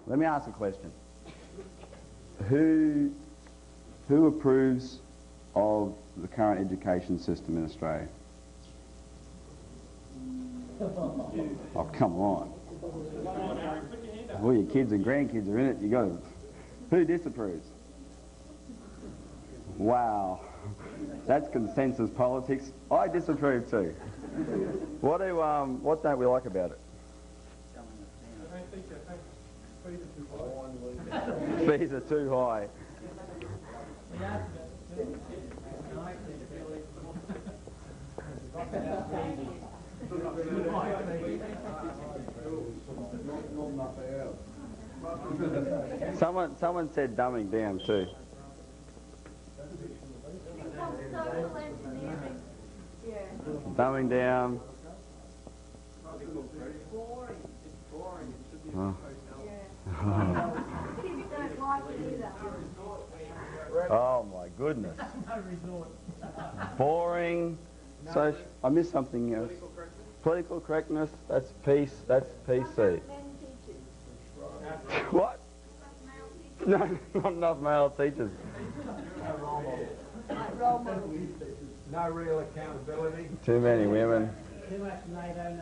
Let me ask a question. Who approves of the current education system in Australia? Oh, come on. All your kids and grandkids are in it. You got to. Who disapproves? Wow. That's consensus politics. I disapprove too. What don't we like about it? Fees are too high. Someone said dumbing down too. Dumbing down. Oh. Oh my goodness. Boring. So I missed something else. Political correctness. That's peace. That's PC. What? No, not enough male teachers. No real accountability. Too many women. Too much NATO,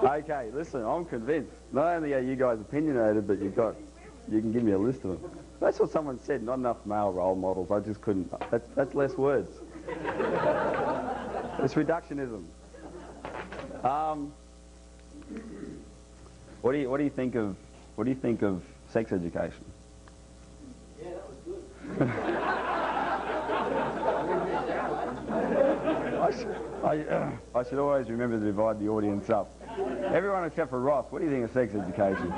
Okay, listen, I'm convinced. Not only are you guys opinionated, but you can give me a list of them. That's what someone said, not enough male role models. I just couldn't. That's less words. It's reductionism. What do you think of sex education? Yeah, that was good. I should always remember to divide the audience up. Everyone except for Ross, what do you think of sex education?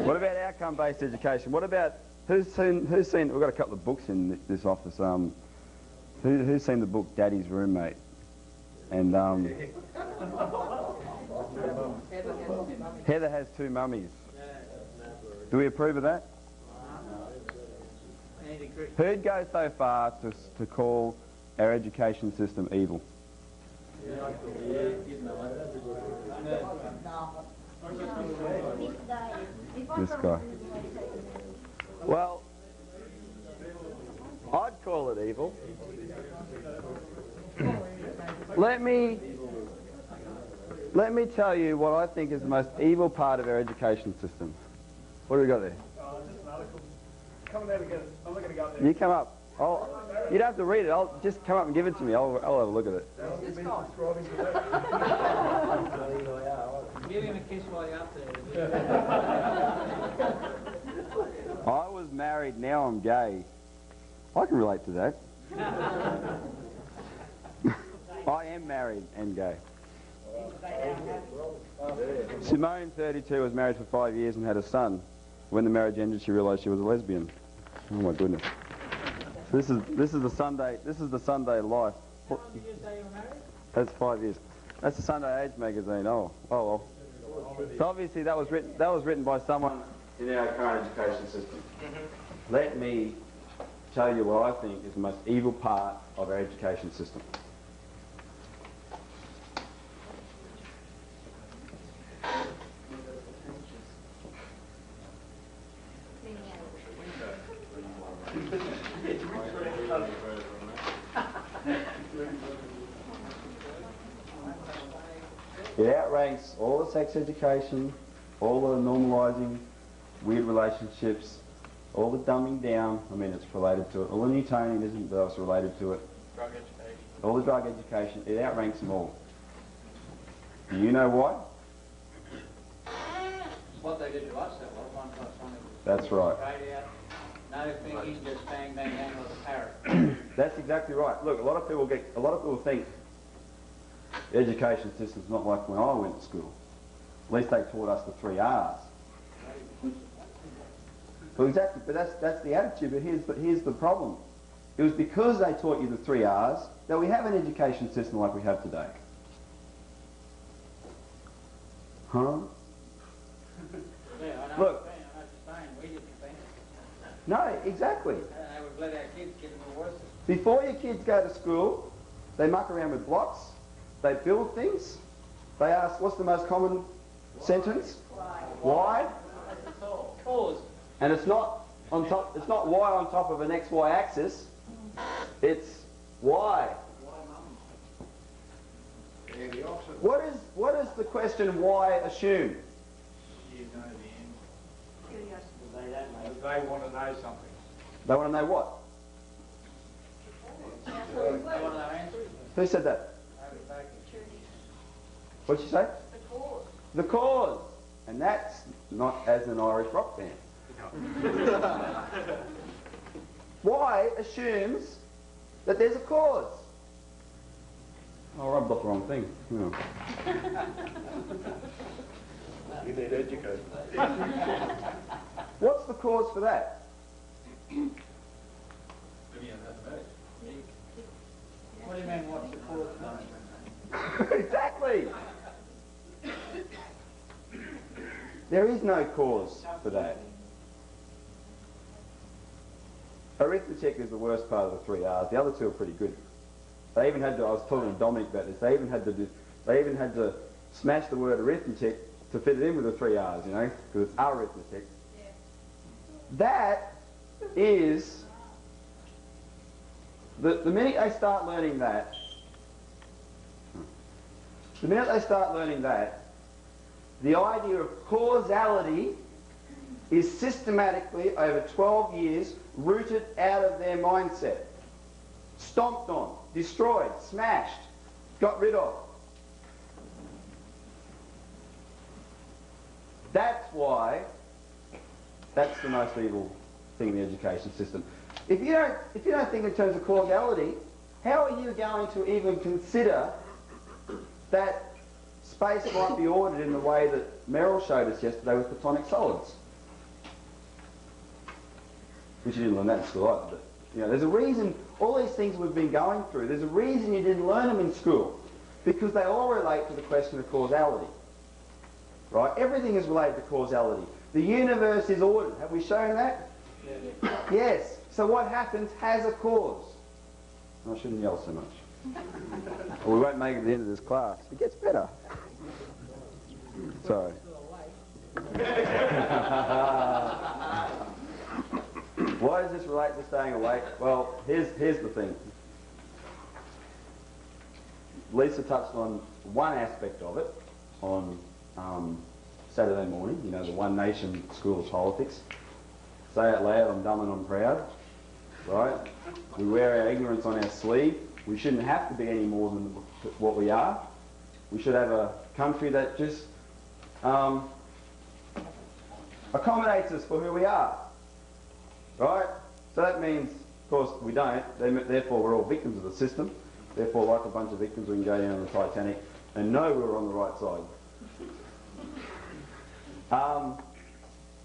What about outcome-based education? What about, who's seen, we've got a couple of books in this office, who's seen the book Daddy's Roommate? And Heather has two mummies. Do we approve of that? Who'd go so far to call our education system evil? This guy. Well, I'd call it evil. Let me tell you what I think is the most evil part of our education system. What do we got there? Just an article. Come there to get it. I'm not going to go up there. You come up. You don't have to read it. I'll just come up and give it to me. I'll have a look at it. Give him a kiss while you're up there. I was married, now I'm gay. I can relate to that. I am married and gay. Simone, 32, was married for 5 years and had a son. When the marriage ended, she realised she was a lesbian. Oh my goodness. This is the Sunday life. How many years are you married? That's 5 years. That's the Sunday Age magazine. Oh well. So obviously that was written by someone in our current education system. Let me tell you what I think is the most evil part of our education system. It outranks all the sex education, all the normalising, weird relationships, all the dumbing down. I mean, it's related to it. All the Newtonianism, but it's related to it. Drug education. All the drug education. It outranks them all. Do you know why? It's what they did to us, that was 1 + 1 = That's right. straight out. No thinking, just bang, bang, bang with a parrot. That's exactly right. Look, a lot of people think the education system's not like when I went to school. At least they taught us the 3 R's. Well, exactly, but that's the attitude. But here's the problem. It was because they taught you the 3 R's that we have an education system like we have today. Huh? Yeah, I know. Look. I know what you're saying. We didn't think. No, exactly. They would let our kids get in the worst. Before your kids go to school, they muck around with blocks, they build things, they ask, what's the most common sentence? Why? Cause. And it's not on top, it's not y on top of an xy axis, it's y. What is the question why assume? You know the end. They don't know. They want to know something. They want to know what? They want to know answers. Who said that? What did you say? The cause. The cause. And that's not as an Irish rock band. Why assumes that there's a cause. Oh, I rubbed off the wrong thing. Yeah. You need education. What's the cause for that? What do you mean, what's the cause? Exactly. There is no cause for that. Arithmetic is the worst part of the 3 R's. The other two are pretty good. They even had to, I was talking to Dominic about this, they even had to smash the word arithmetic to fit it in with the 3 R's, you know, because it's arithmetic. Yeah. That is, the minute they start learning that, the idea of causality is systematically, over 12 years, rooted out of their mindset. Stomped on, destroyed, smashed, got rid of. That's why that's the most evil thing in the education system. If you don't think in terms of causality, how are you going to even consider that space might be ordered in the way that Merrill showed us yesterday with platonic solids? Which you didn't learn that in school either, but you know, there's a reason, all these things we've been going through, there's a reason you didn't learn them in school. Because they all relate to the question of causality. Right? Everything is related to causality. The universe is ordered. Have we shown that? Yeah. Yes. So what happens has a cause. I shouldn't yell so much. Or we won't make it to the end of this class. It gets better. Sorry. Why does this relate to staying awake? Well, here's the thing. Lisa touched on one aspect of it on Saturday morning, you know, the One Nation School of Politics. Say it loud, I'm dumb and I'm proud. Right? We wear our ignorance on our sleeve. We shouldn't have to be any more than what we are. We should have a country that just accommodates us for who we are. Right? So that means, of course, we don't. Therefore, we're all victims of the system. Therefore, like a bunch of victims, we can go down on the Titanic and know we're on the right side.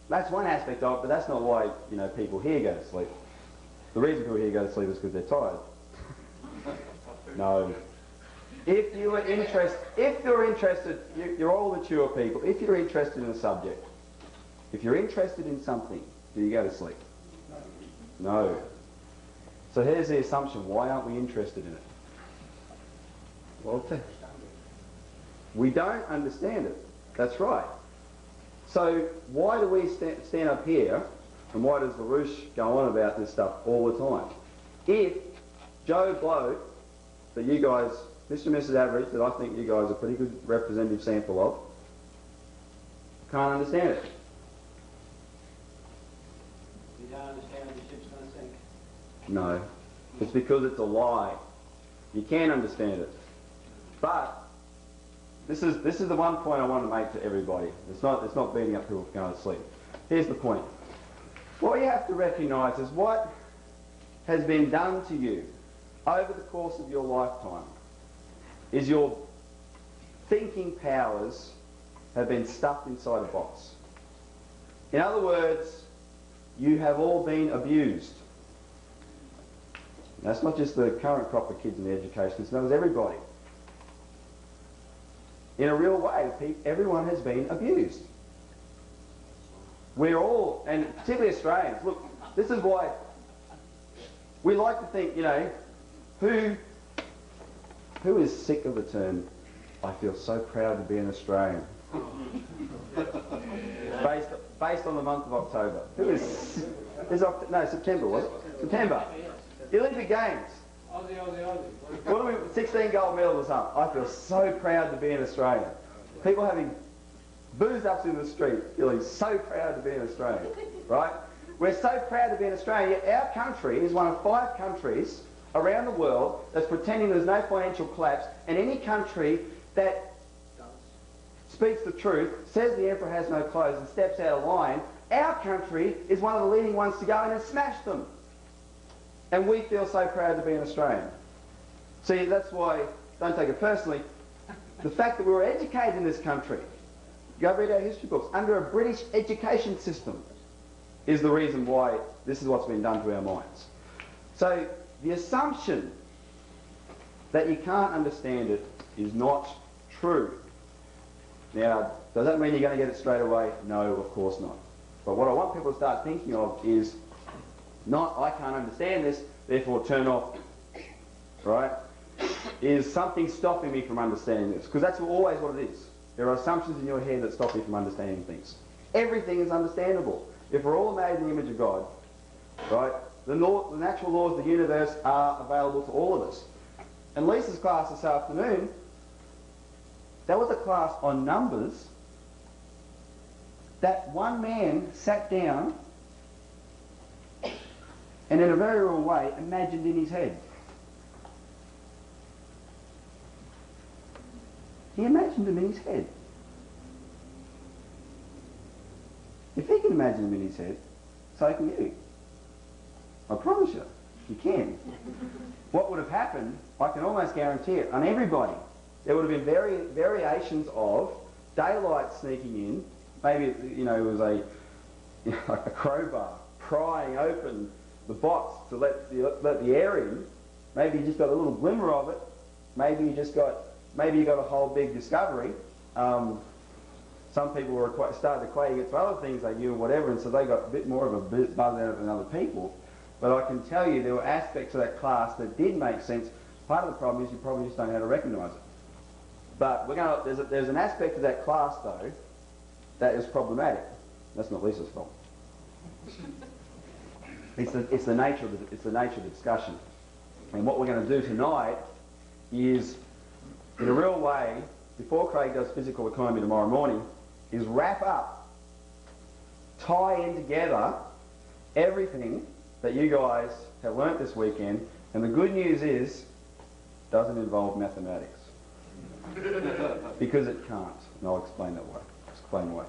That's one aspect of it, but that's not why, you know, people here go to sleep. The reason people here go to sleep is because they're tired. No. If you're interested, you're all mature people. If you're interested in a subject, if you're interested in something, do you go to sleep? No. So here's the assumption. Why aren't we interested in it? Well, we don't understand it. That's right. So why do we stand up here, and why does LaRouche go on about this stuff all the time? If Joe Blow, that you guys, Mr. and Mrs. Average, that I think you guys are a pretty good representative sample of, can't understand it. You don't understand what the ship's going to sink. No. It's because it's a lie. You can't understand it. But this is the one point I want to make to everybody. It's not beating up people for going to sleep. Here's the point. What you have to recognise is what has been done to you over the course of your lifetime is your thinking powers have been stuffed inside a box. In other words, you have all been abused. That's not just the current crop of kids in the education system, that was everybody. In a real way, everyone has been abused. We're all, and particularly Australians, look, this is why We like to think, you know, who is sick of the term, I feel so proud to be an Australian? Based on the month of October. Who is September, was it? September. The Olympic Games. Aussie. What are we, 16 gold medals or something? I feel so proud to be an Australian. People having booze-ups in the street, feeling so proud to be an Australian, right? We're so proud to be an Australian, yet our country is one of 5 countries around the world that's pretending there's no financial collapse, and any country that speaks the truth, says the emperor has no clothes and steps out of line, our country is one of the leading ones to go in and smash them. And we feel so proud to be an Australian. See, that's why, don't take it personally, the fact that we were educated in this country, go read our history books, under a British education system, is the reason why this is what's been done to our minds. So the assumption that you can't understand it is not true. Now, does that mean you're going to get it straight away? No, of course not. But what I want people to start thinking of is not, I can't understand this, therefore turn off, right? Is something stopping me from understanding this? Because that's always what it is. There are assumptions in your head that stop you from understanding things. Everything is understandable. If we're all made in the image of God, right, the natural laws of the universe are available to all of us. And Lisa's class this afternoon, that was a class on numbers that one man sat down and in a very real way imagined in his head. He imagined them in his head. If he can imagine them in his head, so can you. I promise you, you can. What would have happened, I can almost guarantee it, on everybody, there would have been variations of daylight sneaking in. Maybe, you know, it was a crowbar prying open the box to let the air in. Maybe you just got a little glimmer of it. Maybe you got a whole big discovery. Some people started equating it to other things they knew and whatever, and so they got a bit more of a buzz out of it than other people. But I can tell you there were aspects of that class that did make sense. Part of the problem is you probably just don't know how to recognise it. But there's an aspect of that class, though, that is problematic. That's not Lisa's fault. It's the nature of the discussion. And what we're going to do tonight is, in a real way, before Craig does physical economy tomorrow morning, is wrap up, tie in together everything that you guys have learnt this weekend. And the good news is, it doesn't involve mathematics. Because it can't. And I'll explain that way. Explain why.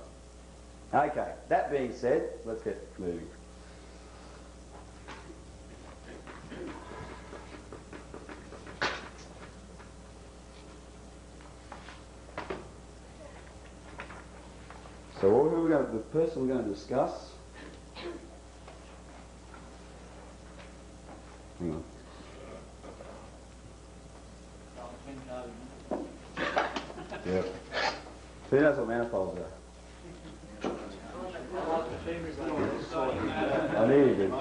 Okay, that being said, let's get moving. So the person we're going to discuss, hang on. Yeah. Who knows what manifolds are? I knew you did.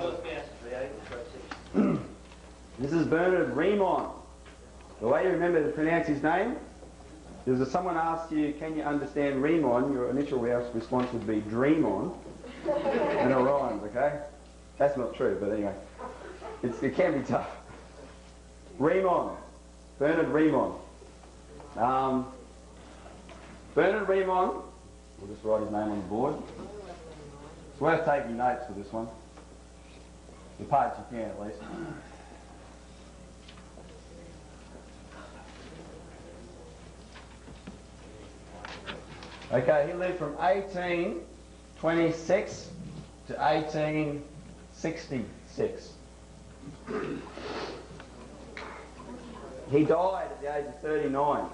This is Bernhard Riemann. The way you remember to pronounce his name is if someone asks you, can you understand Riemann, your initial response would be dream on, and it rhymes, okay? That's not true, but anyway. It can be tough. Riemann. Bernhard Riemann. Bernhard Riemann, we'll just write his name on the board. It's worth taking notes for this one. The parts you can, at least. Okay, he lived from 1826 to 1866. He died at the age of 39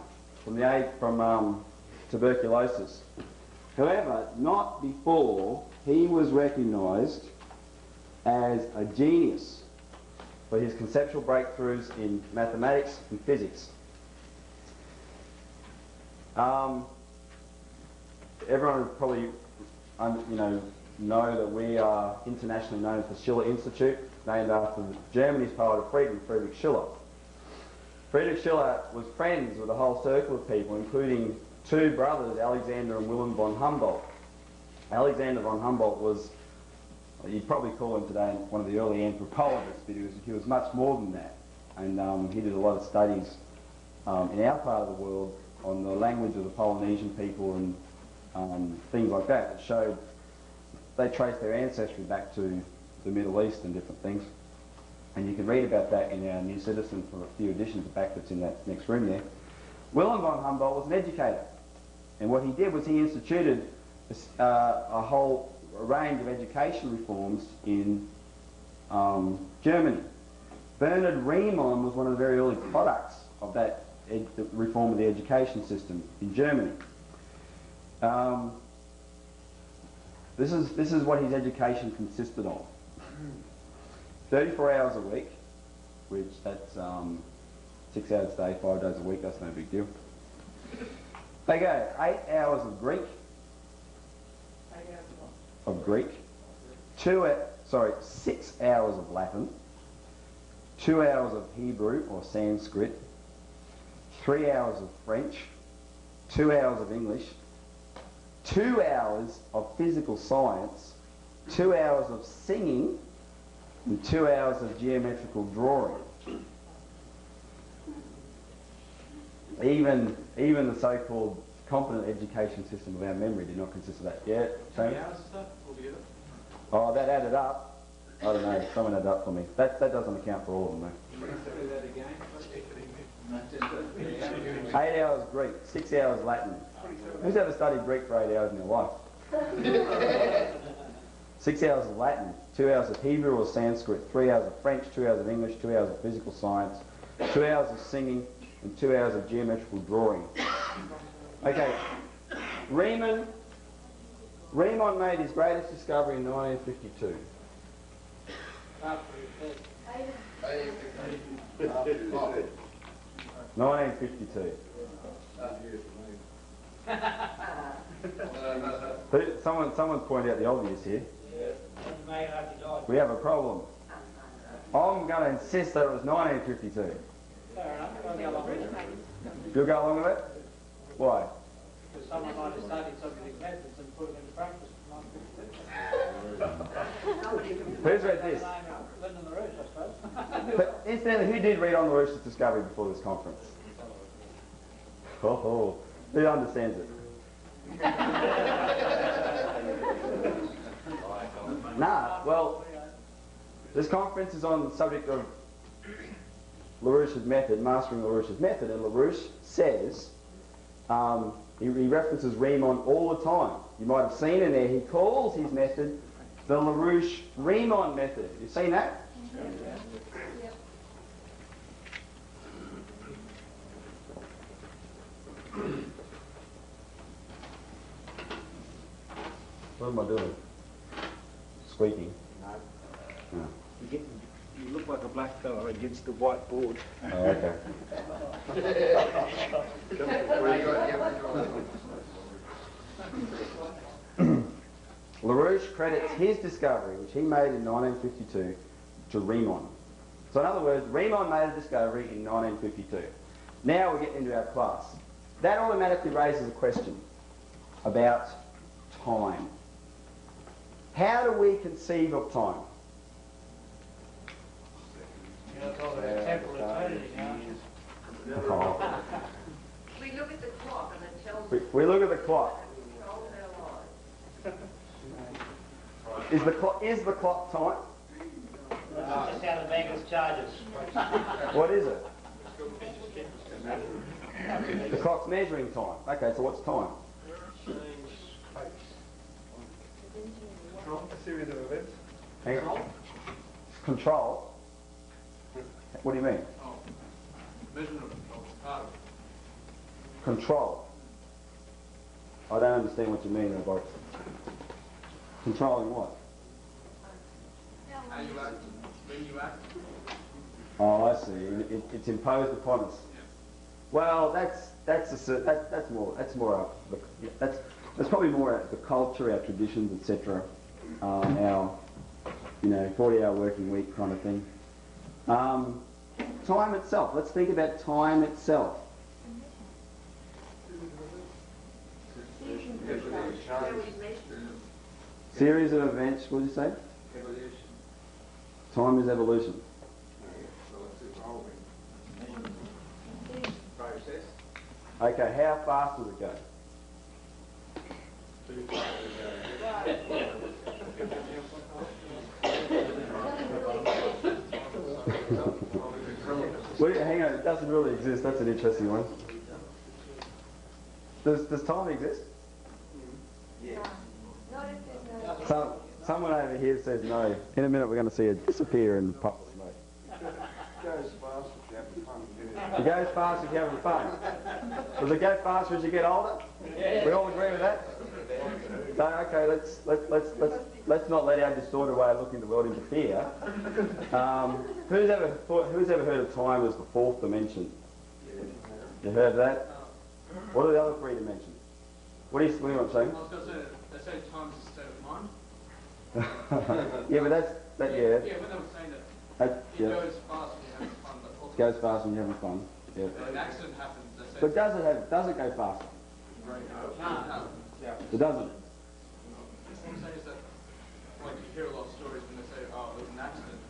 from tuberculosis. However, not before he was recognised as a genius for his conceptual breakthroughs in mathematics and physics. Everyone probably, know that we are internationally known as the Schiller Institute, named after Germany's poet of freedom, Friedrich Schiller. Friedrich Schiller was friends with a whole circle of people, including two brothers, Alexander and Wilhelm von Humboldt. Alexander von Humboldt was, you'd probably call him today one of the early anthropologists, but he was much more than that. And he did a lot of studies in our part of the world on the language of the Polynesian people and things like that, that showed they traced their ancestry back to the Middle East and different things. And you can read about that in our New Citizen for a few editions back that's in that next room there. Wilhelm von Humboldt was an educator. And what he did was he instituted a whole range of education reforms in Germany. Bernhard Riemann was one of the very early products of that reform of the education system in Germany. This is what his education consisted of. 34 hours a week, which that's 6 hours a day, 5 days a week, that's no big deal. They go 8 hours of Greek, 6 hours of Latin, 2 hours of Hebrew or Sanskrit, 3 hours of French, 2 hours of English, 2 hours of physical science, 2 hours of singing, and 2 hours of geometrical drawing. Even the so-called competent education system of our memory did not consist of that. Yeah, Tony? Oh, that added up. I don't know, someone added up for me. That doesn't account for all of them, though. 8 hours Greek, 6 hours Latin. Who's ever studied Greek for 8 hours in their life? 6 hours of Latin, 2 hours of Hebrew or Sanskrit, 3 hours of French, 2 hours of English, 2 hours of physical science, 2 hours of singing, and 2 hours of geometrical drawing. Okay, Riemann made his greatest discovery in 1952. 1952. Someone pointed out the obvious here. We have a problem. I'm going to insist that it was 1952. You'll go along with it? Why? Because someone might have studied scientific methods and put them into practice. Who's read this? Bernhard Riemann, I suppose. But incidentally, who did read on LaRouche's discovery before this conference? Oh, who understands it? Nah, well, this conference is on the subject of LaRouche's method, mastering LaRouche's method, and LaRouche says, he references Riemann all the time. You might have seen in there, he calls his method the LaRouche-Riemann method. You've seen that? Yep. What am I doing? Squeaking. No. You look like a black fellow against the white board. Oh, okay. LaRouche credits his discovery, which he made in 1952, to Riemann. So in other words, Riemann made a discovery in 1952. Now we get into our class. That automatically raises a question about time. How do we conceive of time? Temporal eternity now. Oh. We look at the clock and it tells us We look at the clock. control our lives. Is the clock time? Just how the bankers charges. What is it? The clock's measuring time. Okay, so what's time? A series of events. Hang on. Control. What do you mean? Measurement of Control. I don't understand what you mean there, both. Controlling what? how you act, when you act. Oh, I see. It's imposed upon us. Well, that's probably more the culture, our traditions, etc. our, 40-hour working week kind of thing. Time itself. Let's think about time itself. Series of events. What did you say? Evolution. Time is evolution. Well, it's evolving. Process. Okay, how fast does it go? Too far to Wait, hang on, it doesn't really exist. That's an interesting one. Does time exist? Someone over here says no. In a minute we're going to see it disappear in puff of smoke. It goes fast if you're having fun. Does it go faster as you get older? We all agree with that? So, okay, let's not let our distorted way of looking at the world interfere. Who's ever heard of time as the fourth dimension? You heard of that? What are the other three dimensions? What do you want to say? I was going to say, they say time is a state of mind. Yeah, but that's that. Yeah. Yeah, when they were saying that, Yeah. it goes fast when you're having fun, but also It goes fast when you're having fun. Yeah. when an accident happens, they say But does it go faster? no. It doesn't. What I'm saying is that, like, you hear a lot of stories when they say, oh, there was an accident,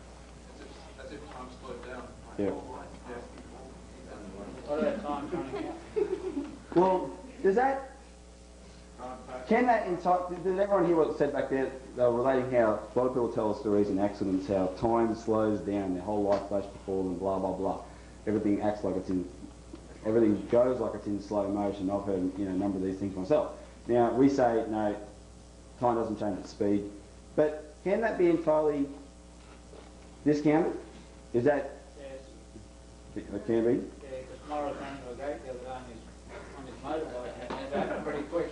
as if time slowed down. Yeah. What about time running out? Well, can that did everyone hear what said back there? They were relating how a lot of people tell us stories in accidents, how time slows down, their whole life flashes before them, blah, blah, blah. Everything acts like everything goes like it's in slow motion. I've heard, a number of these things myself. Now, we say, no, time doesn't change at speed. But can that be entirely discounted? Is that... Yes. It can be? Yeah, because Morris ran to a gate the other day on his motorbike and it happened pretty quick.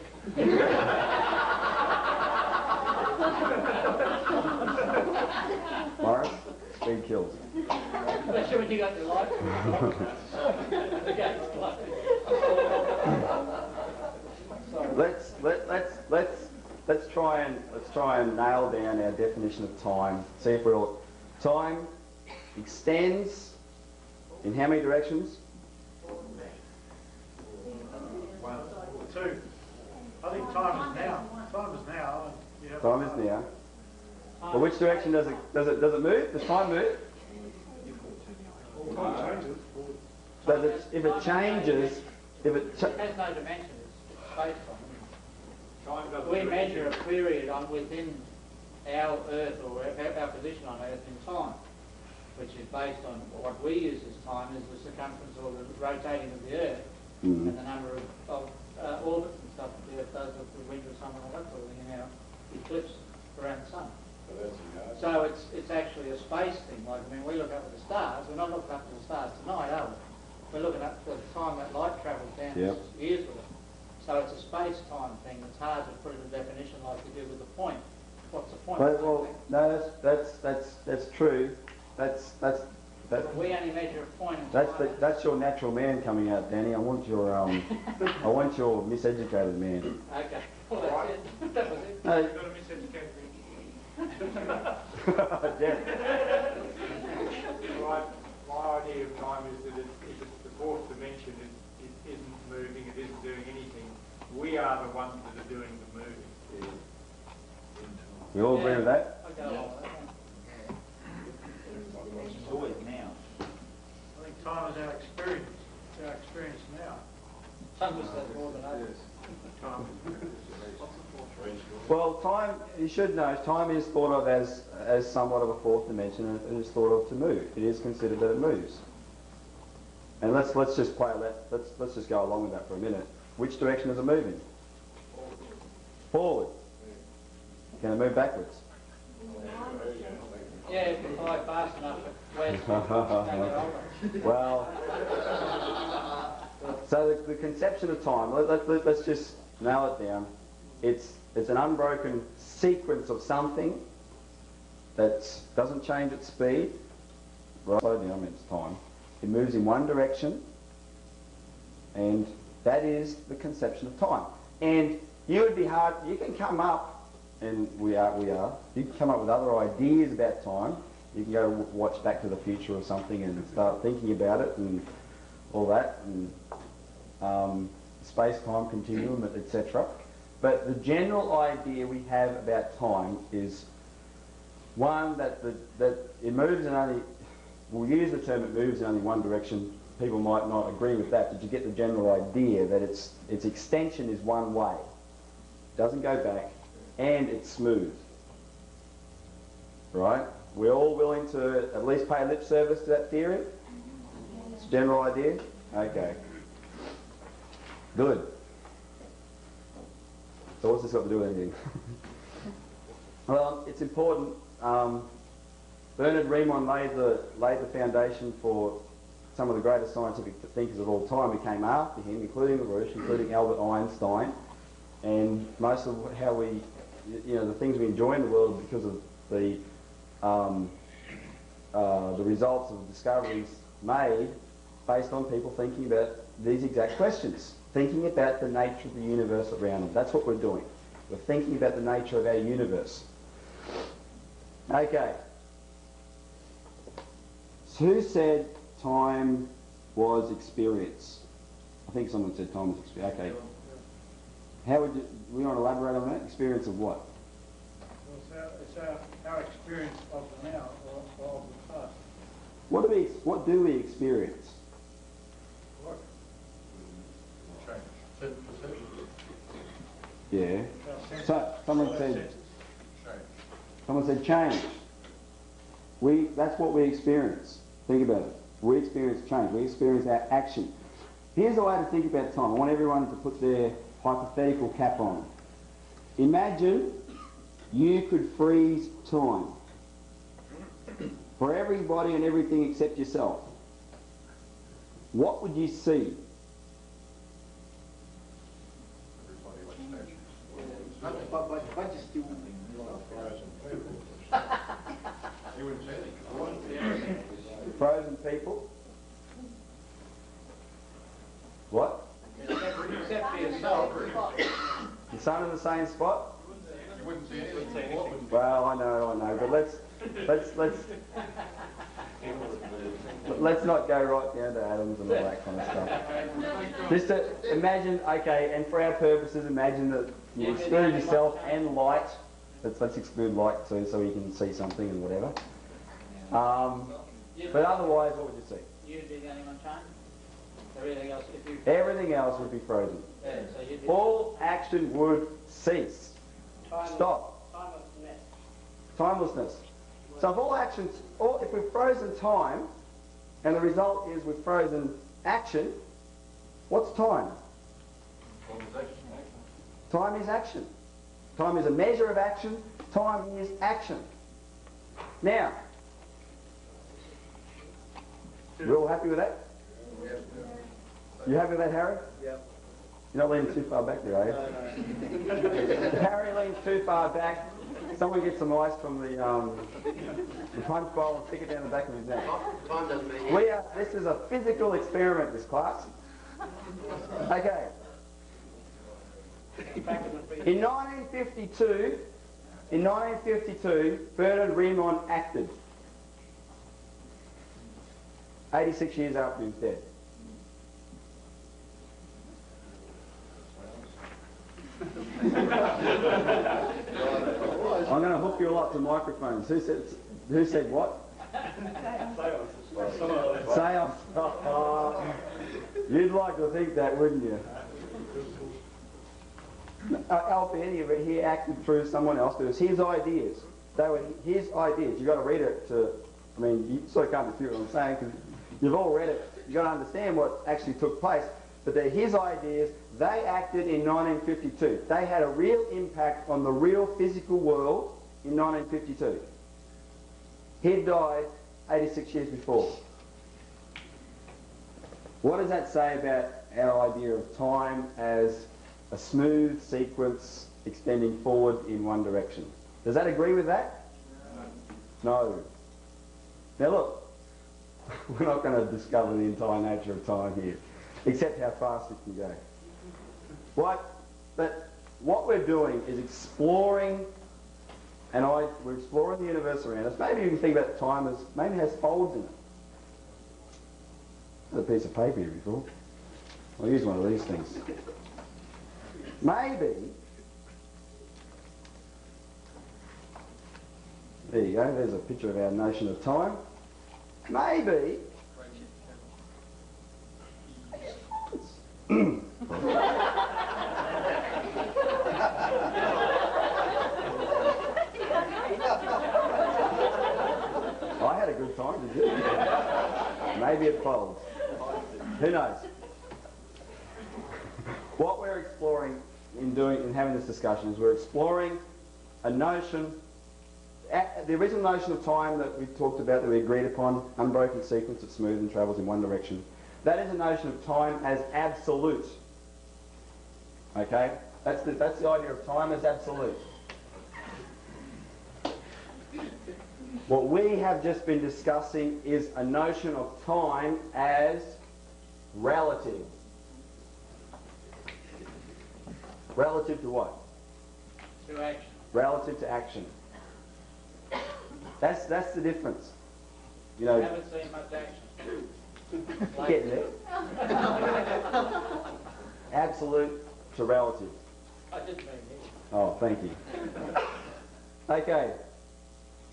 Morris, speed kills. Especially when you got your light. The gate's closed. Let's try and nail down our definition of time. See if we're all... Time extends in how many directions? One, two. I think time is now. Time is now. Time is now. But which direction does it move? Does time move? Does it? If it changes, It has no dimension, it's space time. We measure a period within our Earth or our position on Earth in time, which is based on what we use as time is the circumference or the rotating of the Earth and the number of orbits and stuff that the Earth does with the wind or something like that sort of thing in our eclipse around the sun. So it's actually a space thing. Like, we look up at the stars. We're not looking up at the stars tonight, are we? We're looking up at the time that light travels down years with it. So it's a space-time thing. It's hard to put in a definition like you do with the point. What's the point? Well, no, that's true. But we only measure a point in time. That's your natural man coming out, Danny. I want your miseducated man. Okay. Well, that's it. That was it. No. You've got to miseducate me. Yeah. My idea of time is that if it's the fourth dimension, it isn't moving, it isn't doing anything. We are the ones that are doing the moving. We all agree with that? I go along with that. It's always now. I think time is our experience. It's our experience now. Some of us have more than others. Well, time, you should know, time is thought of as somewhat of a fourth dimension, and it is thought of to move. It is considered that it moves. And let's just play that. Let's just go along with that for a minute. Which direction is it moving? Forward. Can it move backwards? Yeah, if you fly fast enough at west, Well, so the conception of time, let's just nail it down. It's an unbroken sequence of something that doesn't change its speed. Right, slow down, it's time. It moves in one direction, and that is the conception of time. And you can come up and we are, you can come up with other ideas about time. You can go watch Back to the Future or something and start thinking about it and all that, and space-time continuum, etc. But the general idea we have about time is one that it moves in only, we'll use the term it moves in only one direction. People might not agree with that, but you get the general idea that its extension is one way. Doesn't go back, and it's smooth. Right? We're all willing to at least pay lip service to that theory? It's a general idea? Okay. Good. So what's this got to do with anything? Well, it's important. Bernhard Riemann laid the foundation for some of the greatest scientific thinkers of all time who came after him, including LaRouche, including Albert Einstein, and most of how we, the things we enjoy in the world because of the results of discoveries made based on people thinking about these exact questions, thinking about the nature of the universe around them. That's what we're doing. We're thinking about the nature of our universe. Okay. So who said time was experience? I think someone said time was experience. Okay. How would we want to elaborate on that? Experience of what? Well, it's our experience of the now or of the past. What do we experience? What? Yeah. So someone said change. That's what we experience. Think about it. We experience change. We experience our action. Here's a way to think about time. I want everyone to put their hypothetical cap on. Imagine you could freeze time for everybody and everything except yourself. What would you see? But just do Frozen people? What? Except for yourself. The sun in the same spot? You wouldn't see anything. Well, I know, but let's not go right down to atoms and all that kind of stuff. Just to imagine, okay, and for our purposes, imagine that you exclude yourself and light. Let's exclude light too, so you can see something and whatever. But otherwise, what would you see? You'd be the only one change. Everything else would be frozen. Yeah, so you'd be All action would cease. Stop. Timelessness. So if all actions, if we've frozen time, and the result is we've frozen action, what's time? Time is action. Time is a measure of action. Time is action. Now, we're all happy with that? You happy with that, Harry? Yep. You're not leaning too far back there, are you? No. Harry leans too far back. Someone get some ice from the punch bowl and stick it down the back of his neck. Time doesn't mean This is a physical experiment, this class. Okay. In 1952, Bernhard Riemann acted. 86 years after he was dead. I'm going to hook you all up to microphones. Who said what? Seance. You'd like to think that, wouldn't you? Albert, he acted through someone else, but it was his ideas. They were his ideas. You've got to read it to, you sort of can't dispute what I'm saying, because you've all read it. You've got to understand what actually took place. But they're his ideas. They acted in 1952. They had a real impact on the real physical world in 1952. He died 86 years before. What does that say about our idea of time as a smooth sequence extending forward in one direction? Does that agree with that? No. Now look, we're not going to discover the entire nature of time here, except how fast it can go. But what we're doing is exploring and we're exploring the universe around us. Maybe you can think about time as, maybe it has folds in it. There's a piece of paper here before. I'll use one of these things. Maybe, there you go, there's a picture of our notion of time. Maybe, I had a good time, did you? Maybe it folds. Who knows? What we're exploring in having this discussion is we're exploring a notion, the original notion of time that we talked about, that we agreed upon, unbroken sequence that's smooth and travels in one direction. That is a notion of time as absolute. Okay? That's the idea of time as absolute. What we have just been discussing is a notion of time as relative. Relative to what? To action. Relative to action. That's the difference. You I know, haven't seen much action. getting there. Absolute to relative. I didn't mean it. Oh, thank you. Okay.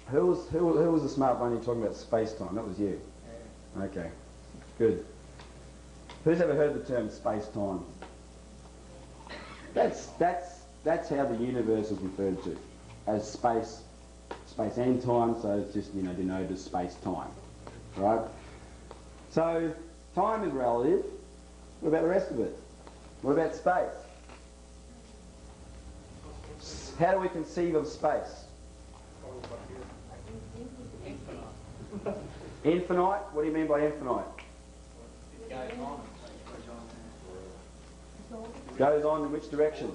Who was the smart one? You talking about space-time? That was you. Okay. Good. Who's ever heard the term space-time? That's how the universe is referred to, as space and time. So it's just denoted as space-time, right? So time is relative. What about the rest of it? What about space? How do we conceive of space? Infinite. Infinite? What do you mean by infinite? It goes on. Goes on in which direction?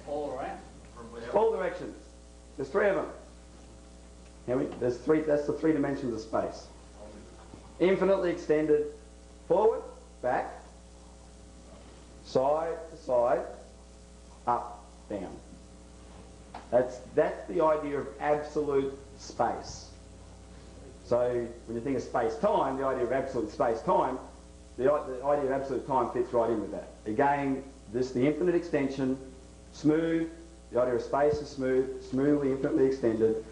All around. All directions. There's three of them. There's three. That's the three dimensions of space. Infinitely extended, forward, back, side to side, up, down. That's the idea of absolute space. So when you think of space-time, the idea of absolute space-time, the idea of absolute time fits right in with that. Again, the infinite extension, smooth. The idea of space is smoothly, infinitely extended.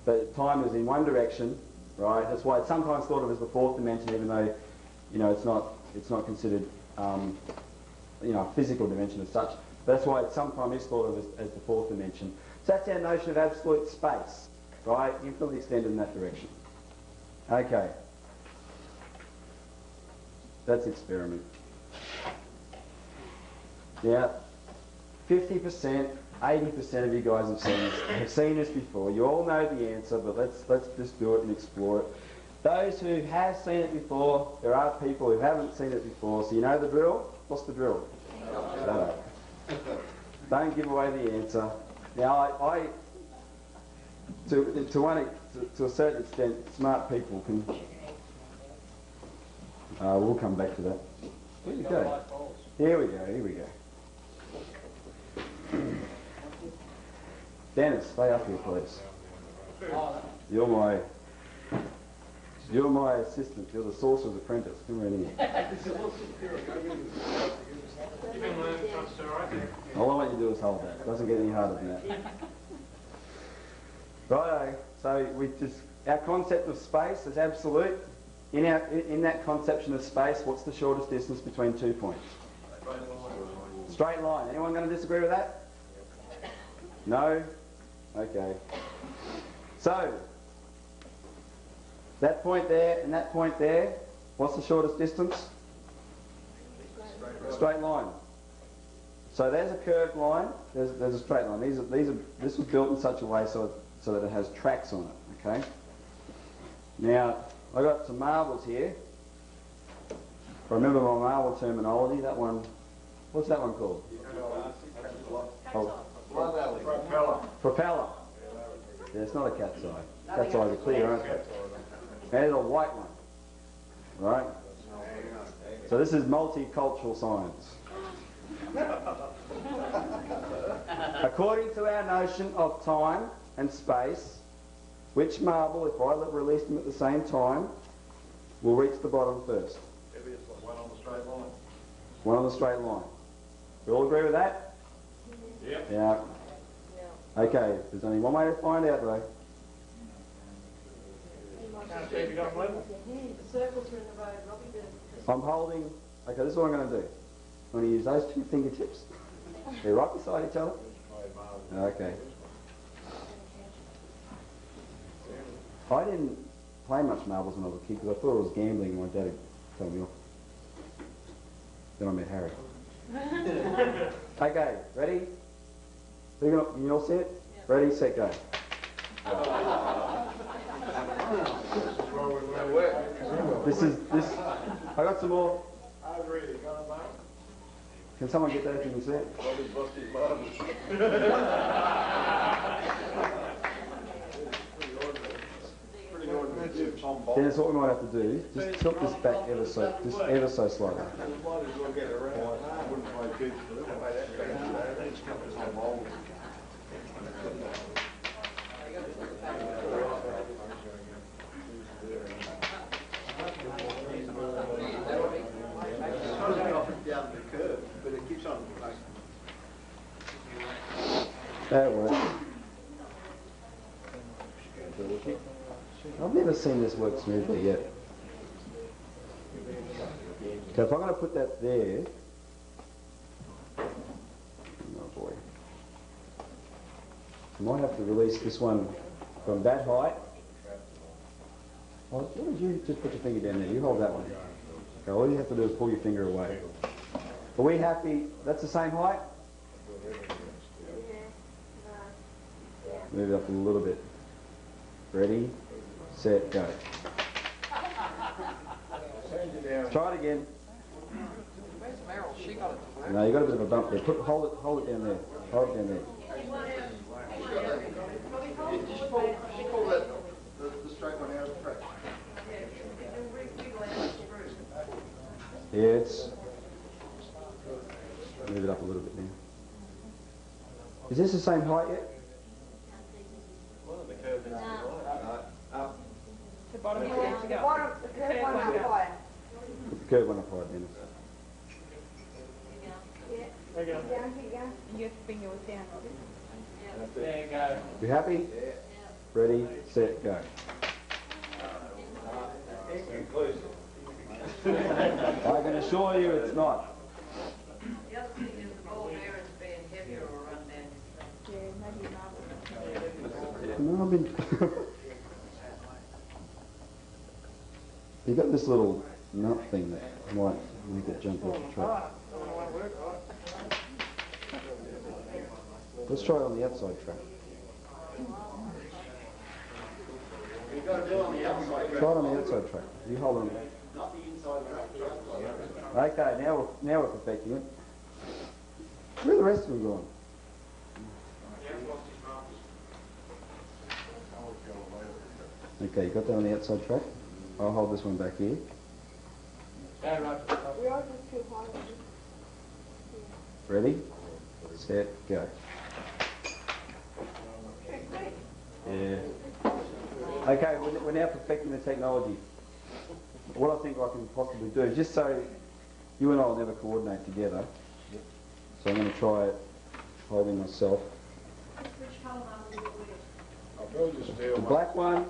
But time is in one direction, right? That's why it's sometimes thought of as the fourth dimension, even though, it's not considered, a physical dimension as such. That's why it sometimes is thought of as the fourth dimension. So that's our notion of absolute space, right? Infinitely extended in that direction. Okay. That's experiment. Now, 50%, 80% of you guys have seen this before. You all know the answer, but let's just do it and explore it. Those who have seen it before, there are people who haven't seen it before, so you know the drill? What's the drill? Don't give away the answer. Now, to a certain extent, smart people can. We'll come back to that. Where'd you go? Here we go. Dennis, stay up here, please. You're my assistant. You're the sorcerer's apprentice. Come right in. You've been learning from Sir Isaac. All I want you to do is hold that. It doesn't get any harder than that. Righto. So our concept of space is absolute. In that conception of space, what's the shortest distance between 2 points? Straight line. Anyone going to disagree with that? No? Okay. So, that point there and that point there, what's the shortest distance? Straight line. So there's a curved line, there's a straight line. This was built in such a way so that it has tracks on it, okay? Now, I've got some marbles here. If I remember my marble terminology, that one, what's that one called? Propeller. Yeah, it's not a cat's eye. Cat's eyes are clear, aren't they? And it's a white one, right? So this is multicultural science. According to our notion of time and space, which marble, if I release them at the same time, will reach the bottom first? One on the straight line. One on the straight line. We all agree with that? Yep. Yeah. Okay, there's only one way to find out though. Can't see if you got level. The circles are in the road, Robbie. I'm holding, okay, this is what I'm going to do. I'm going to use those two fingertips. They're right beside each other. Okay. I didn't play much marbles when I was a kid because I thought I was gambling and my dad had told me off. Then I met Harry. Okay, ready? You all set? Yep. Ready, set, go. This, I got some more. Can someone get that thing set? Dennis, what we might have to do, just tilt this back ever so slightly. Down the curve, but it keeps on like. That works. I've never seen this work smoothly yet. Okay, if I'm going to put that there, oh boy, I might have to release this one from that height. Oh, what did you just put your finger down there? You hold that one. Okay, all you have to do is pull your finger away. Are we happy? That's the same height? Move it up a little bit. Ready, set, go. Try it again. Where's Meryl? She got it. No, you got a bit of a bump there. Hold it down there. Hold it down there. She pulled that, the straight one out of the track. Yeah, it's... Move it up a little bit now. Is this the same height yet? The bottom is down to go. The curved one up higher. Put the curved one up high, Dennis. There you go. Your finger was down. There you go. You happy? Ready, set, go. I can assure you it's not. The other thing is the ball bearings being heavier or run down. Yeah, maybe not. No, I've been... You've got this little nut thing that might make it jump off the track. Let's try it on the outside track. You've got to do it on the outside. Try it on the outside track. You hold on. Not the inside track. Okay, now we're perfecting it. Where are the rest of them gone? Okay, you got that on the outside track? I'll hold this one back here. Go right to the top. We are just too high. Ready, set, go. Yeah. Okay, we're now perfecting the technology. What I think I can possibly do, just so you and I will never coordinate together, so I'm going to try it holding myself. Which colour marble will you use? The black one.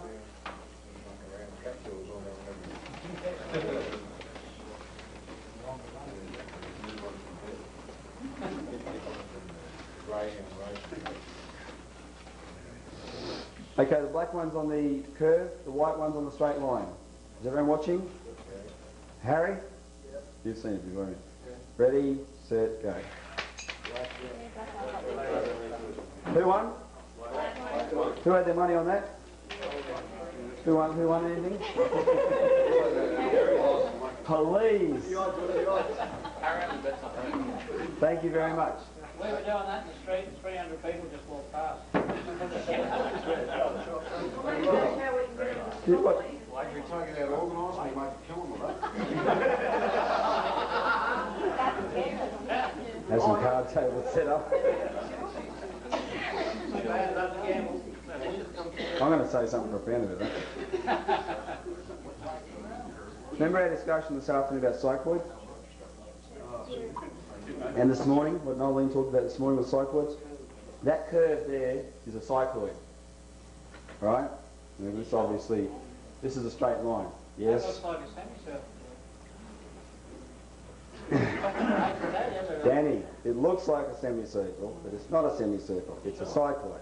Okay, the black one's on the curve, the white one's on the straight line. Is everyone watching? Okay. Harry? Yep. You've seen it before. Ready, set, go. Who won? Who had their money on that? Who won anything? Police! Thank you very much. We were doing that in the street and 300 people just walked past. What? Like you're taking out organised and you might kill them with that. Has some card tables set up. I'm going to say something profound about that. Remember our discussion this afternoon about cycloids? And this morning, what Nolene talked about this morning with cycloids? That curve there is a cycloid. Right? And this obviously, this is a straight line. Yes? That looks like a semicircle. Danny, it looks like a semicircle, but it's not a semicircle. It's a cycloid.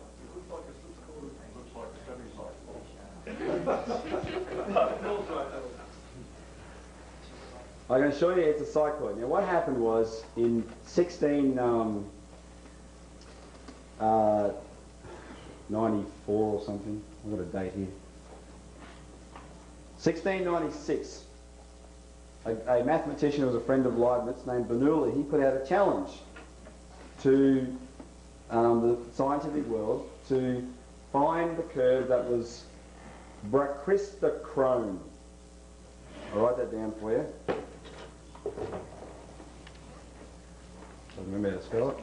I'm going to show you it's a cycloid. Now what happened was in 1694 or something, I've got a date here. 1696, a mathematician who was a friend of Leibniz named Bernoulli, he put out a challenge to the scientific world to find the curve that was brachistochrone. I'll write that down for you. Don't remember how to spell it.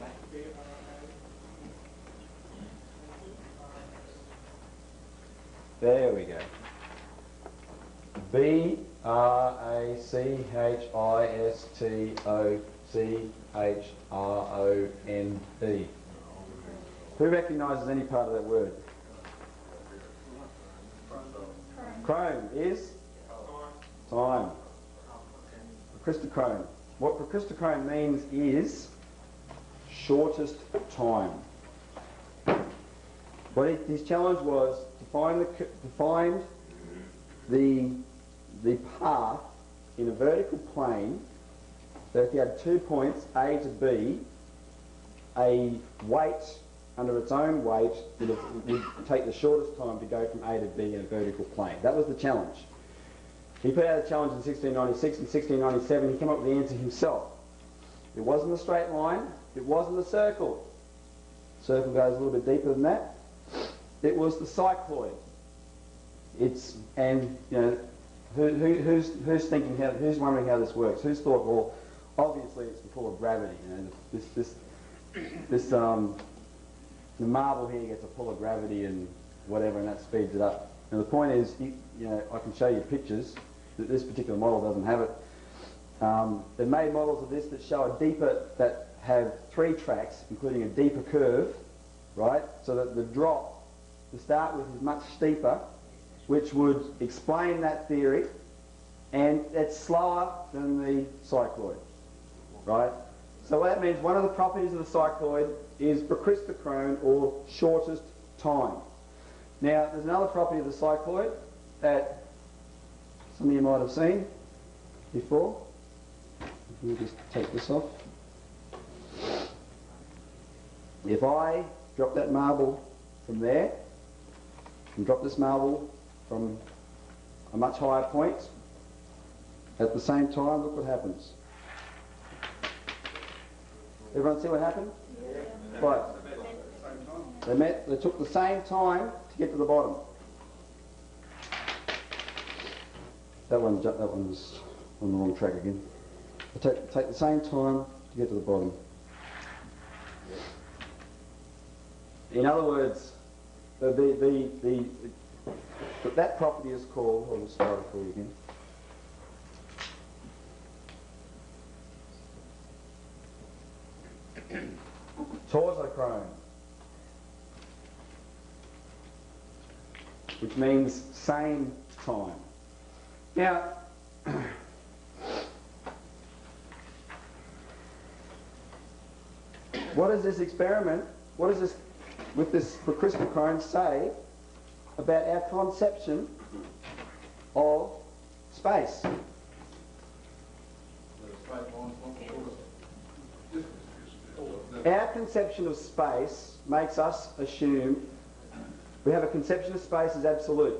There we go. B-R-A-C-H-I-S-T-O-C-H-R-O-N-E. Who recognises any part of that word? Chrome is? Time. Brachistochrone. What brachistochrone means is shortest time. What his challenge was to find the path in a vertical plane. So if you had 2 points, A to B, a weight under its own weight would take the shortest time to go from A to B in a vertical plane. That was the challenge. He put out a challenge in 1696 and 1697. He came up with the answer himself. It wasn't a straight line. It wasn't a circle. Circle goes a little bit deeper than that. It was the cycloid. It's, and you know, who's thinking how, who's wondering how this works? Who's thought, well, obviously it's the pull of gravity. You know, the marble here gets a pull of gravity and whatever, and that speeds it up. And the point is, you know, I can show you pictures that this particular model doesn't have it. They've made models of this that show a deeper, that have 3 tracks, including a deeper curve, right? So that the drop to start with is much steeper, which would explain that theory, and it's slower than the cycloid, right? So what that means, one of the properties of the cycloid is brachistochrone, or shortest time. Now, there's another property of the cycloid that some of you might have seen before. Let me just take this off. If I drop that marble from there and drop this marble from a much higher point, at the same time, look what happens. Everyone see what happened? Yeah. Right. They took the same time to get to the bottom. That one's on the wrong track again. They take the same time to get to the bottom. In other words, that property is called, I'll just start it for you again. Torsochrone, which means same time. Now, what does this experiment, what does this, with this brachistochrone, say about our conception of space? Our conception of space makes us assume we have a conception of space as absolute.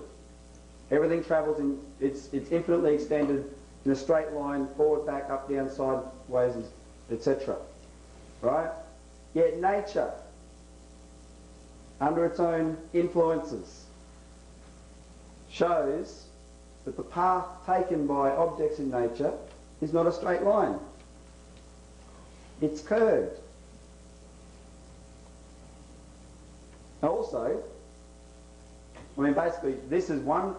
Everything travels in, it's infinitely extended in a straight line, forward, back, up, down, sideways, etc. Right? Yet nature, under its own influences, shows that the path taken by objects in nature is not a straight line. It's curved. Also, I mean, basically, this is one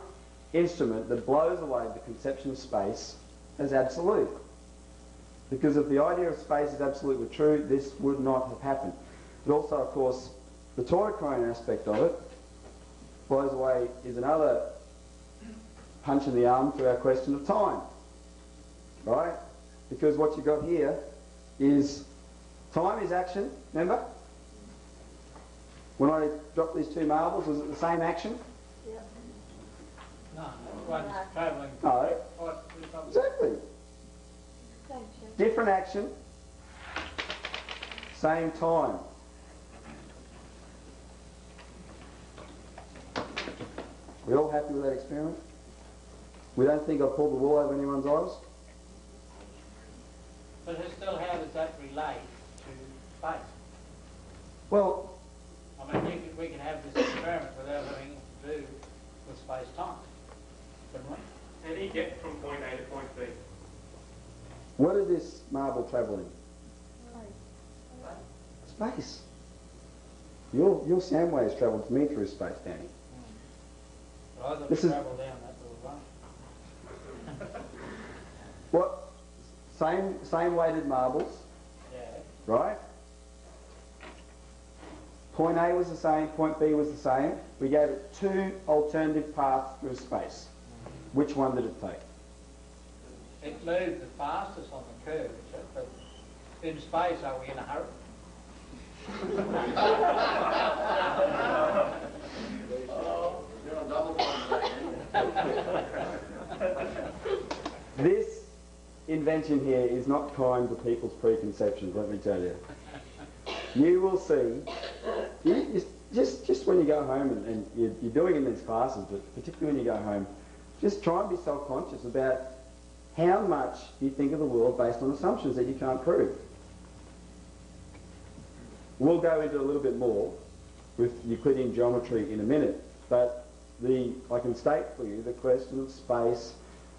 instrument that blows away the conception of space as absolute. Because if the idea of space is absolutely true, this would not have happened. But also, of course, the Taurochrone aspect of it blows away is another punch in the arm to our question of time. Right? Because what you've got here is time is action, remember? When I dropped these two marbles, was it the same action? No, one's travelling. No. Exactly. Different action, same time. We all happy with that experiment? We don't think I've pulled the wool over anyone's eyes? But still, how does that relate to space? Well, I mean, we can have this experiment without having to do with space-time, couldn't we? How do you get from point A to point B? where did this marble travel in? Space. Your sound waves travelled to me through space, Danny. Well, I thought This we is- travelled down that little run. What? Same weighted marbles, Yeah. right? Point A was the same, point B was the same. We gave it two alternative paths through space. Which one did it take? It moved the fastest on the curve, but in space, are we in a hurry? You're on double time today. This invention here is not kind to people's preconceptions, let me tell you. You will see, just when you go home and you're doing it in these classes, but particularly when you go home, just try and be self-conscious about how much you think of the world based on assumptions that you can't prove. We'll go into a little bit more with Euclidean geometry in a minute, but I can state for you the question of space,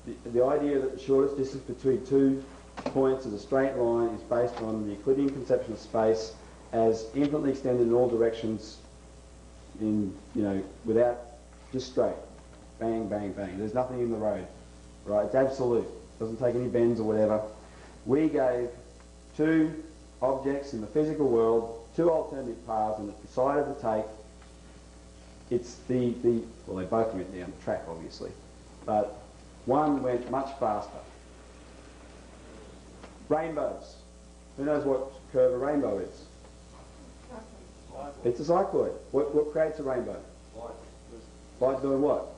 the idea that the shortest distance between 2 points is a straight line is based on the Euclidean conception of space as infinitely extended in all directions without, just straight. Bang, bang, bang. There's nothing in the road, right? It's absolute. Doesn't take any bends or whatever. We gave 2 objects in the physical world 2 alternative paths and it decided to take, it's well, they both went down the track obviously, but one went much faster. Rainbows. Who knows what curve a rainbow is? It's a cycloid. What creates a rainbow? Light doing what?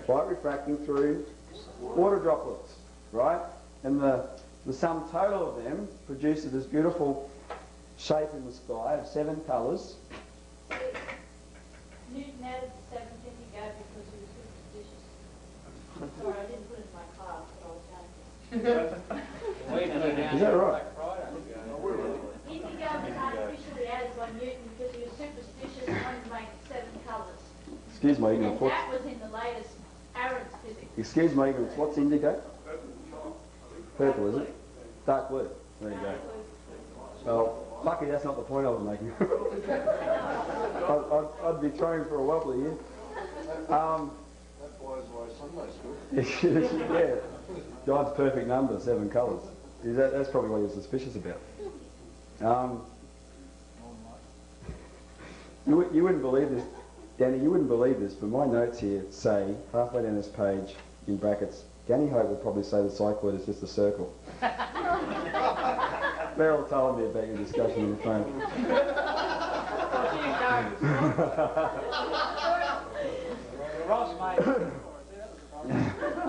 Light refracting through water droplets, right? And the sum total of them produces this beautiful shape in the sky of 7 colours. Newton added the 7th indigo because he was superstitious. Sorry, I didn't put it in my class, but I was going to. Is that right? Indigo was artificially added by Newton because he was superstitious and wanted to make 7 colours. Excuse my And ignorance. that was in the latest Aaron's physics. Excuse my ignorance. What's indigo? Purple, is it? Dark blue. There you go. Well, lucky that's not the point I was making. I'd be throwing for a wobbly here. That blows away Sunday school. Yeah. God's perfect number, 7 colours. That's probably what you're suspicious about. You wouldn't believe this, Danny, you wouldn't believe this, but my notes here say, halfway down this page, in brackets, Danny Hope would probably say the cycloid is just a circle. Beryl told me about your discussion on the phone.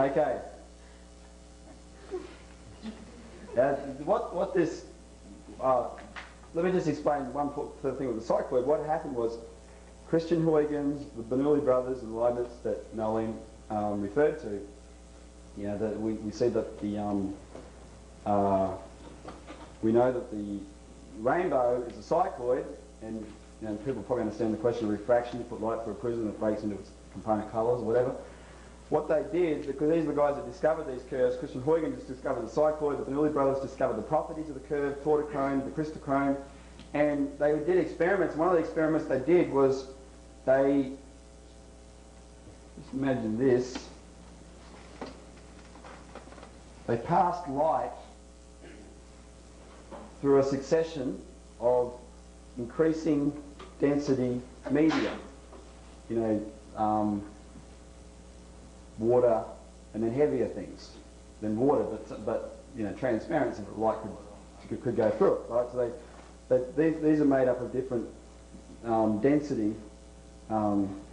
Okay. What this... let me just explain one thing with the cycloid. What happened was Christian Huygens, the Bernoulli brothers and Leibniz that Nolan referred to, that we see that the we know that the rainbow is a cycloid, and people probably understand the question of refraction. You put light through a prism, it breaks into its component colours or whatever. What they did, because these are the guys that discovered these curves, Christian Huygens discovered the cycloid, the Bernoulli brothers discovered the properties of the curve, Tautochrone, the Christochrone, And they did experiments. One of the experiments they did was they, just imagine this, they passed light through a succession of increasing density media, water and then heavier things than water, but transparent so that light could go through it, right? So these are made up of different density,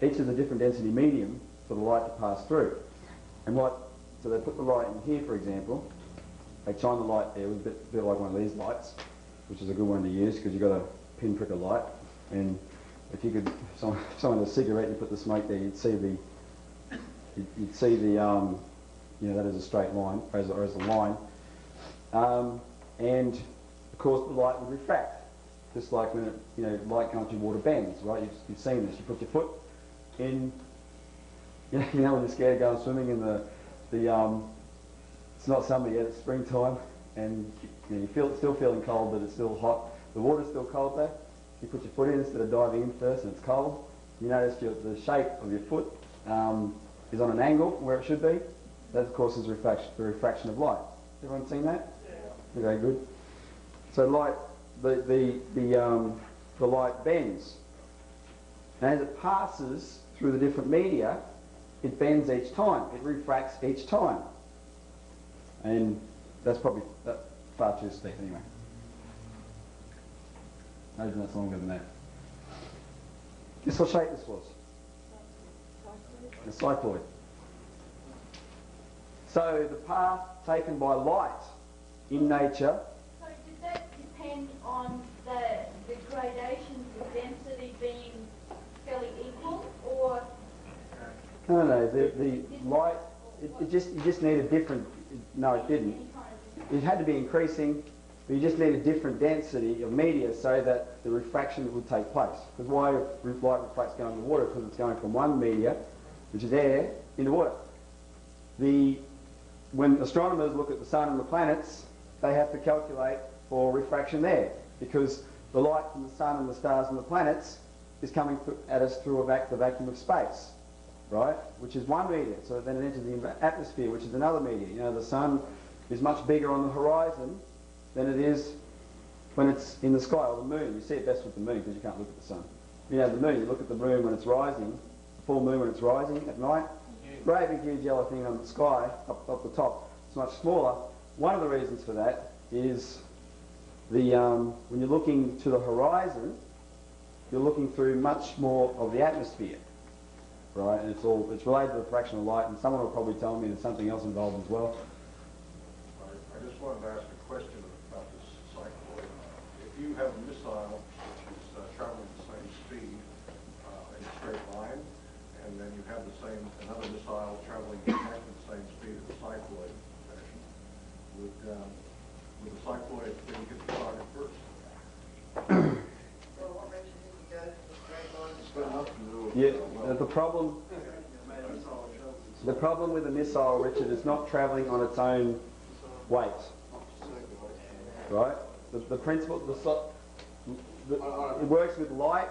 each is a different density medium for the light to pass through. And so they put the light in here, for example, they shine the light there, it was a bit like one of these lights, which is a good one to use because you've got a pinprick of light, and if you could, if someone had a cigarette and you put the smoke there, you'd see the that is a straight line, or as a line, and of course the light would refract, just like when light going through water bends, right? You've seen this. You put your foot in, when you're scared of going swimming in it's not summer yet, it's springtime, and you're still feeling cold, but it's still hot. The water's still cold though. You put your foot in instead of diving in first, and it's cold. You notice the shape of your foot is on an angle where it should be. That, of course, is the refraction of light. Everyone seen that? Yeah. Okay, good. So light, the light bends, and as it passes through the different media, it bends each time. It refracts each time, and that's probably far too steep anyway. Imagine that's longer than that. Guess what shape this was? A cycloid. So the path taken by light in nature. So did that depend on the gradations of density being fairly equal, or? No. The light. You just need a different. No, it didn't. It had to be increasing. But you just need a different density of media so that the refraction would take place. Because why light refracts going to water? Because it's going from one media, which is air, into water. When astronomers look at the sun and the planets, they have to calculate for refraction there, because the light from the sun and the stars and the planets is coming at us through the vacuum of space, right? Which is one media. So then it enters the atmosphere, which is another media. The sun is much bigger on the horizon than it is when it's in the sky, or the moon. You see it best with the moon because you can't look at the sun. The moon, you look at the moon when it's rising, the full moon when it's rising at night, great big huge yellow thing on the sky, up the top. It's much smaller. One of the reasons for that is when you're looking to the horizon, you're looking through much more of the atmosphere, right? And it's related to the fraction of light, and someone will probably tell me there's something else involved as well. I just wanted to ask a question about this cycloid. If you have a missile which is traveling the same speed in a straight line, and then you have another missile traveling exactly the same speed as the cycloid fashion, would the cycloid thing hit the target first? Well, what makes you think you go to the straight line? It's got nothing to do with Yeah, the problem with a missile, Richard, is not travelling on its own weight, right? The principle, it works with light.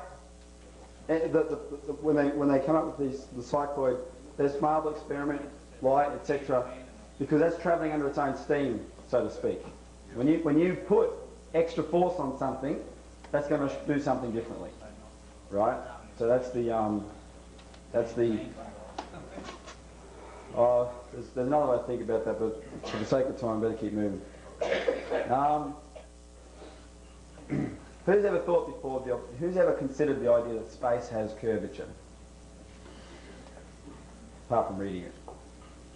When they come up with the cycloid, there's marble experiment, light, etc., because that's travelling under its own steam, so to speak. When you put extra force on something, that's going to do something differently, right? So there's another way to think about that, but for the sake of time, I better keep moving. Who's ever considered the idea that space has curvature? Apart from reading it.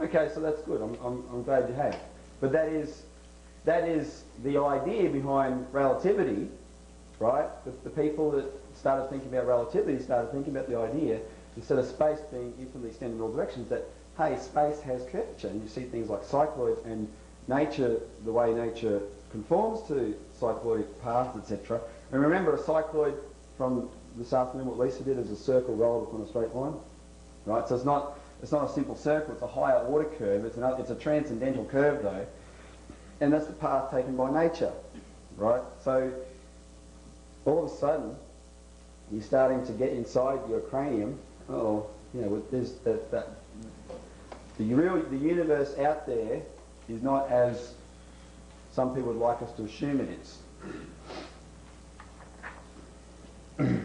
Okay, so that's good. I'm glad you have. But that is the idea behind relativity, right? The people that started thinking about relativity started thinking about the idea, instead of space being infinitely extended in all directions, that, hey, space has curvature. And you see things like cycloids and nature, the way nature conforms to cycloidic paths, etc. And remember, a cycloid from this afternoon, what Lisa did, is a circle rolled upon a straight line, right? So it's not a simple circle, it's a higher order curve. It's a transcendental curve though, and that's the path taken by nature, right? So all of a sudden, you're starting to get inside your cranium. Oh, you know, there's the universe out there is not as some people would like us to assume it is. I've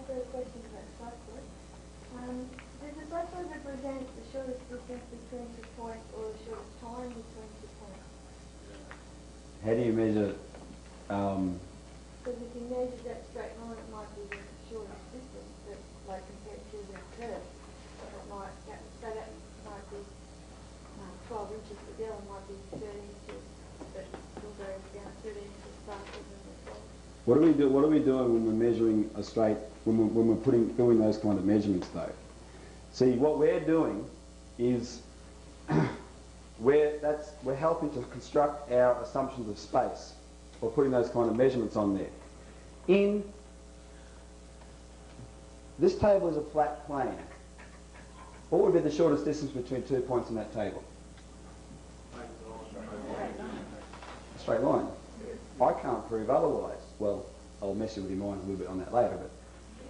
got a question about cycloid. Does the cycloid represent the shortest distance between 2 points or the shortest time between 2 points? How do you measure? Because if you measure that straight line, it might be the shortest distance, but like compared to the curve, it might be 12 inches, but the other might be 30 inches, but still goes down 30 inches faster than the 12. What are we doing when we're measuring a straight? When we're doing those kind of measurements, though? See, what we're doing is we're helping to construct our assumptions of space, or putting those kind of measurements on there. This table is a flat plane. What would be the shortest distance between 2 points on that table? A straight line. I can't prove otherwise. Well, I'll mess with your mind a little bit on that later, but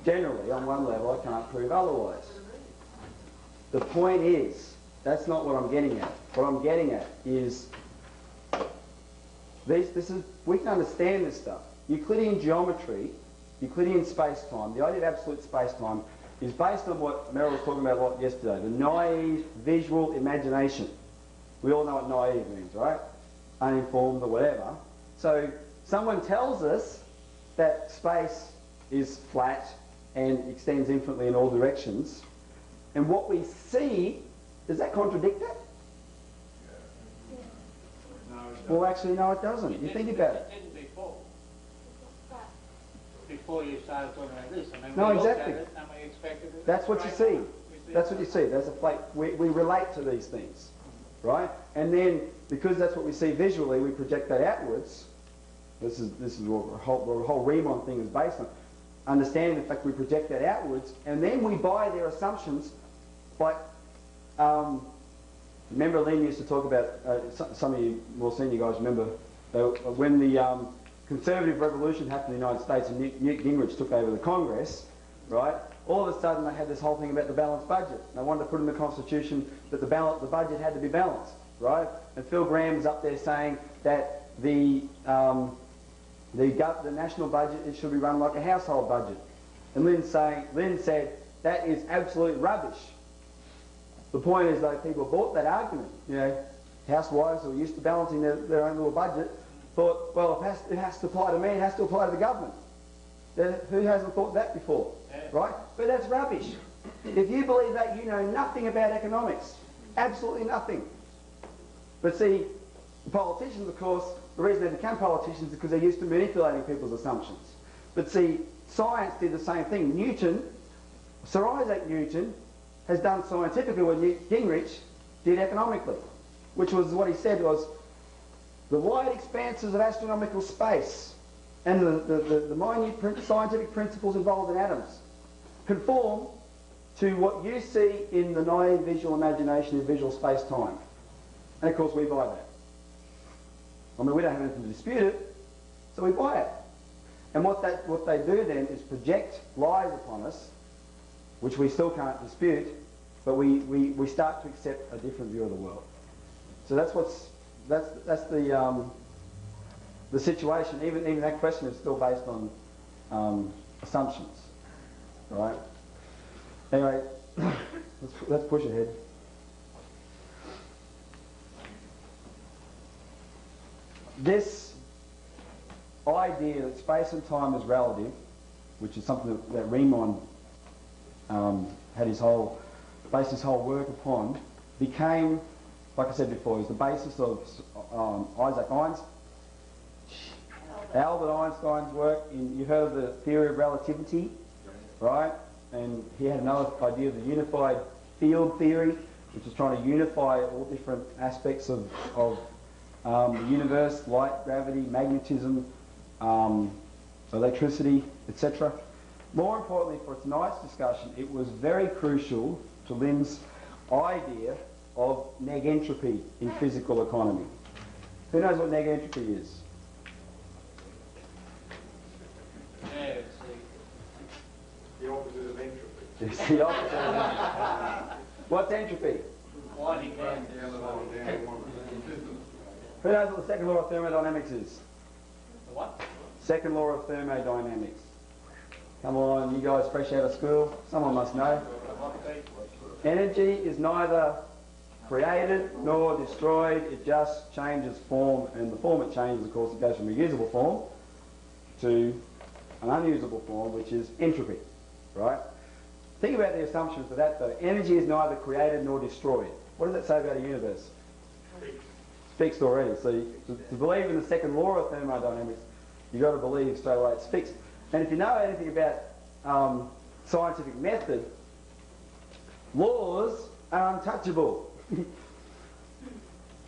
generally, on one level, I can't prove otherwise. The point is, that's not what I'm getting at. What I'm getting at is, we can understand this stuff. Euclidean geometry, Euclidean space-time, the idea of absolute space-time is based on what Meryl was talking about a lot yesterday, the naive visual imagination. We all know what naive means, right? Uninformed or whatever. So someone tells us that space is flat and extends infinitely in all directions, and what we see, does that contradict that? Well, actually, no, it doesn't. You think about it. It didn't before. Before you started talking about this. I mean, No, we looked exactly. at it and we expected it. That's what you see. That's what you see. There's a plate. We relate to these things, right? And then, because that's what we see visually, we project that outwards. This is what the whole Riemann thing is based on. Understanding the fact we project that outwards, and then we buy their assumptions. Like, remember Lynn used to talk about, some of you more senior guys remember, when the conservative revolution happened in the United States and Newt Gingrich took over the Congress, right? All of a sudden they had this whole thing about the balanced budget. They wanted to put in the Constitution that the budget had to be balanced, right? And Phil Gramm was up there saying that the national budget, it should be run like a household budget. And Lynn said, that is absolute rubbish. The point is, though, people bought that argument. You know, housewives who are used to balancing their own little budget thought, well, it has to apply to me, it has to apply to the government. Who hasn't thought that before, right? But that's rubbish. If you believe that, you know nothing about economics. Absolutely nothing. But see, the politicians, of course, the reason they become politicians is because they're used to manipulating people's assumptions. But see, science did the same thing. Sir Isaac Newton, has done scientifically what Newt Gingrich did economically, which was what he said was the wide expanses of astronomical space and the minute scientific principles involved in atoms conform to what you see in the naive visual imagination in visual space-time. And of course we buy that. I mean, we don't have anything to dispute it, so we buy it. And what they do then is project lies upon us, which we still can't dispute, but we start to accept a different view of the world. So that's the situation. Even that question is still based on assumptions, right? Anyway, let's push ahead. This idea that space and time is relative, which is something that Riemann based his whole work upon, became, like I said before, is the basis of Albert Einstein's work. You heard of the theory of relativity, right? And he had another idea of the unified field theory, which is trying to unify all different aspects of the universe: light, gravity, magnetism, electricity, etc. More importantly for tonight's discussion, it was very crucial to Lynn's idea of negentropy in physical economy. Who knows what negentropy is? It's the opposite of entropy. What's entropy? Winding down. Who knows what the second law of thermodynamics is? The what? Second law of thermodynamics. Come on, you guys fresh out of school. Someone must know. Energy is neither created nor destroyed. It just changes form, and the form it changes, of course, it goes from a usable form to an unusable form, which is entropy, right? Think about the assumption for that, though. Energy is neither created nor destroyed. What does that say about a universe? It's fixed already. So to believe in the second law of thermodynamics, you've got to believe straight away it's fixed. And if you know anything about scientific method, laws are untouchable.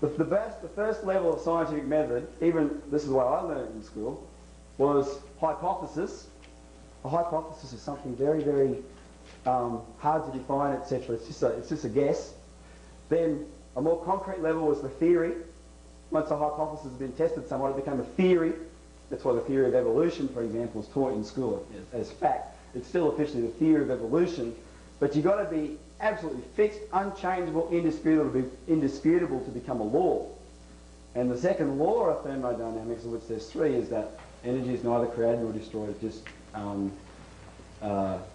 The first level of scientific method, even this is what I learned in school, was hypothesis. A hypothesis is something very, very hard to define, etc. It's just a guess. Then a more concrete level was the theory. Once a hypothesis has been tested somewhat, it became a theory. That's why the theory of evolution, for example, is taught in school as fact. It's still officially the theory of evolution, but you've got to be absolutely fixed, unchangeable, indisputable to become a law. And the second law of thermodynamics, of which there's three, is that energy is neither created nor destroyed. It just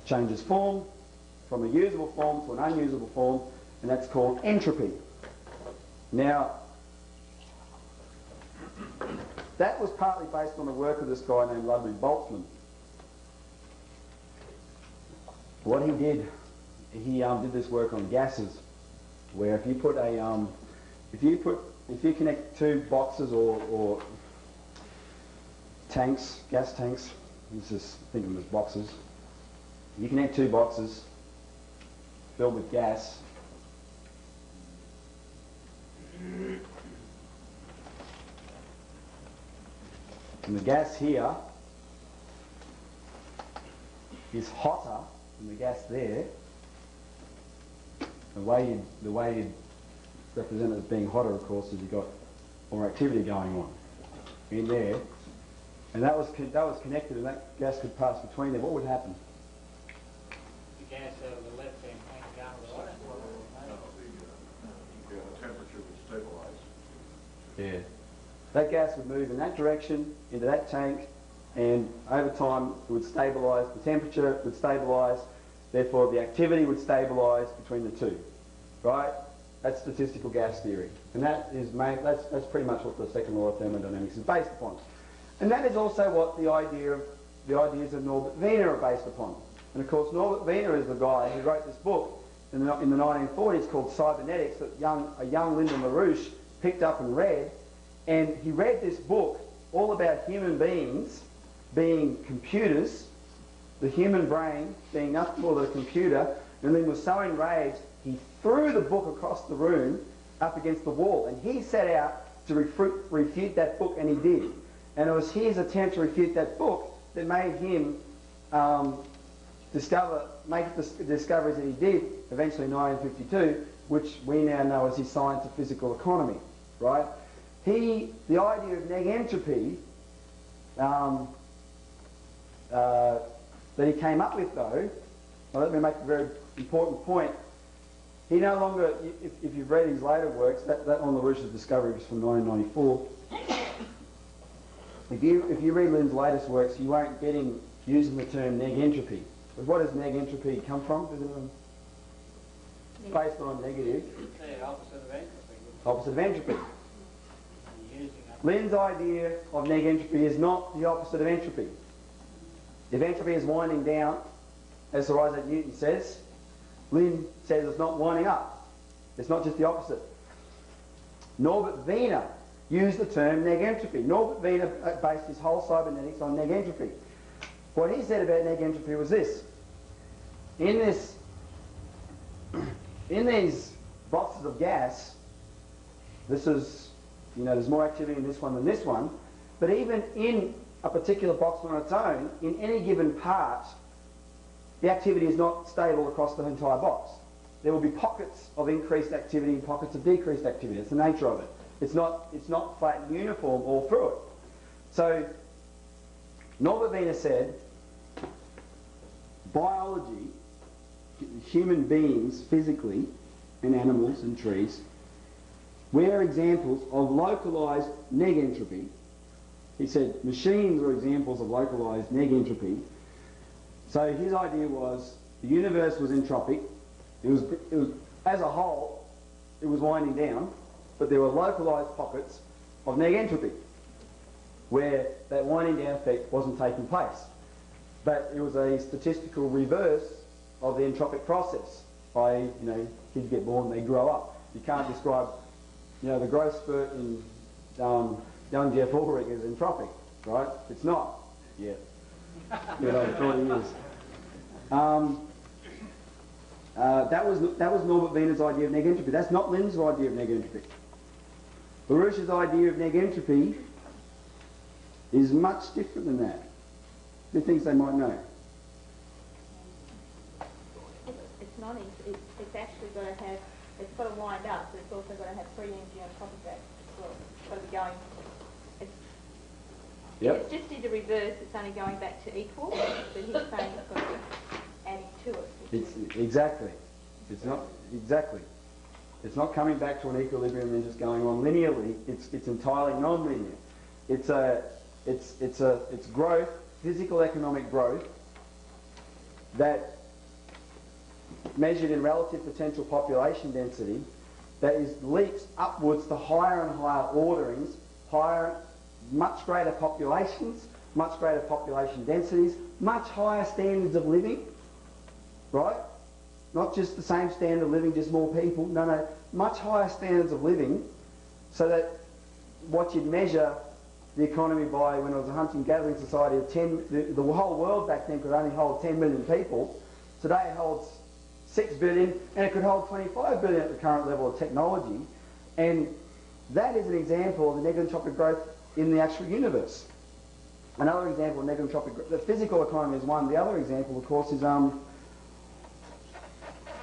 changes form from a usable form to an unusable form, and that's called entropy. Now, that was partly based on the work of this guy named Ludwig Boltzmann. What he did this work on gases, where if you put a if you connect two boxes or tanks, gas tanks, let's just think of them as boxes. You connect two boxes filled with gas. And the gas here is hotter than the gas there. The way you'd represent it as being hotter, of course, is you've got more activity going on in there. And that was connected, and that gas could pass between them. What would happen? The gas out of the left hand tank down to the right. The temperature would stabilize. Yeah. That gas would move in that direction into that tank, and over time it would stabilise. The temperature would stabilise. Therefore, the activity would stabilise between the two, right? That's statistical gas theory, and that's pretty much what the second law of thermodynamics is based upon. And that is also what the ideas of Norbert Wiener are based upon. And of course, Norbert Wiener is the guy who wrote this book in the 1940s called Cybernetics that a young Lyndon LaRouche picked up and read. And he read this book all about human beings being computers, the human brain being nothing more than a computer, and then was so enraged he threw the book across the room up against the wall, and he set out to refute that book, and he did. And it was his attempt to refute that book that made him make the discoveries that he did eventually in 1952, which we now know as his science of physical economy, right? The idea of negentropy that he came up with, though, well, let me make a very important point. He no longer, if you've read his later works, that on LaRouche's discovery was from 1994. If you read Lynn's latest works, you won't get him using the term negentropy. But what does negentropy come from? It's based on negative. The opposite of entropy. Opposite of entropy. Lynn's idea of negentropy is not the opposite of entropy. If entropy is winding down, as Sir Isaac Newton says, Lynn says it's not winding up. It's not just the opposite. Norbert Wiener used the term negentropy. Norbert Wiener based his whole cybernetics on negentropy. What he said about negentropy was this. In these boxes of gas, this is, there's more activity in this one than this one, but even in a particular box on its own, in any given part, the activity is not stable across the entire box. There will be pockets of increased activity and pockets of decreased activity. It's the nature of it. It's not flat and uniform all through it. So Norbert Wiener said, biology human beings physically, and animals and trees, were examples of localised neg entropy. He said machines were examples of localised neg entropy. So his idea was the universe was entropic. It was as a whole, it was winding down, but there were localised pockets of neg entropy where that winding down effect wasn't taking place. But it was a statistical reverse of the entropic process. Kids get born, they grow up. You can't describe, the growth spurt in young Jeff Ulrich as entropic, right? It's not yet. Over 40 years. That was Norbert Wiener's idea of neg entropy. That's not Lin's idea of neg entropy. LaRouche's idea of neg entropy is much different than that. Who thinks they might know? It's not easy. It's actually got to have, it's got to wind up, but it's also got to have free energy on top of that as well. It's got to be going, it's just in the reverse, it's only going back to equal, but he's saying it's got to be adding to it. Exactly. It's not coming back to an equilibrium and then just going on linearly. It's entirely non-linear. It's growth, physical economic growth, that measured in relative potential population density, that leaps upwards to higher and higher orderings, much greater populations, much greater population densities, much higher standards of living, right? Not just the same standard of living, just more people. No, much higher standards of living, so that what you'd measure the economy by when it was a hunting-gathering society of 10, the whole world back then could only hold 10 million people. Today it holds 6 billion, and it could hold 25 billion at the current level of technology. And that is an example of the negentropic growth in the actual universe. Another example of negentropic growth, the physical economy is one. The other example, of course, is the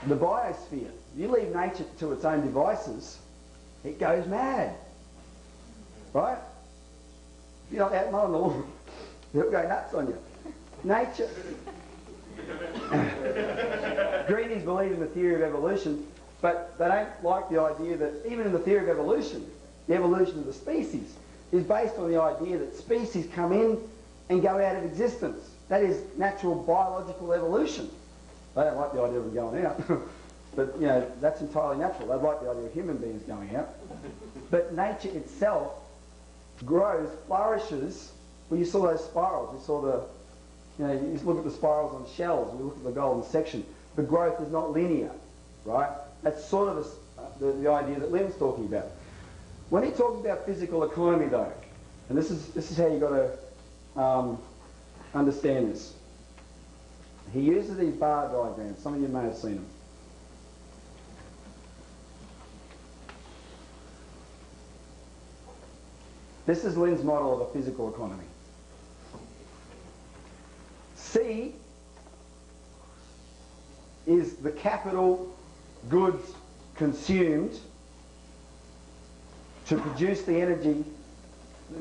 biosphere. You leave nature to its own devices, it goes mad, right? You're not out mowing the lawn, it'll go nuts on you. Nature. Greenies believe in the theory of evolution, but they don't like the idea that even in the theory of evolution, the evolution of the species is based on the idea that species come in and go out of existence. That is natural biological evolution. They don't like the idea of them going out, but that's entirely natural. They like the idea of human beings going out. But nature itself grows, flourishes. Well, you saw those spirals. You saw you just look at the spirals on shells. We look at the golden section. The growth is not linear, right? That's sort of the idea that Lynn's talking about. When he talks about physical economy, though, and this is how you've got to understand this. He uses these bar diagrams. Some of you may have seen them. This is Lynn's model of a physical economy. C is the capital goods consumed to produce the energy.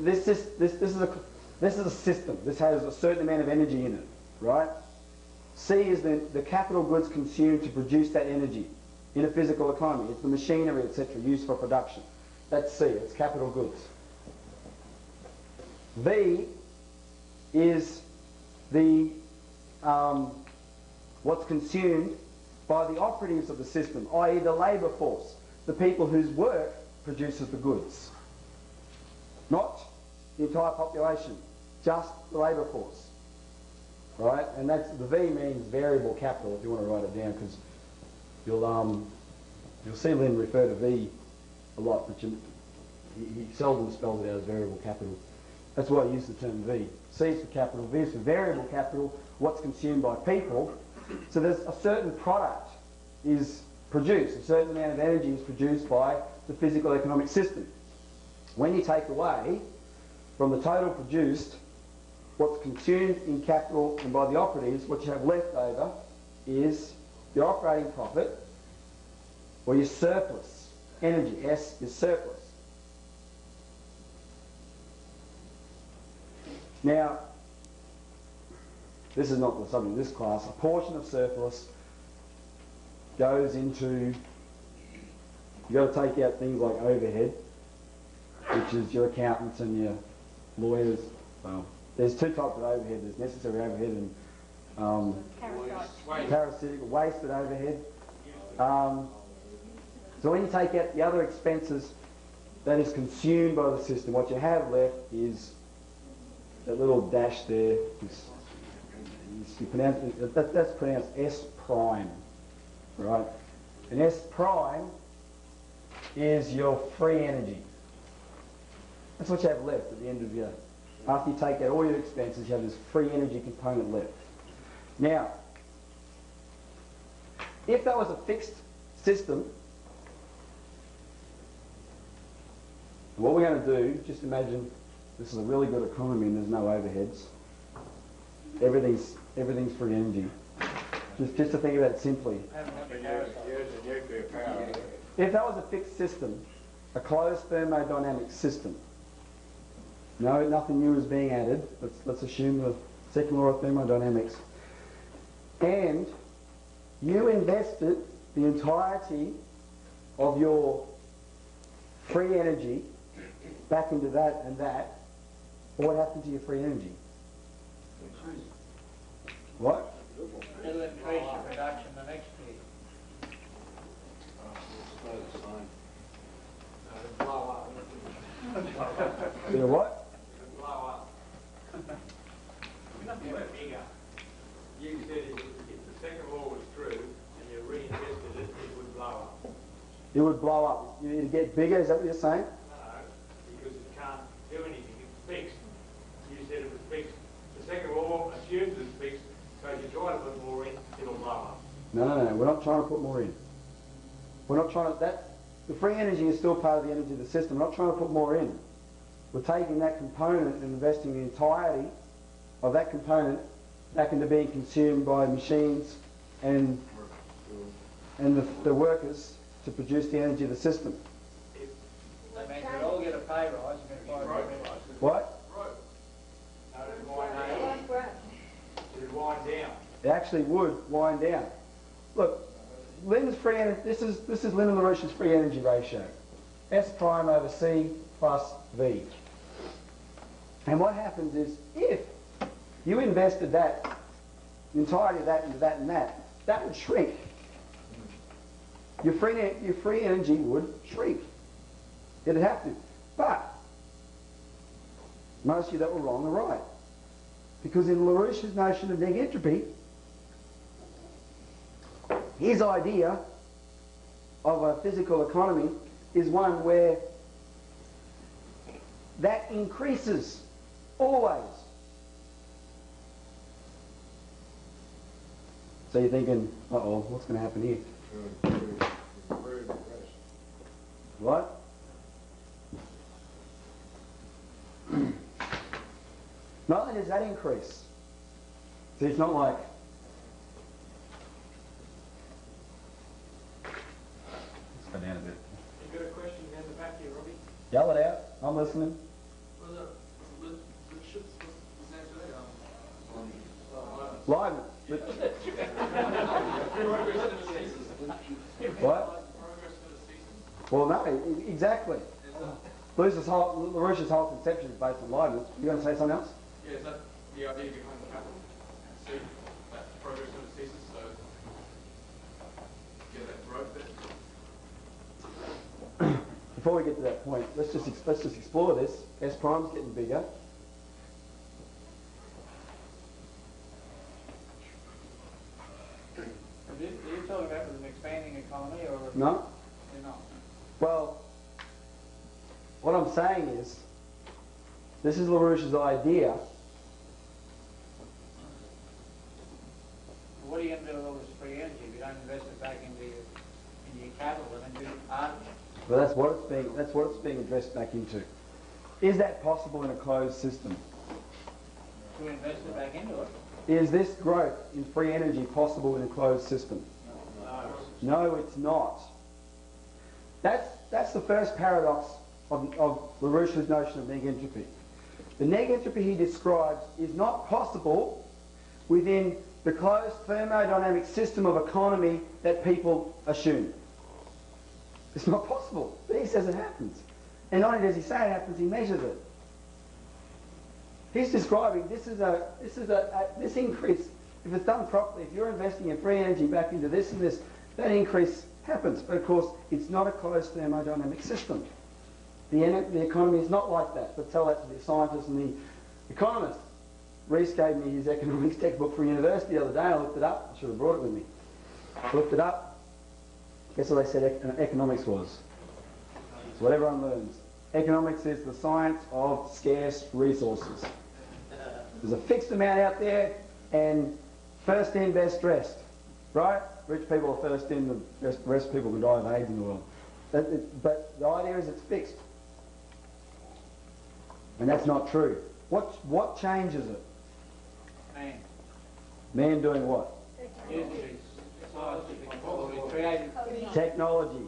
This is a system. This has a certain amount of energy in it, right? C is the capital goods consumed to produce that energy in a physical economy. It's the machinery, etc., used for production. That's C. It's capital goods. V is the what's consumed by the operatives of the system, i.e. the labour force, the people whose work produces the goods. Not the entire population, just the labour force. Right? And that's, the V means variable capital, if you want to write it down, because you'll see Lynn refer to V a lot, but he seldom spells it out as variable capital. That's why I use the term V. C is for capital, V is for variable capital, what's consumed by people. So there's a certain product is produced, a certain amount of energy is produced by the physical economic system. When you take away from the total produced what's consumed in capital and by the operatives, what you have left over is your operating profit, or your surplus energy. S is surplus. Now, this is not the subject of this class. A portion of surplus goes into, you've got to take out things like overhead, which is your accountants and your lawyers. Well, there's two types of overhead. There's necessary overhead and parasitic, wasted overhead. So when you take out the other expenses that is consumed by the system, what you have left is that little dash there. That's pronounced S prime, right? And S prime is your free energy. That's what you have left at the end of your, after you take out all your expenses, you have this free energy component left. Now, if that was a fixed system, what we're going to do, just imagine this is a really good economy and there's no overheads. Everything's free energy. Just to think about it simply. If that was a fixed system, a closed thermodynamic system, nothing new is being added. Let's assume the second law of thermodynamics. And you invested the entirety of your free energy back into that and that, what happened to your free energy? What? It'll increase your production the next year. It'll blow up. You know what? It'll blow up. Nothing bigger. You said if the second law was true and you reinvested it, it would blow up. It would blow up. It'd get bigger, is that what you're saying? No, because it can't do anything. It's fixed. You said it was fixed. The second law assumes it's fixed, so if you try to put more in, it'll blow up. No. We're not trying to put more in. We're not trying to, the free energy is still part of the energy of the system. We're not trying to put more in. We're taking that component and investing the entirety of that component back into being consumed by machines and the workers to produce the energy of the system. That means we all get a pay rise. What? No, it'd wind down. It actually would wind down. Look, Lynn's free energy, this is Lynn and LaRouche's free energy ratio. S prime over C plus V. And what happens is, if you invested that, the entirety of that into that and that would shrink. Your free energy would shrink. It'd have to. But most of you that were wrong are right. Because in LaRouche's notion of negative entropy, his idea of a physical economy is one where that increases always. So you're thinking, uh-oh, what's going to happen here? What? Not only does that increase, see, it's not like, let's go down a bit. You got a question down the back here, Robbie? Yell it out, I'm listening. Well, the ship's was actually Leibniz. What? Well, no, exactly. LaRouche's whole conception is based on Leibniz. You going to say something else? Yeah, is that the idea behind the capital? See that progress sort of ceases, so get that growth there. Before we get to that point, let's just explore this. S prime's getting bigger. Are you talking about with an expanding economy or? No. You're not. Well, what I'm saying is, this is LaRouche's idea. What are you going to do with all this free energy if you don't invest it back into your capital and then do art? Well, that's what it's being addressed back into. Is that possible in a closed system? To invest it back into it? Is this growth in free energy possible in a closed system? No, it's not. That's the first paradox of LaRouche's notion of negative entropy. The negative entropy he describes is not possible within the closed thermodynamic system of economy that people assume. It's not possible. But he says it happens. And not only does he say it happens, he measures it. He's describing this increase, if it's done properly, if you're investing in free energy back into this and this, that increase happens. But of course, it's not a closed thermodynamic system. The economy is not like that. But tell that to the scientists and the economists. Reese gave me his economics textbook from university the other day. I looked it up. I should have brought it with me. I looked it up. Guess what they said economics was? It's what everyone learns. Economics is the science of scarce resources. There's a fixed amount out there, and first in, best dressed. Right? Rich people are first in, the rest of people can die of AIDS in the world. But the idea is it's fixed. And that's not true. What changes it? Man. Man doing what? Technology.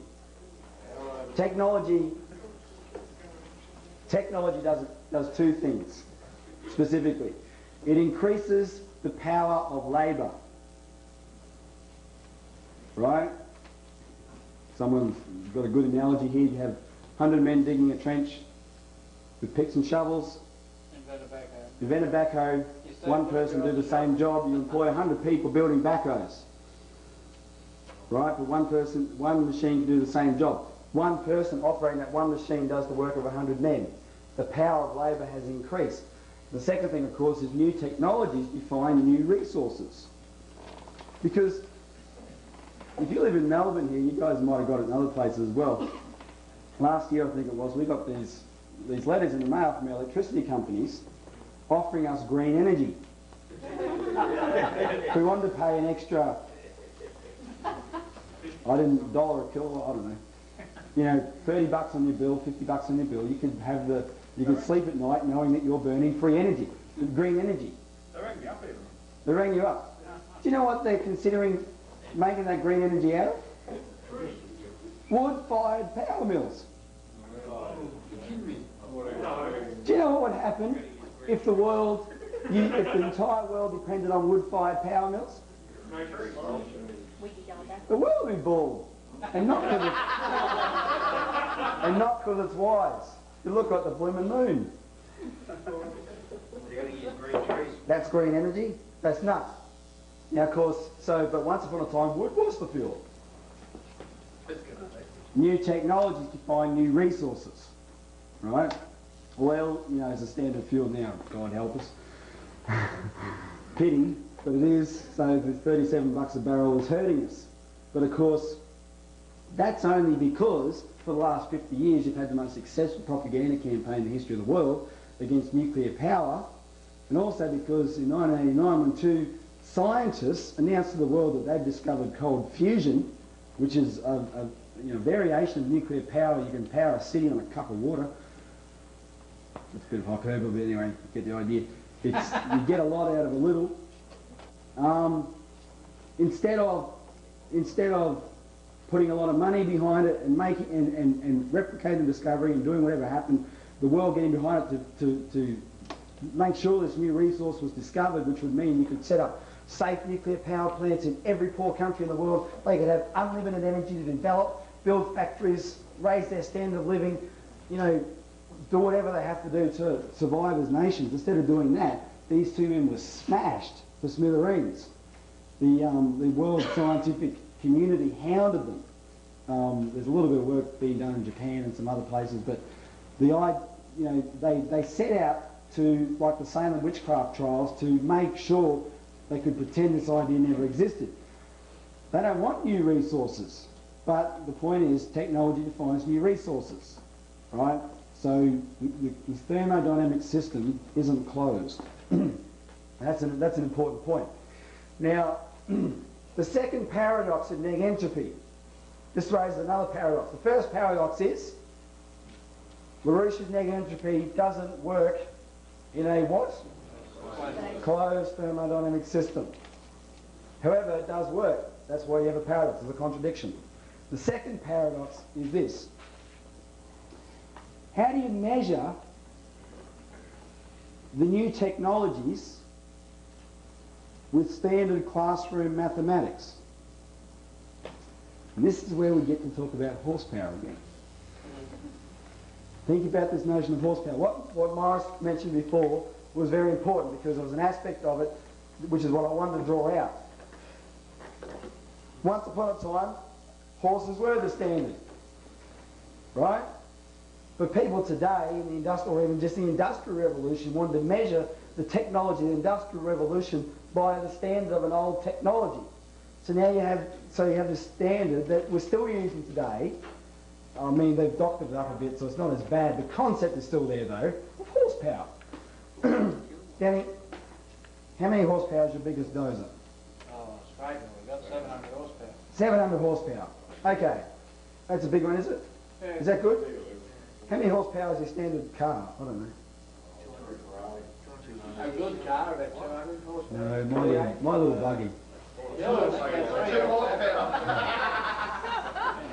Technology does two things, specifically. It increases the power of labour. Right? Someone's got a good analogy here. You have 100 men digging a trench with picks and shovels. Invent a backhoe. One person do the same job. You employ 100 people building backhoes. Right? But one machine can do the same job. One person operating that one machine does the work of 100 men. The power of labour has increased. The second thing, of course, is new technologies define new resources. Because if you live in Melbourne here, you guys might have got it in other places as well. Last year, I think it was, we got these letters in the mail from our electricity companies offering us green energy. We wanted to pay an extra, $1 a kilowatt, I don't know. You know, $30 on your bill, $50 on your bill. You could sleep at night knowing that you're burning free energy, green energy. They rang me up even. They rang you up. Do you know what they're considering making that green energy out of? Wood-fired power mills. Do you know what would happen if the entire world depended on wood-fired power mills? The world would be bald, and not because it's wise. You look like the blooming moon. That's green energy. That's nuts. Now, of course, but once upon a time, wood was the fuel. New technologies define new resources, right? Oil, you know, is a standard fuel now. God help us. Pity, but it is. So the $37 a barrel is hurting us. But of course, that's only because for the last 50 years you've had the most successful propaganda campaign in the history of the world against nuclear power, and also because in 1989 when two scientists announced to the world that they'd discovered cold fusion, which is a variation of nuclear power. You can power a city on a cup of water. That's a bit of hyperbole, but anyway, you get the idea. You get a lot out of a little. Instead of putting a lot of money behind it and making and replicating the discovery and doing whatever happened, the world getting behind it to make sure this new resource was discovered, which would mean you could set up safe nuclear power plants in every poor country in the world. They could have unlimited energy to develop, build factories, raise their standard of living, you know, do whatever they have to do to survive as nations. Instead of doing that, these two men were smashed to smithereens. The world scientific community hounded them. There's a little bit of work being done in Japan and some other places, but they set out to, like the Salem witchcraft trials, to make sure they could pretend this idea never existed. They don't want new resources, but the point is technology defines new resources, right? So the thermodynamic system isn't closed. That's an important point. Now, the second paradox of neg entropy. This raises another paradox. The first paradox is LaRouche's neg entropy doesn't work in a what? Closed thermodynamic system. However, it does work. That's why you have a paradox. There's a contradiction. The second paradox is this. How do you measure the new technologies with standard classroom mathematics. And this is where we get to talk about horsepower again. Think about this notion of horsepower. What Morris mentioned before was very important because there was an aspect of it which is what I wanted to draw out. Once upon a time, horses were the standard, right? But people today in the industrial, or even just the industrial revolution, wanted to measure the technology, the industrial revolution, by the standard of an old technology. So now you have this standard that we're still using today. I mean, they've doctored it up a bit, so it's not as bad. The concept is still there, though, of horsepower. Danny, how many horsepower is your biggest dozer? Oh, straight, we've got 700 horsepower. 700 horsepower. Okay. That's a big one, is it? Yeah. Is that good? How many horsepower is your standard car? I don't know. A good car, about 200 horsepower. No, my little buggy.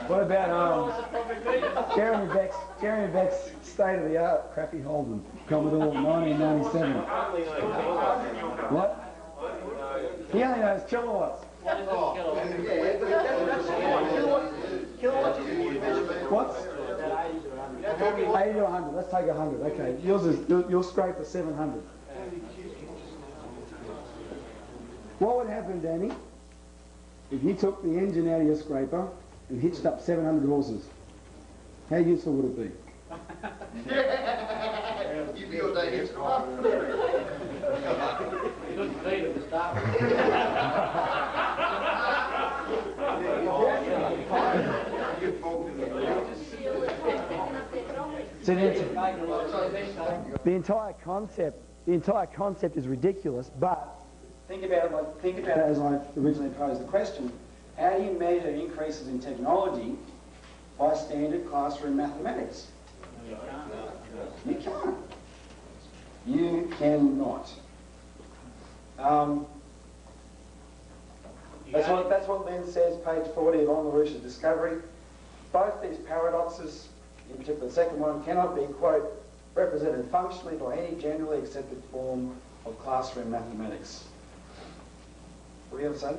What about Jeremy Beck's state-of-the-art crappy Holden Commodore 1997? What? He only knows kilowatts. What's? 80 to 100. Let's take 100. Okay, yours is you'll scrape a 700. What would happen, Danny, if you took the engine out of your scraper and hitched up 700 horses? How useful would it be? You'd be all day hitching them up. You couldn't feed it to start with. So the entire concept is ridiculous, but think about it as I originally posed the question. How do you measure increases in technology by standard classroom mathematics? You can't. You cannot. That's what Len says, page 40 of On LaRouche's Discovery. Both these paradoxes, in particular the second one, cannot be, quote, represented functionally by any generally accepted form of classroom mathematics. What do you have to say?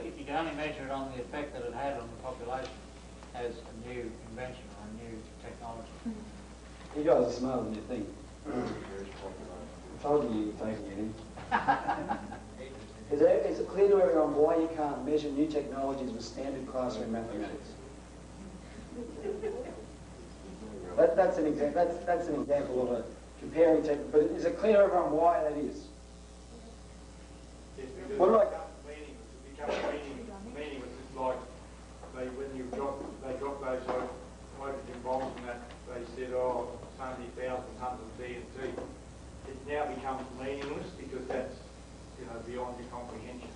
If you can only measure it on the effect that it had on the population as a new invention or a new technology. You guys are smarter than you think. I told you you're taking it in. Is it clear to everyone why you can't measure new technologies with standard classroom mathematics? That's an example of a comparing tech. But is it clear to everyone why that is? What do I? It becomes meaningless. It's like when they got those hydrogen bombs and that, they said, oh, so many thousand tons of TNT. It now becomes meaningless because that's beyond your comprehension.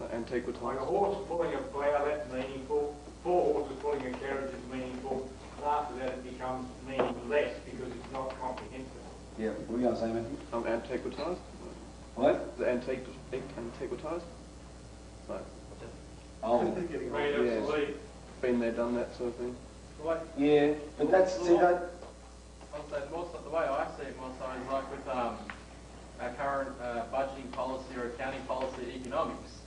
Antiquitized. Like a horse pulling a plough, that's meaningful. 4 horses pulling a carriage is meaningful. And after that it becomes meaningless because it's not comprehensible. Yeah, what are you going to say, Matthew? Antiquitized? What? The antiquitized? No. Oh. Made obsolete. Been there, done that sort of thing. Yeah, but that's, see that... I'll say more so the way I see it more so is like with our current budgeting policy or accounting policy economics,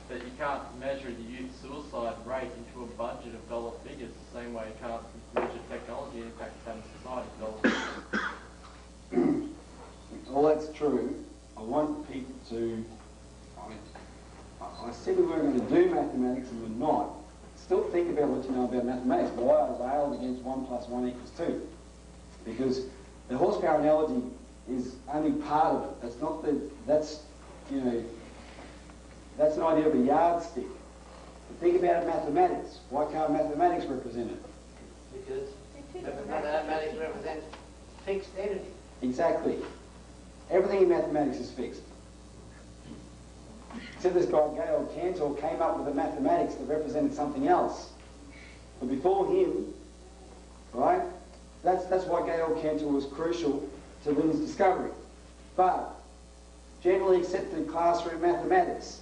that you can't measure the youth suicide rate into a budget of dollar figures the same way you can't measure technology impact on society dollar figures. Well, that's true. I want people to... I said we weren't going to do mathematics and we're not. Still think about what you know about mathematics. Why I railed against 1 + 1 = 2. Because the horsepower analogy is only part of it. That's not the... That's an idea of a yardstick. But think about mathematics. Why can't mathematics represent it? Because mathematics represents fixed entity. Exactly. Everything in mathematics is fixed. Except this guy, Georg Cantor, came up with a mathematics that represented something else. But before him, right, that's why Georg Cantor was crucial to Lynn's discovery. But generally accepted classroom mathematics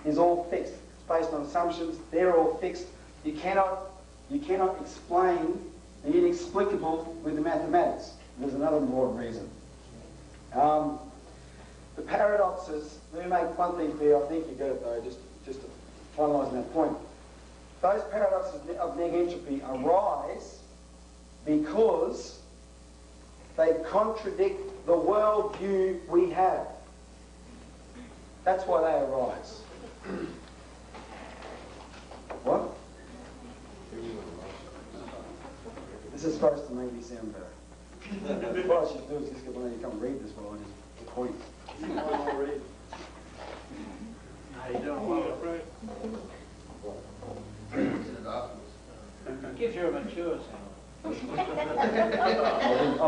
is all fixed. It's based on assumptions. They're all fixed. You cannot explain the inexplicable with the mathematics. There's another important reason. The paradox paradoxes, let me make one thing clear, I think you get it though, just to finalise that point. Those paradoxes of neg entropy arise because they contradict the worldview we have. That's why they arise. What? This is supposed to make me sound better. What I should do is just get one of you come read this while I just point. I'll read. How you doing? Well, it gives you a mature sound. I've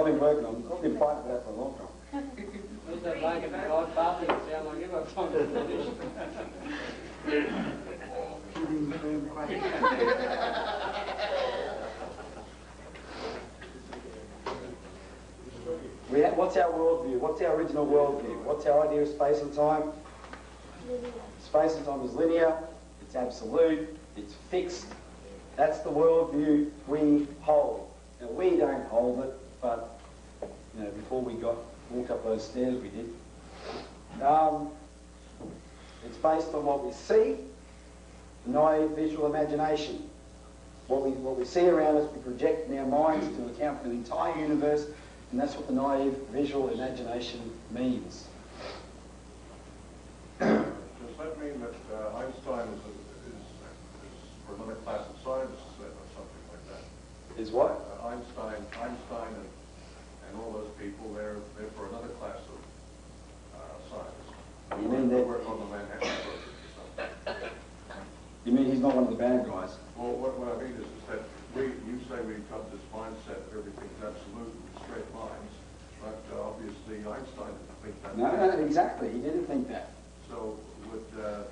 been working on, I've been fighting for that for a long time. Who's that bloke in the Godfather? It sounds like you've got time to finish. What's our worldview? What's our original worldview? What's our idea of space and time? Space and time is linear, it's absolute, it's fixed. That's the worldview we hold. Now, we don't hold it, but before we walked up those stairs, we did. It's based on what we see, naive visual imagination. What we see around us, we project in our minds to account for the entire universe, and that's what the naive visual imagination means. Does that mean that Einstein is for another class of scientists or something like that? Is what? Einstein and all those people, they're for another class of scientists. You mean they that? work on the Manhattan Project or something? You mean he's not one of the bad guys? Well, what I mean is that you say we've got this mindset that everything's absolute and straight lines, but obviously Einstein didn't think that. No, exactly. He didn't think that. So, the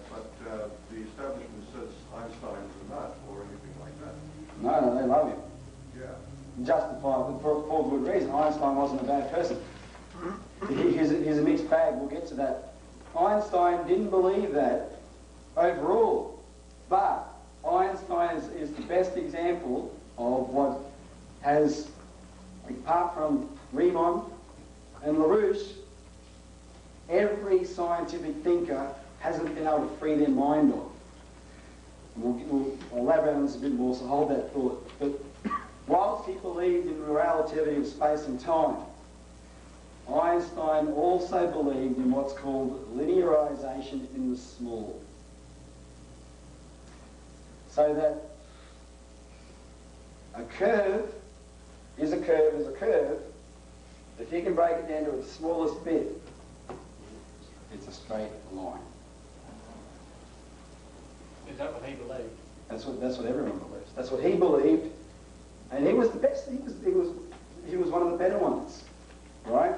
establishment says Einstein is a nut or anything like that. No, they love him. Yeah. Justified for good reason. Einstein wasn't a bad person. He's a mixed bag. We'll get to that. Einstein didn't believe that overall, but Einstein is the best example of what has, apart from Riemann and LaRouche, every scientific thinker hasn't been able to free their mind on. We'll elaborate on this a bit more, so hold that thought. But whilst he believed in the relativity of space and time, Einstein also believed in what's called linearization in the small. So that a curve is a curve is a curve. If you can break it down to its smallest bit, it's a straight line. Is that what he believed? That's what everyone believes. That's what he believed, and he was the best. He was one of the better ones, right?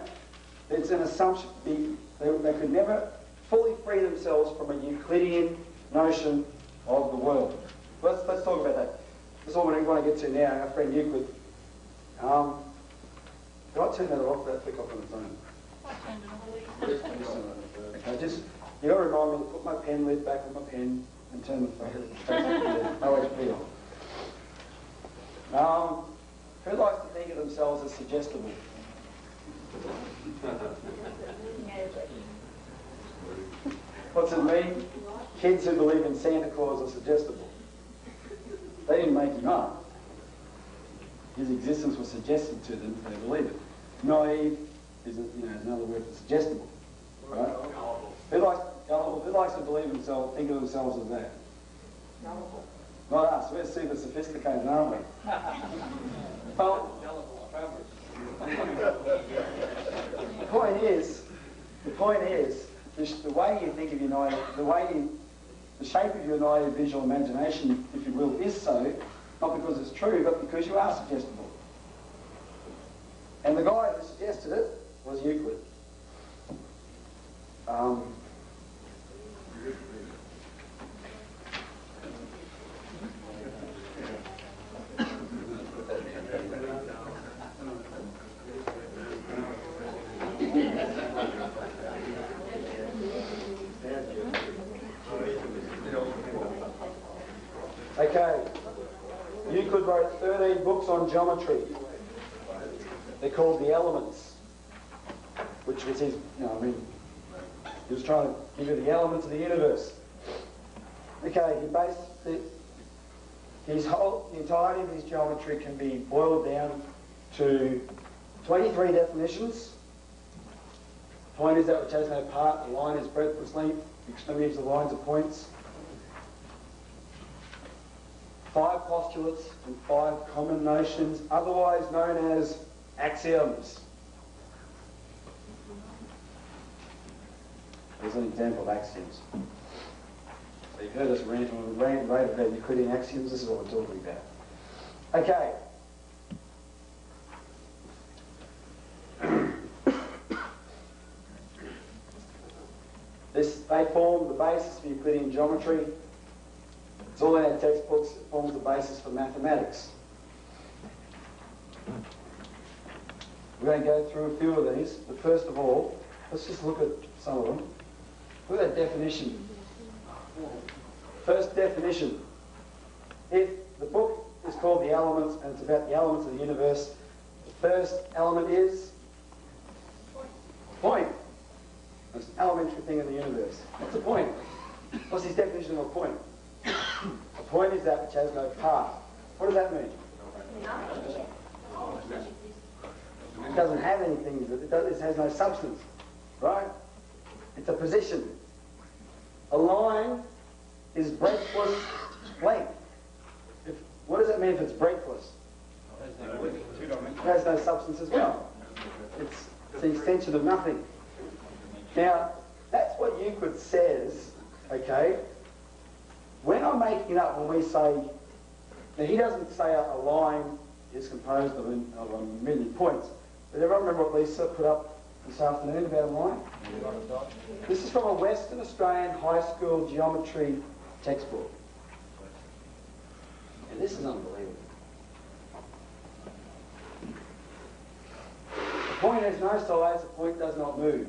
It's an assumption. They could never fully free themselves from a Euclidean notion of the world. Let's talk about that. That's all we want to get to now. Our friend Euclid. Can I turn that off? That flick off on its own. Okay, just you got to remind me to put my pen lid back on my pen and turn the OHP on. Who likes to think of themselves as suggestible? What's it mean? Kids who believe in Santa Claus are suggestible. They didn't make him up. His existence was suggested to them, they believe it. Naive is another word for suggestible. Right? Who likes to believe themselves, think of themselves as that? Not us. We're super sophisticated, aren't we? Well, the point is, the way you think of your naive, the shape of your naive visual imagination, if you will, is so, not because it's true, but because you are suggestible. And the guy who suggested it was Euclid. Okay, Euclid wrote 13 books on geometry. They're called the Elements, which was his, He was trying to give you the elements of the universe. Okay, he based the entirety of his geometry can be boiled down to 23 definitions. Point is that which has no part, the line is breadthless length, the extremities of the lines are points. 5 postulates and 5 common notions, otherwise known as axioms. Here's an example of axioms. So you've heard us rant about Euclidean axioms, this is what we're talking about. Okay. They form the basis for Euclidean geometry. It's all in our textbooks. It forms the basis for mathematics. We're going to go through a few of these, but first of all, let's just look at some of them. Look at that definition. First definition. If the book is called The Elements and it's about the elements of the universe, the first element is point. Most elementary thing in the universe. What's a point? What's his definition of a point? A point is that which has no part. What does that mean? It doesn't have anything. It has no substance. Right? It's a position. A line is breadthless length. What does that mean if it's breadthless? It has no substance as well. It's an extension of nothing. Now, that's what Euclid says, okay? When I'm making it up, when we say, now he doesn't say a line is composed of a million points. But everyone remember what Lisa put up this afternoon about a line? This is from a Western Australian high school geometry textbook. And this is unbelievable. A point has no size, a point does not move.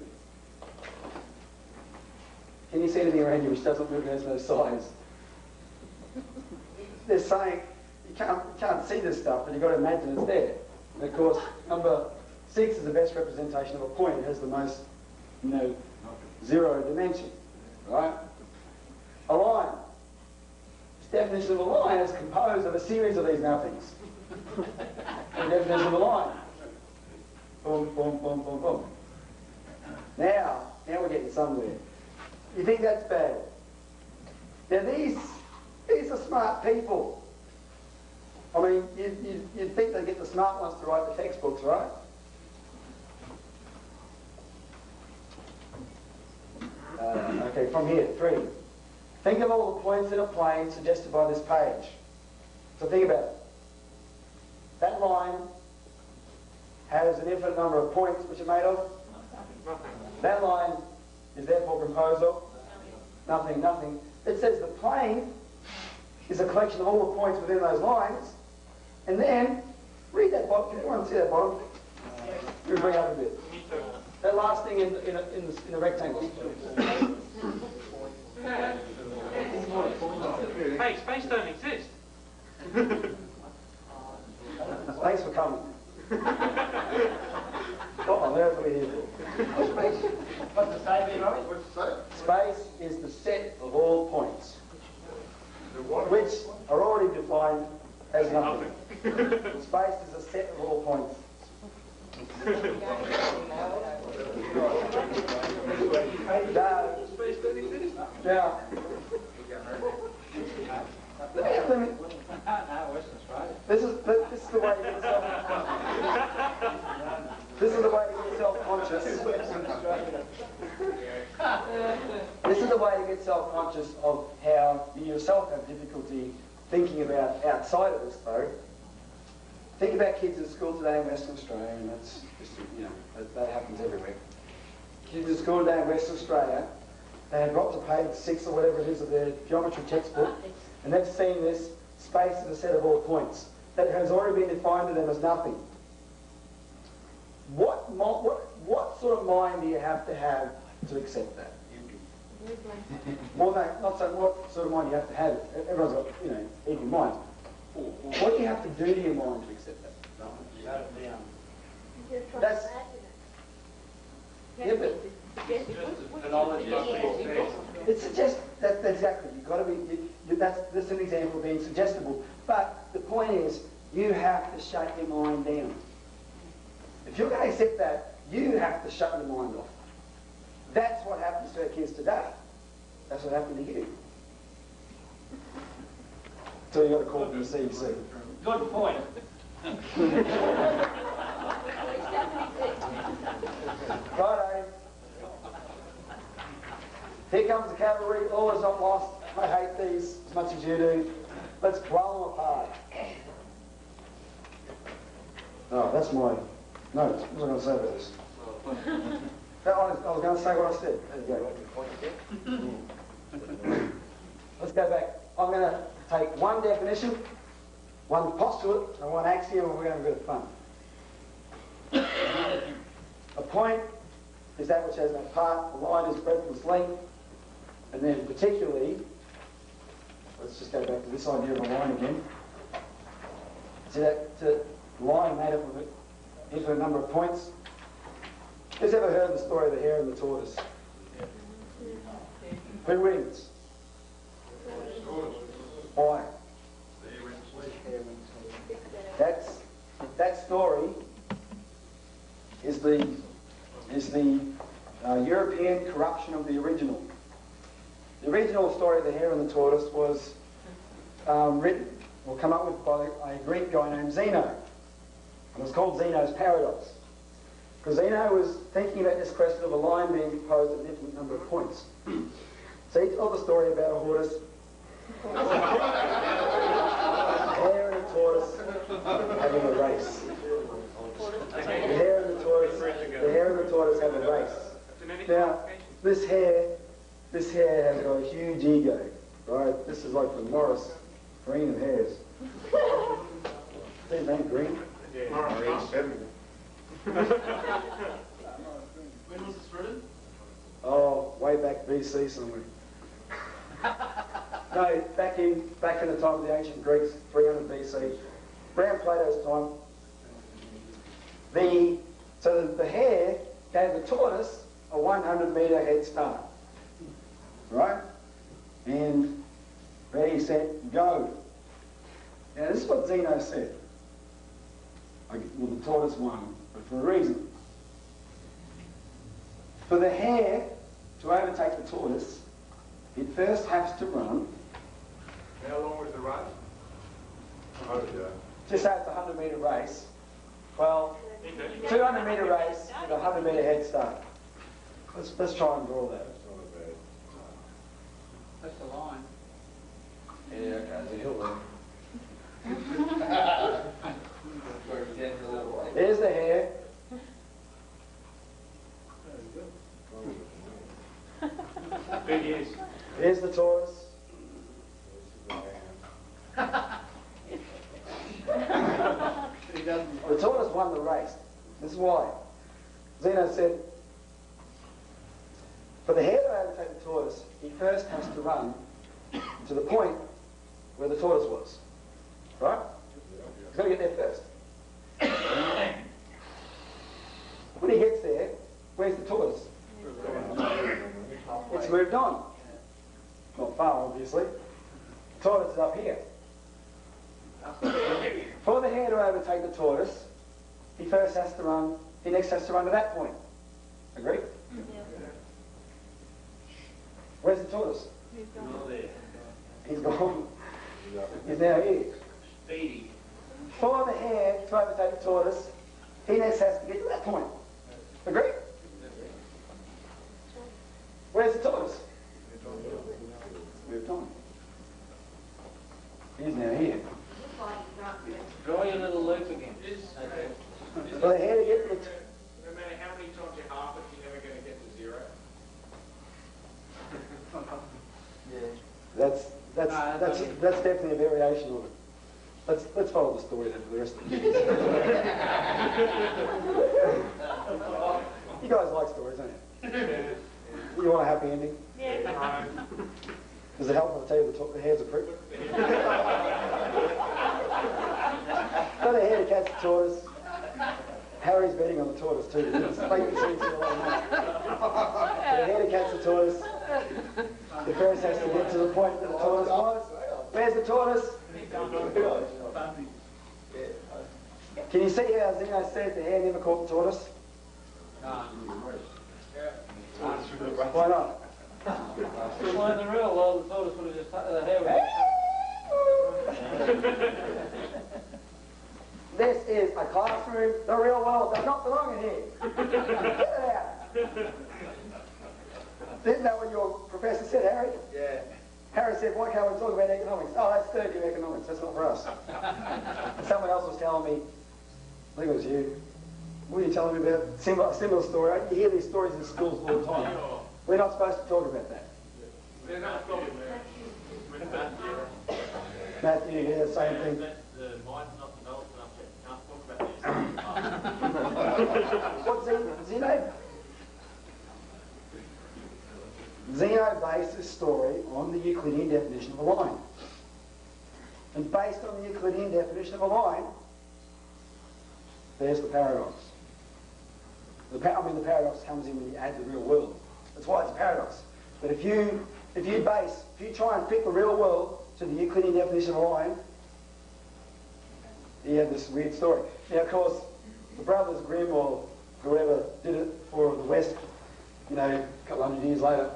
Can you see anything around you which doesn't move and has no size? They're saying you can't see this stuff, but you've got to imagine it's there. And of course, number 6 is the best representation of a point. It has the most, zero dimension, right? A line. This definition of a line is composed of a series of these nothings. The definition of a line. Boom, boom, boom, boom, boom. Now we're getting somewhere. You think that's bad? Now these are smart people. I mean, you'd think they get the smart ones to write the textbooks, right? Okay, from here, 3. Think of all the points in a plane suggested by this page. So think about it. That line has an infinite number of points which are made of? Nothing. That line is therefore composed of? Nothing, nothing. It says the plane is a collection of all the points within those lines, and then, read that bottom. Can anyone see that bottom? You bring up a bit. That last thing in the rectangle. Hey, space don't exist. Thanks for coming. What on earth are we here for? Space. What's the say there, Robbie? What's it say? Space is the set of all points, which are already defined as nothing. Space is a set of all points. Now, this is the way to get this is the way to get self-conscious. This is the way to get self-conscious of how you yourself have difficulty thinking about outside of this, though. Think about kids at school today in Western Australia, and that's just, that happens everywhere. Kids at school today in Western Australia, they have dropped to page 6 or whatever it is of their geometry textbook, and they've seen this space as a set of all points that has already been defined to them as nothing. What sort of mind do you have to accept that? Well, no, not so. What sort of mind do you have to have? Everyone's got, equal minds. What do you have to do to your mind to accept that? Just try That's- to imagine it. Yeah, but The knowledge must be expressed. It suggests that exactly. You've got to be. That's an example of being suggestible. But the point is, you have to shut your mind down. If you're going to accept that, you have to shut your mind off. That's what happens to our kids today. That's what happened to you. So you got to call from the CBC. Good point. Righto. Here comes the cavalry. All is not lost. I hate these as much as you do. Let's blow them apart. Oh, that's my notes. What was I going to say about this? I was going to say what I said. There you go. Let's go back. I'm going to take one definition, one postulate, and one axiom, and we're going to have a bit of fun. A point is that which has no part. A line is breadth and length. And then particularly, let's just go back to this idea of a line again. So that line made up of an infinite number of points. Who's ever heard the story of the hare and the tortoise? Who wins? Why? That story is the European corruption of the original. The original story of the hare and the tortoise was written or come up with by a Greek guy named Zeno. And it was called Zeno's paradox. Because Zeno was thinking about this question of a line being composed of an infinite number of points. So he told the story about a tortoise, a hare and a tortoise having a race. The hare and the tortoise have a race. Now, this hare has got a huge ego, right? This is like the Morris Green of hares. Is his name Green? When was this written? Oh, way back BC somewhere. No, back in the time of the ancient Greeks, 300 BC, around Plato's time. So the hare gave the tortoise a 100-metre head start, right? And ready, set, go. Now this is what Zeno said. Well, the tortoise won, but for a reason. For the hare to overtake the tortoise, it first has to run. How long was the race? Just say it's a 100-metre race. Well, 200-metre race with a 100-metre head start. Let's try and draw that. That's the line. Yeah, okay, so There's the hare. Big yes. Here's the tortoise. The tortoise won the race. This is why. Zeno said, for the hare to overtake the tortoise, he first has to run to the point where the tortoise was. Right? He's got to get there first. When he gets there, where's the tortoise? It's moved on. Not far, obviously. The tortoise is up here. For the hare to overtake the tortoise, he next has to run to that point. Agree? Yeah. Where's the tortoise? He's gone. He's now here. Speedy. For the hare to overtake the tortoise, he next has to get to that point. Agree? Where's the tortoise? Moved on. He's now here. Draw your little loop again. For the hare to get to the... No matter how many times you half it, you're never going to get to zero. That's definitely a variation of it. Let's follow the story then for the rest of the year. You guys like stories, don't you? You want a happy ending? Yeah. Does it help if I tell you the hare's a prick? So the hare catches the tortoise. Harry's betting on the tortoise too. It's like you see a lot of money. tortoise. The first has to get to the point that the tortoise was. Where's the tortoise? Can you see how Zeno said the hare never caught the tortoise? Why not? Well, in the real world, the tortoise would have just the hare would This is a classroom. The real world does not belong in here. Get it out. Isn't that what your professor said, Harry? Yeah. Harry said, why can't we talk about economics? Oh, that's third year economics. That's not for us. Someone else was telling me, I think it was you. What are you telling me about? Similar story. You hear these stories in schools all the time. We're not supposed to talk about that. They're not talking about Matthew, yeah, same thing. The mind's not developed enough yet. Can't talk about this. What's Zeno? Zeno based his story on the Euclidean definition of a line. And based on the Euclidean definition of a line, there's the paradox. The paradox comes in when you add the real world. That's why it's a paradox. But if you try and fit the real world to the Euclidean definition of a line, you have this weird story. Now, of course, the Brothers Grimm or whoever did it for the West, you know, a couple hundred years later,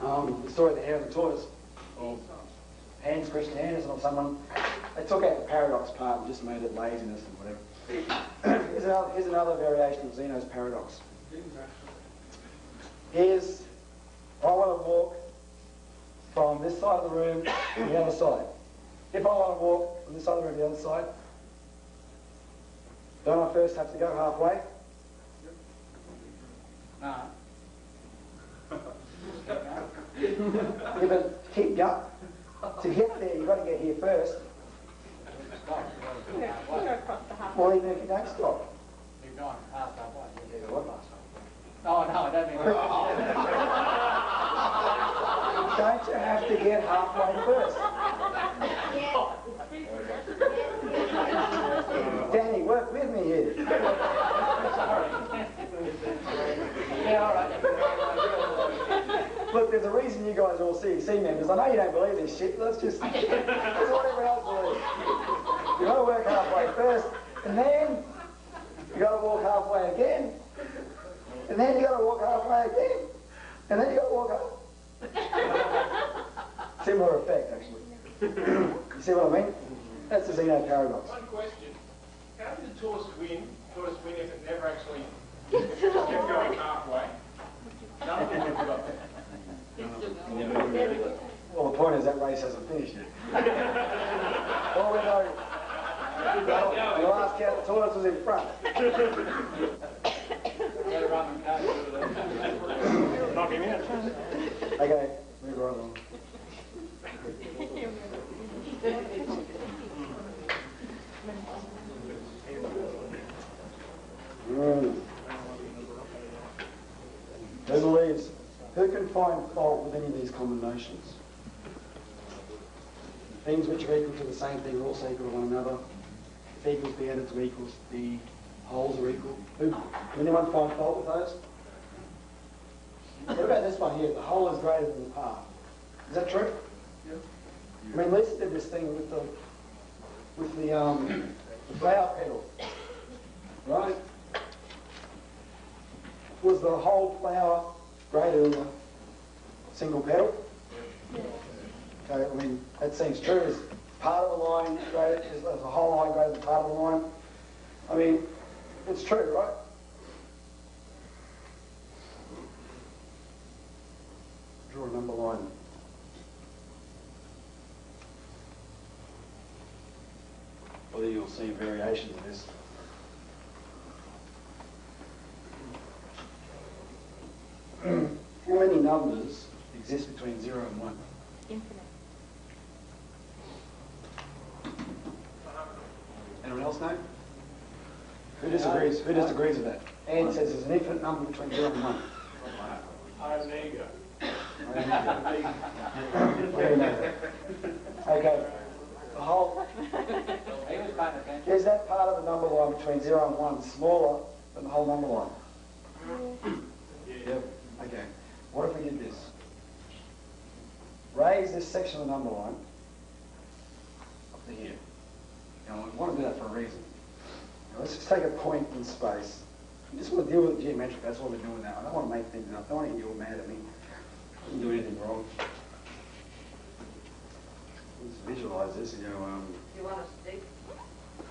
the story of the hare and the tortoise, or Hans Christian Andersen or someone, they took out the paradox part and just made it laziness and whatever. Here's another variation of Zeno's paradox. Here's, I want to walk from this side of the room to the other side. If I want to walk from this side of the room to the other side, don't I first have to go halfway? No. Yeah, but keep going. To get there, you've got to get here first. Well, even if you don't stop. You've gone halfway. Oh, no, I don't mean Don't you have to get halfway first? Danny, work with me here. Yeah, all right. Look, there's a reason you guys are all CEC members. I know you don't believe this shit. Let's just, that's what everyone else believes. You've got to work halfway first, and then you've got to walk halfway again, and then you've got to walk halfway again, and then you've got to walk halfway. Similar effect, actually. You see what I mean? That's the Zeno paradox. One question. How did the tortoise win if it never actually kept going halfway? None of them would have got there. Well, the point is that race hasn't finished yet. All we know, the last count, the tortoise was in front. Knock him out. Okay, move right along. Who believes? Who can find fault with any of these combinations? Things which are equal to the same thing are also equal to one another. If equals B added to equals, the wholes are equal. Can anyone find fault with those? What about this one here? The whole is greater than the part. Is that true? Yeah. I mean, Lisa did this thing with the flower petal, right? Was the whole flower greater than the single petal? Yeah. Okay, I mean, that seems true. Is part of the line greater, is the whole line greater than part of the line? I mean, it's true, right? Draw a number line. Well, then you'll see variations of this. How many numbers exist between 0 and 1? Infinite. Anyone else know? Who disagrees? Who disagrees with that? Anne says there's an infinite number between 0 and 1. Omega. Okay. The whole... Is that part of the number line between 0 and 1 smaller than the whole number line? Yep. Okay. What if we raise this section of the number line up to here. You know, I want to do that for a reason. Now, let's just take a point in space. I just want to deal with it geometric. That's what we're doing now. I don't want to make things up. I don't want to get you all mad at me. I didn't do anything wrong. Let's visualise this and go, You want a stick?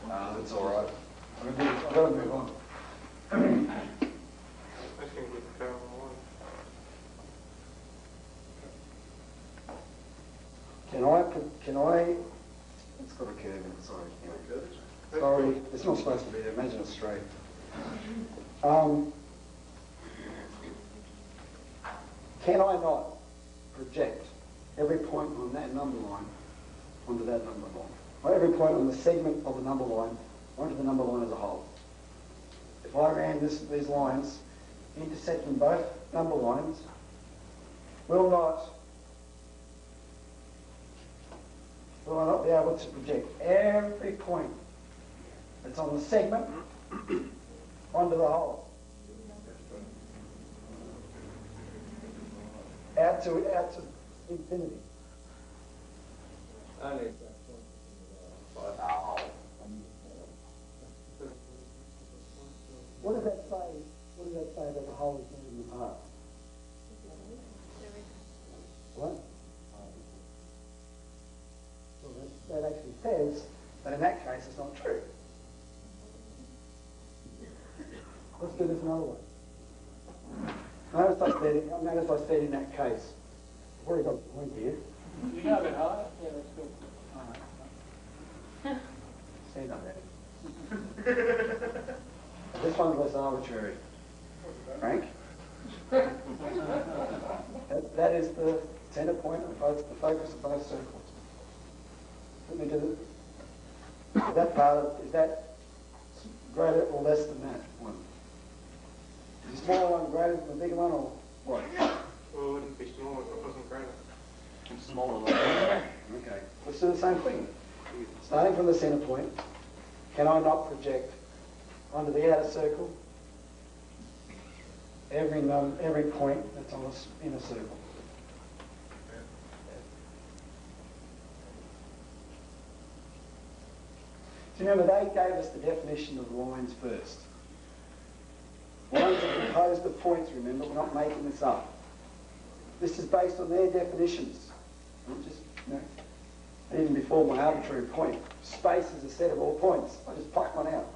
that's all right. I've got to move on. That's going to get the parallel line. Can I, it's got a curve in it, sorry. Sorry, it's not supposed to be there, imagine it's straight. Can I not project every point on that number line onto that number line? Or every point on the segment of the number line onto the number line as a whole? If I ran these lines intersecting both number lines, will I not be able to project every point that's on the segment onto the whole? Out to infinity. Only at that What does that say? What does that say about the whole is moving apart? What? Well, that actually says that in that case it's not true. Let's do this another way. Notice I said in that case. I've already got the point here. You go a bit higher? Yeah, that's good. See that. This one's less arbitrary. Frank? that is the centre point of both, the focus of both circles. Let me do this. That part, is that greater or less than that one? Is the smaller one greater than the bigger one, or what? Well, it wouldn't be smaller if it wasn't greater. It's smaller than that. Okay, let's do the same thing. Starting from the centre point, can I not project onto the outer circle every point that's on this inner circle? So remember, they gave us the definition of lines first. Lines are composed of points, remember, we're not making this up. This is based on their definitions. Not just, even before my arbitrary point. Space is a set of all points. I just pluck one out.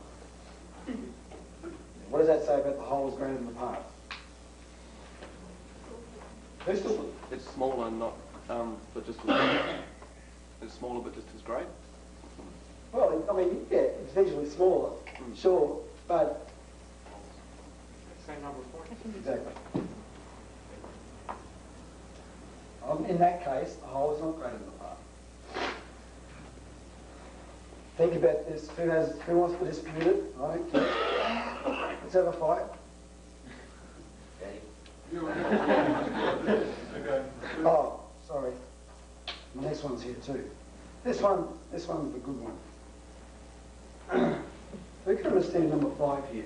What does that say about the whole is greater than the part? It's smaller, not, but just it's smaller, but just as great. Well, I mean, yeah, it's visually smaller, sure, but Same number of points. exactly. In that case, the whole is not greater than the part. Think about this. Who wants to dispute it? I don't care. Let's have a fight. Oh, sorry. The next one's here too. This one's the good one. We can understand number 5 here.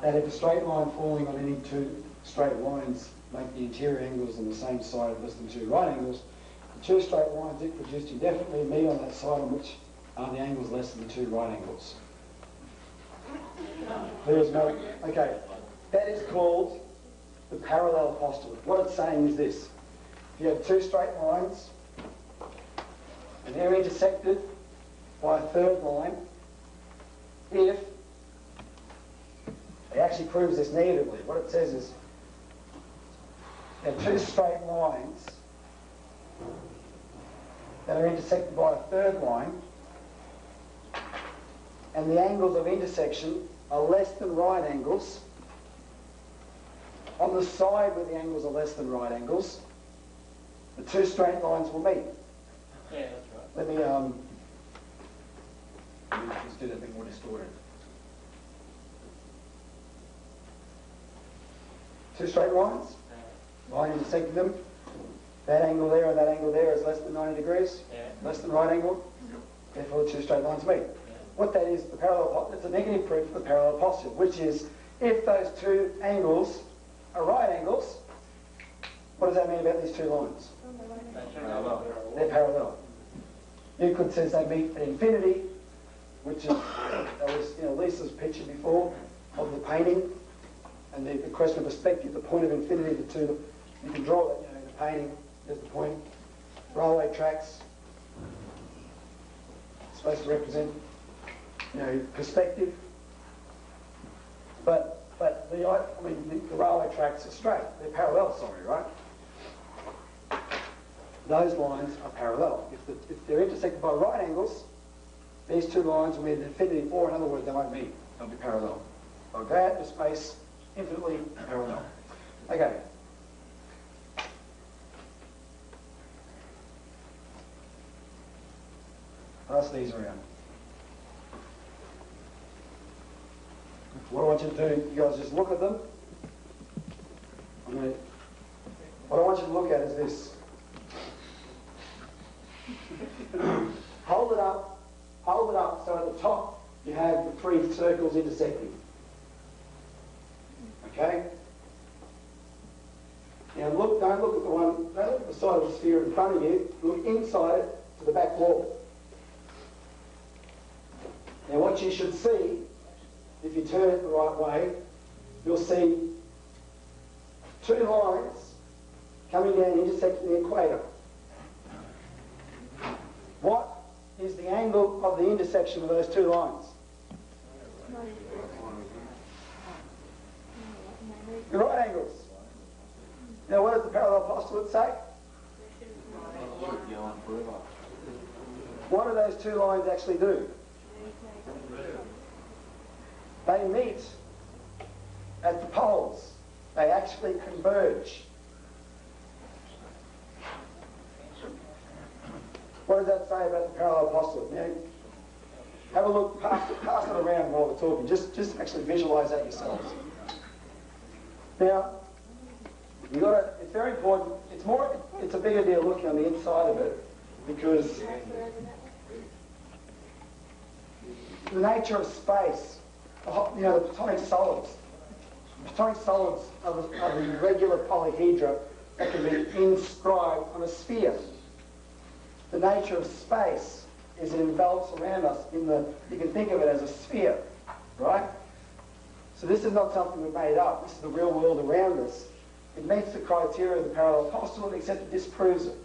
That if a straight line falling on any two straight lines make the interior angles on the same side less than 2 right angles, the 2 straight lines it produced indefinitely meet on that side on which are the angles less than 2 right angles. There is no... Okay, that is called the parallel postulate. What it's saying is this. If you have 2 straight lines and they're intersected by a 3rd line, if... It actually proves this negatively. What it says is there are 2 straight lines that are intersected by a 3rd line, and the angles of intersection are less than right angles. On the side where the angles are less than right angles, the 2 straight lines will meet. Yeah, that's right. Let me just do that a bit more distorted. 2 straight lines, line intersecting them. That angle there and that angle there is less than 90 degrees, less than right angle. Therefore, the 2 straight lines meet. What that is, the parallel, it's a negative proof of the parallel postulate, which is if those 2 angles are right angles, What does that mean about these two lines? They're parallel. Euclid says they meet at infinity, which is, that was Lisa's picture before of the painting, and the question of perspective, the point of infinity, the two, you can draw that in the painting, there's the point. Railway tracks, supposed to represent perspective, but the railway tracks are straight, they're parallel, sorry, right? Those lines are parallel. If they're intersected by right angles, these two lines will meet at infinity, or in other words, they won't meet. They'll be parallel. They'll go out into space infinitely parallel. Okay. Pass these around. What I want you to do, you guys just look at them. What I want you to look at is this. Hold it up so at the top you have the three circles intersecting. Okay? Now don't look at the side of the sphere in front of you, look inside it to the back wall. Now what you should see, if you turn it the right way, you'll see two lines coming down intersecting the equator. What is the angle of the intersection of those two lines? The right angles. Now what does the parallel postulate say? What do those two lines actually do? They meet at the poles. They actually converge. What does that say about the parallel postulate? Now, have a look, pass it around while we're talking. Just actually visualise that yourselves. Now, it's very important. It's a bigger deal looking on the inside of it, because the nature of space, the platonic solids are the regular polyhedra that can be inscribed on a sphere. The nature of space is it envelops around us you can think of it as a sphere, right? So this is not something we made up. This is the real world around us. It meets the criteria of the parallel postulate, except it disproves it.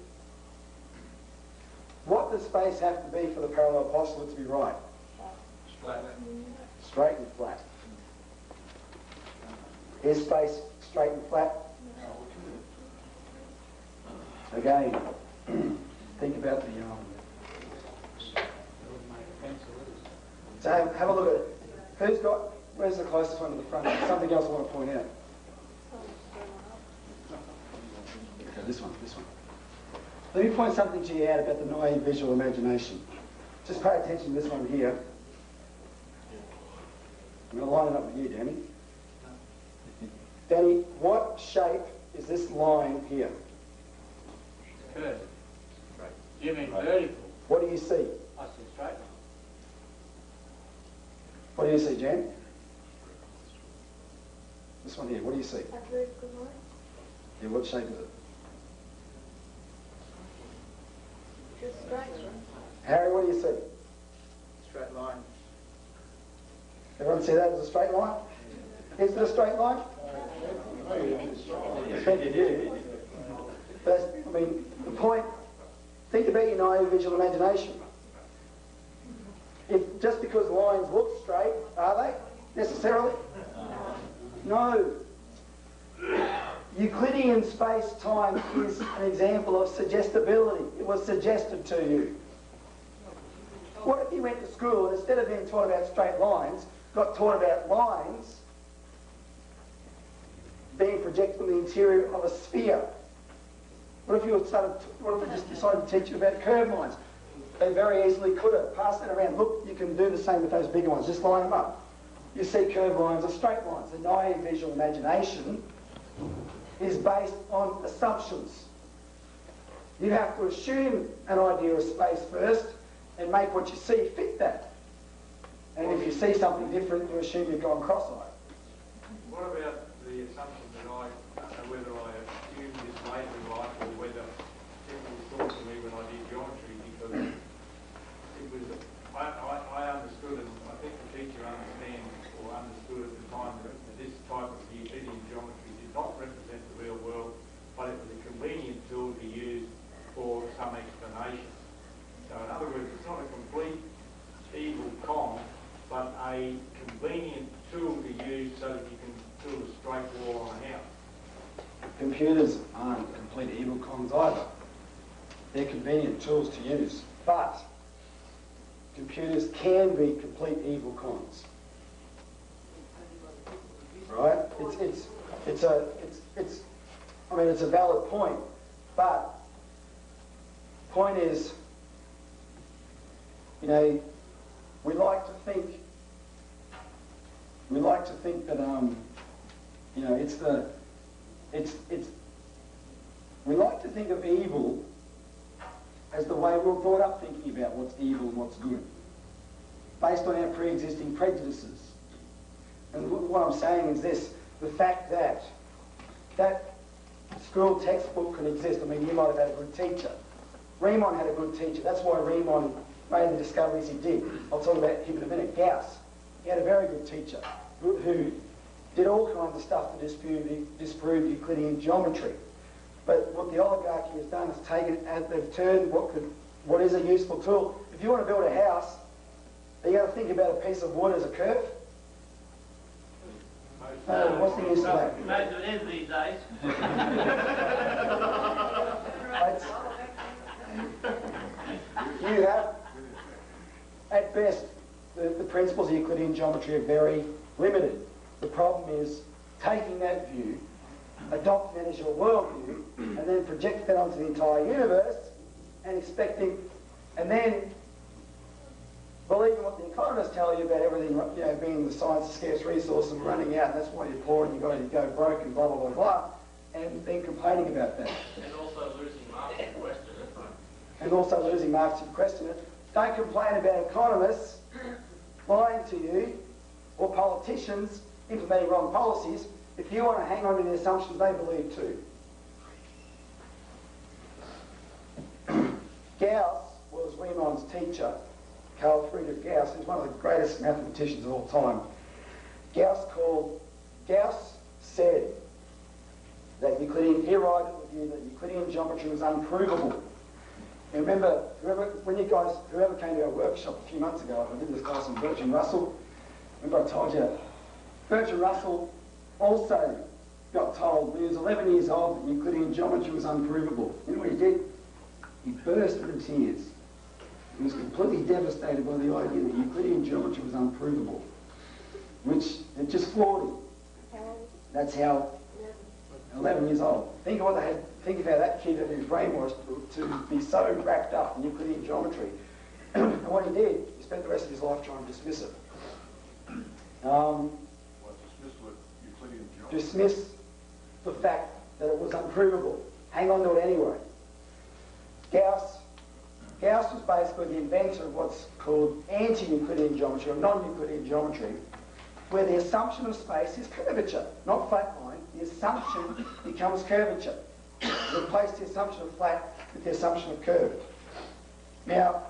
What does space have to be for the parallel postulate to be right? Straight and flat. Is space straight and flat? Again, think about the so have a look at it. Where's the closest one to the front? Something else I want to point out. Okay, this one. Let me point something to you out about the naive visual imagination. Just pay attention to this one here. I'm going to line it up with you, Danny. Danny, what shape is this line here? Curve. Do you mean vertical? What do you see? I see straight line. What do you see, Jan? This one here, what do you see? A vertical line. Yeah, what shape is it? Just straight line. Harry, what do you see? Straight line. Everyone see that as a straight line? Is it a straight line? Thank you. But, the point, think about your naive visual imagination. Just because lines look straight, are they necessarily? No. Euclidean space-time is an example of suggestibility. It was suggested to you. What if you went to school and instead of being taught about straight lines, got taught about lines being projected from the interior of a sphere? What if they just decided to teach you about curved lines? They very easily could have. Pass that around. Look, you can do the same with those bigger ones. Just line them up. You see curved lines are straight lines. The naive visual imagination is based on assumptions. You have to assume an idea of space first and make what you see fit that. And if you see something different, you assume you've gone cross-eyed. What about the assumption that whether I assume this later straight wall on a house. Computers aren't complete evil cons either. They're convenient tools to use, but computers can be complete evil cons. Right? It's a valid point, but point is, you know, we like to think that you know, we like to think of evil as the way we're brought up thinking about what's evil and what's good, based on our pre-existing prejudices. And what I'm saying is this: the fact that that school textbook can exist. I mean, you might have had a good teacher. Riemann had a good teacher. That's why Riemann made the discoveries he did. I'll talk about him in a minute. Gauss, he had a very good teacher who did all kinds of stuff to disprove Euclidean geometry. But what the oligarchy has done is taken and they've turned what is a useful tool. If you want to build a house, are you going to think about a piece of wood as a curve? What's the use of that? Most of it is these days. You have, at best, the principles of Euclidean geometry are very limited. The problem is taking that view, adopting that as your worldview, and then projecting that onto the entire universe, and expecting, and then believing what the economists tell you about everything, you know, being the science of scarce resource and running out, and that's why you're poor and you've got to go broke and blah, blah, blah, blah, and then complaining about that. And also losing marks to question it. And also losing marks to question it. Don't complain about economists lying to you or politicians implementing wrong policies if you want to hang on to the assumptions they believe too. Gauss was Riemann's teacher. Carl Friedrich Gauss is one of the greatest mathematicians of all time. Gauss said that Euclidean, he arrived at the view that Euclidean geometry was unprovable. And remember, whoever came to our workshop a few months ago, I did this class on Bertrand Russell. Remember I told you, Bertrand Russell also got told when he was 11 years old that Euclidean geometry was unprovable. You know what he did? He burst into tears. He was completely devastated by the idea that Euclidean geometry was unprovable, which it just floored him. That's how 11 years old. Think of how that kid and his brain was to be so wrapped up in Euclidean geometry. And what he did, he spent the rest of his life trying to dismiss it. Dismiss the fact that it was unprovable. Hang on to it anyway. Gauss was basically the inventor of what's called anti-Euclidean geometry, or non-Euclidean geometry, where the assumption of space is curvature, not flat line. The assumption becomes curvature. Replace the assumption of flat with the assumption of curved. Now,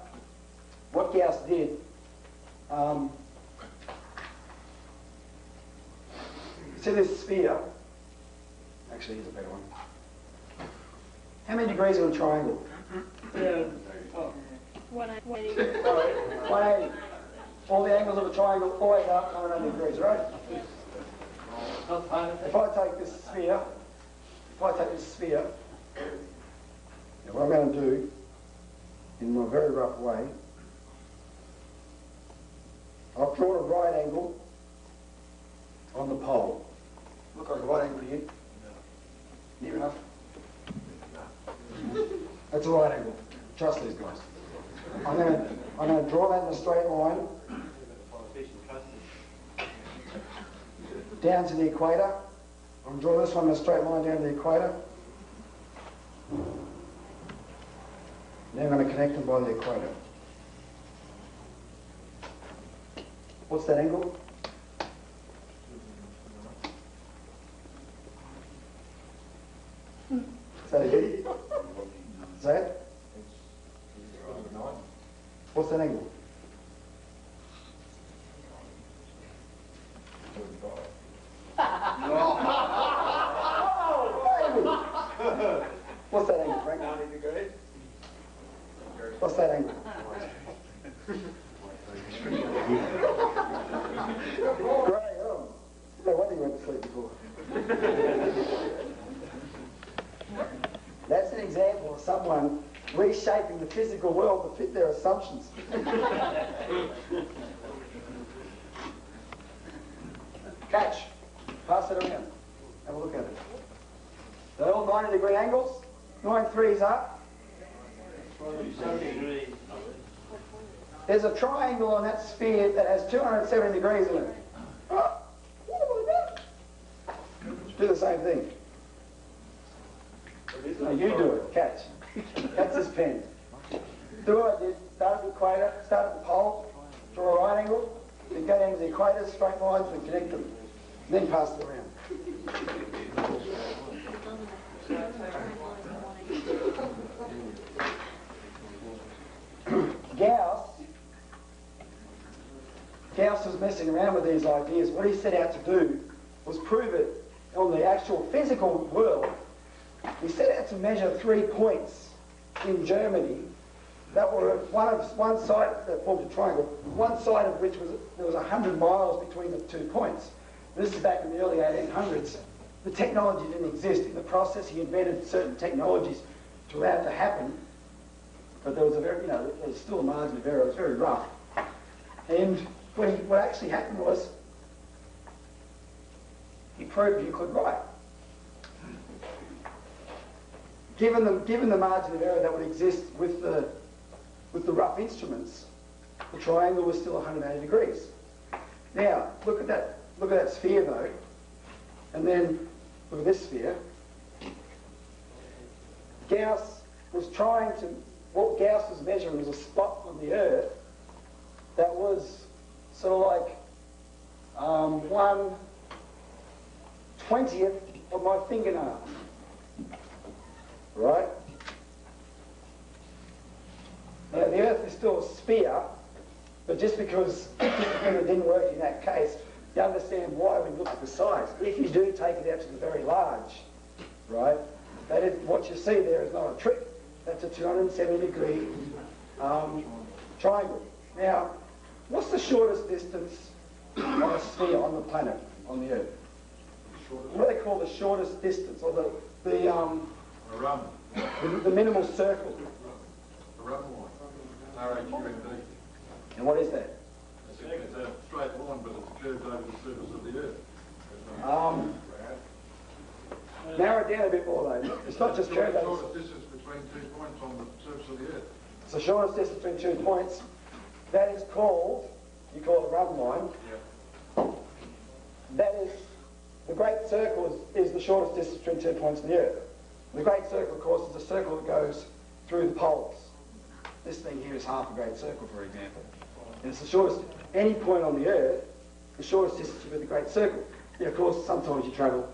what Gauss did, see this sphere, actually here's a better one. How many degrees in a triangle? 180. All the angles of a triangle always are 180 degrees, right? If I take this sphere, what I'm going to do, in my very rough way, I've drawn a right angle on the pole. Look like a right angle to you? Near enough? That's a right angle. Trust these guys. I'm going to draw that in a straight line down to the equator. I'm going to draw this one in a straight line down to the equator. Then I'm going to connect them by the equator. What's that angle? Is that a hit? Is that it? What's that angle? What's that angle, Frank? 90 degrees. What's that angle? Great, oh. No wonder you went to sleep before. That's an example of someone reshaping the physical world to fit their assumptions. Catch. Pass it around. Have a look at it. They're all 90-degree angles. 93 is up. There's a triangle on that sphere that has 270 degrees in it. Oh, what have I done? Do the same thing. No, you do it. Catch. That's his pen. Do what I did. Start at the equator, start at the pole, draw a right angle, then go down to the equator, straight lines, and connect them. And then pass it around. Gauss was messing around with these ideas. What he set out to do was prove it on the actual physical world. He set out to measure 3 points in Germany that were one side that formed a triangle, one side of which there was 100 miles between the 2 points. This is back in the early 1800s. The technology didn't exist. In the process, he invented certain technologies to allow it to happen, but there was there was still a margin of error. It was very rough. And what actually happened was he proved you could write. Given the margin of error that would exist with the rough instruments, the triangle was still 180 degrees. Now look at that sphere though, and then look at this sphere. What Gauss was measuring was a spot on the Earth that was sort of like 1/20th of my fingernail. Right? Now the Earth is still a sphere, but just because it didn't work in that case, you understand why we look at the size. If you do take it out to the very large, right, what you see there is not a trick. That's a 270-degree triangle. Now, what's the shortest distance on a sphere on the planet, on the Earth? What do they call the shortest distance, or the minimal circle? A rubber line. RHUND. And what is that? It's a straight line, but it's curved over the surface of the Earth. Narrow it down a bit more though. It's not just curved over. It's the shortest distance between 2 points on the surface of the Earth. It's the shortest distance between 2 points. That is called, you call it a rubber line. Yeah. That is, the great circle is the shortest distance between 2 points on the Earth. The great circle, of course, is a circle that goes through the poles. This thing here is half a great circle, for example. And it's the shortest, any point on the Earth, the shortest distance with the great circle. Yeah, of course, sometimes you travel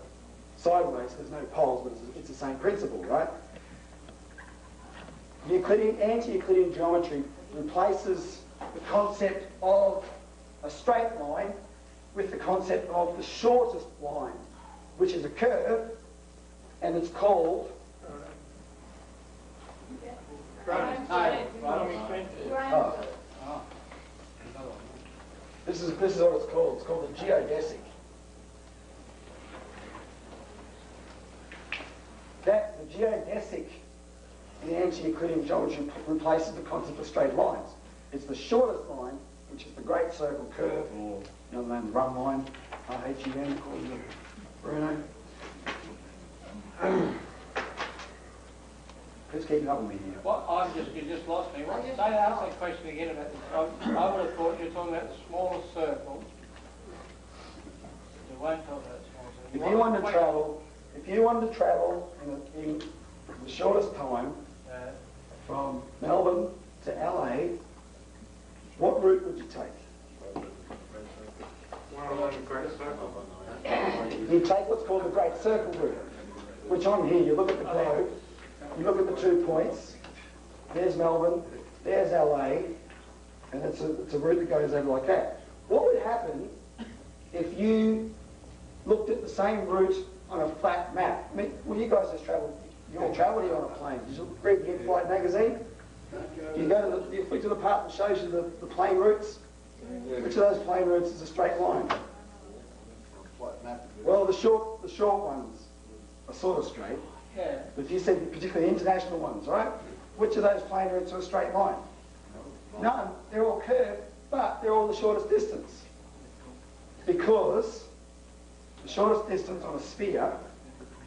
sideways, there's no poles, but it's the same principle, right? Anti-Euclidean geometry replaces the concept of a straight line with the concept of the shortest line, which is a curve, and it's called This is what it's called. It's called the geodesic. The geodesic in anti-Euclidean geometry replaces the concept of straight lines. It's the shortest line, which is the great circle curve, or another name, the run line, RHUN, according to Bruno. Who's keeping up with me here? Well, you just lost me. Say ask that question again about this. I would have thought you were talking about the smallest circle. You won't talk about the smallest circle. If you wanted to travel in the shortest time from Melbourne to LA, what route would you take? You take what's called the Great Circle route, which on here, you look at the globe, you look at the 2 points, there's Melbourne, there's LA, and it's a route that goes over like that. What would happen if you looked at the same route on a flat map? I mean, well, you guys just travelled, you all travelled here on a plane. Did you read the In-Flight magazine? You flick to the part that shows you the plane routes. Which of those plane routes is a straight line? Well, the short the short ones are sort of straight. Yeah. But if you said particularly international ones, right? Which of those planar into a straight line? None. They're all curved, but they're all the shortest distance. Because the shortest distance on a sphere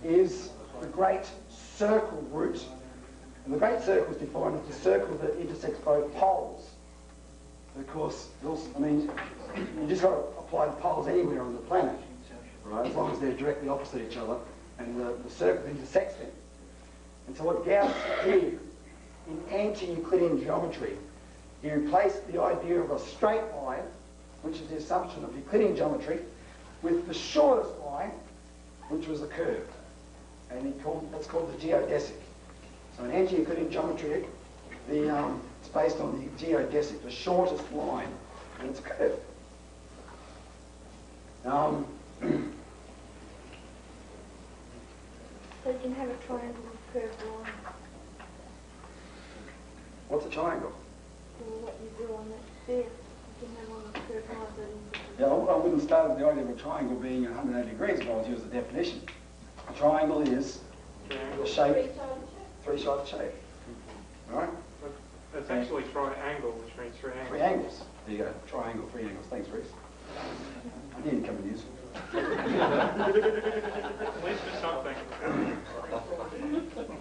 is the great circle root. And the great circle is defined as the circle that intersects both poles. Of course, I mean, you just got to apply the poles anywhere on the planet, right? As long as they're directly opposite each other and the circle intersects them. And so what Gauss did in anti-Euclidean geometry, he replaced the idea of a straight line, which is the assumption of Euclidean geometry, with the shortest line, which was a curve. And that's called the geodesic. So in anti-Euclidean geometry, it's based on the geodesic, the shortest line, and it's a curve. So you can have a triangle with curved line. What's a triangle? Or what you do on that sphere, you can have on a curved line that is. Yeah, I wouldn't start with the idea of a triangle being 180 degrees, but I would use the definition. A triangle is a shape, three-sided shape. Right? It's actually triangle, which means three angles. Three angles. There you go. Triangle, three angles. Thanks, Reese. I didn't come and use At least for something.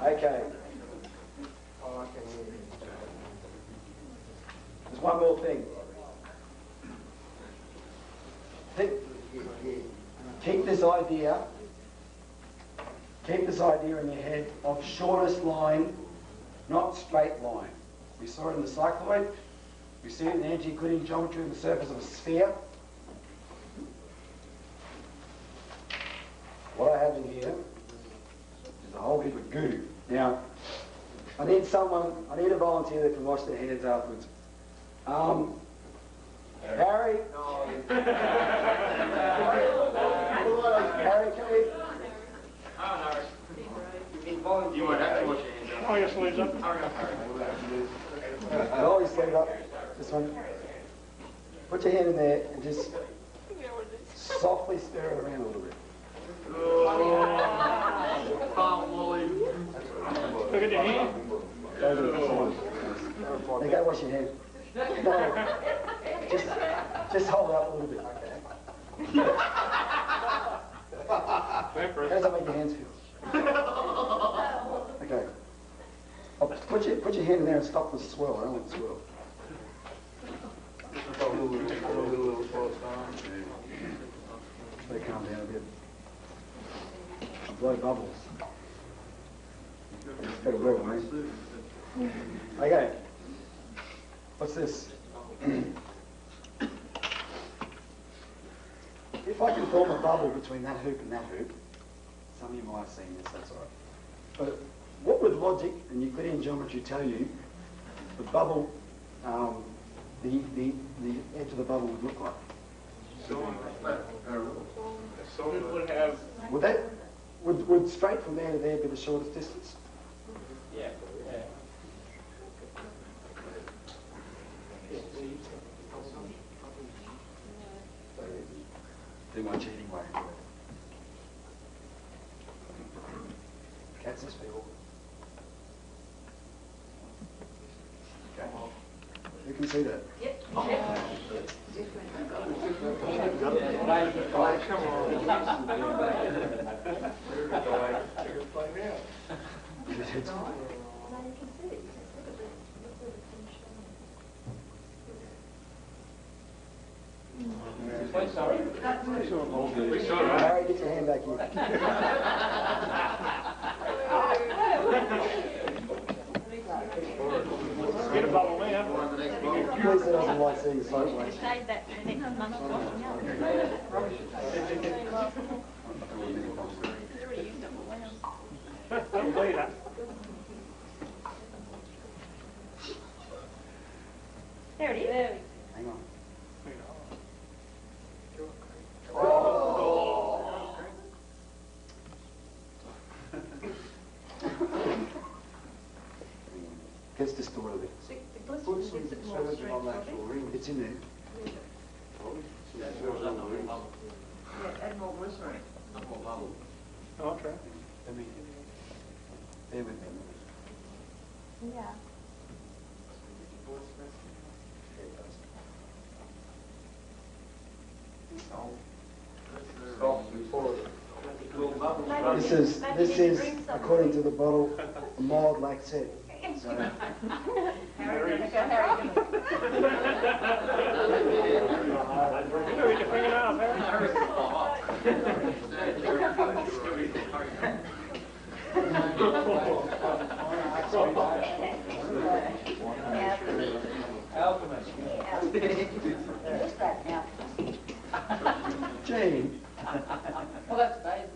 Okay. There's one more thing. Keep this idea in your head of shortest line, not straight line. We saw it in the cycloid. We see it in anti-Euclidean geometry on the surface of a sphere. What I have in here is a whole heap of goo. Now, I need a volunteer that can wash their hands afterwards. Harry? Harry, come here. You won't have to wash your hands up. Oh, your sleeves up. Roll your sleeve up. This one. Put your hand in there and just softly stir it around a little bit. Look at your hand. Now go wash your hands. No, just hold it up a little bit. How does that make your hands feel? Okay. Put your hand in there and stop the swirl. I don't want the swirl. They calm down a bit. Blow bubbles. Better work, mate. Okay. What's this? If I can form a bubble between that hoop and that hoop, some of you might have seen this, that's all right. But what would logic and Euclidean geometry tell you the bubble, the edge of the bubble would look like? Would straight from there to there be the shortest distance? Yeah. Do my cheating way. Cats this people. Okay. You can see that. Yep. Sorry? Harry, get your hand back here. Get a bubble there. Please, it doesn't like seeing the slope way. Save that for the next month's washing up. Don't bleed that. There it is. Hang on. Gets distorted a bit. It's in there. Yeah, add more glycerin. Oh, I'll try. Bear with me. Yeah. This is according to the bottle, a mild lactate. So, Harry, We can bring it up, Gene. Well, that's basically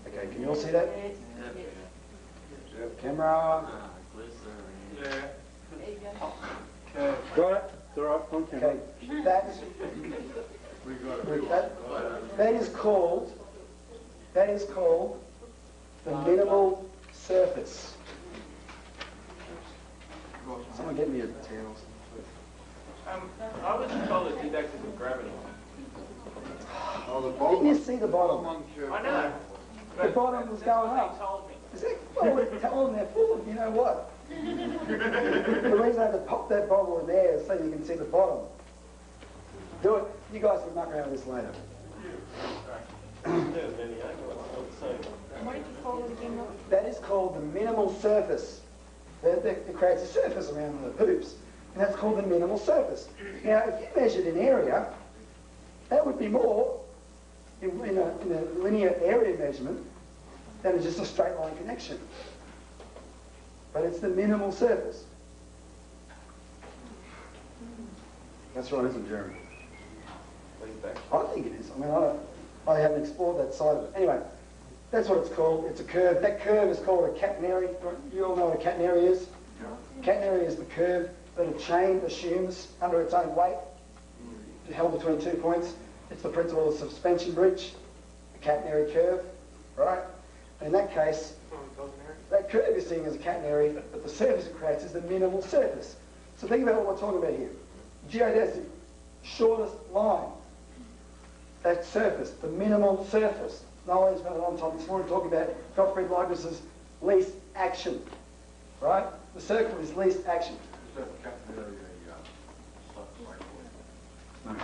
okay, can you all see that? Camera. Yeah. Okay. Got it? It's all right. On camera. Okay, that is called the minimal surface. Someone get me a towel. I was told it did axis of gravity. Oh, the Didn't you see the bottom? I know. The bottom was going They up. told me. Is that, well, we're telling they're full of, you know what? The reason I had to pop that bottle in there is so you can see the bottom. Do it. You guys can muck around with this later. What did you call it again, Rob? That is called the minimal surface. It creates a surface around the hoops, and that's called the minimal surface. Now, if you measured an area, that would be more in a linear area measurement than just a straight line connection. But it's the minimal surface. That's right, isn't it, Jeremy? I think it is. I mean, I haven't explored that side of it. Anyway, that's what it's called. It's a curve. That curve is called a catenary. You all know what a catenary is? Catenary is the curve that a chain assumes under its own weight, held between 2 points. It's the principle of suspension bridge, a catenary curve, right? And in that case, that curve you're seeing is a catenary, but the surface it creates is the minimal surface. So think about what we're talking about here. Geodesic, shortest line. That surface, the minimal surface. Nolan's spent a long time this morning talking about Gottfried Leibniz's least action, right? The circle is least action. Is that catenary a No.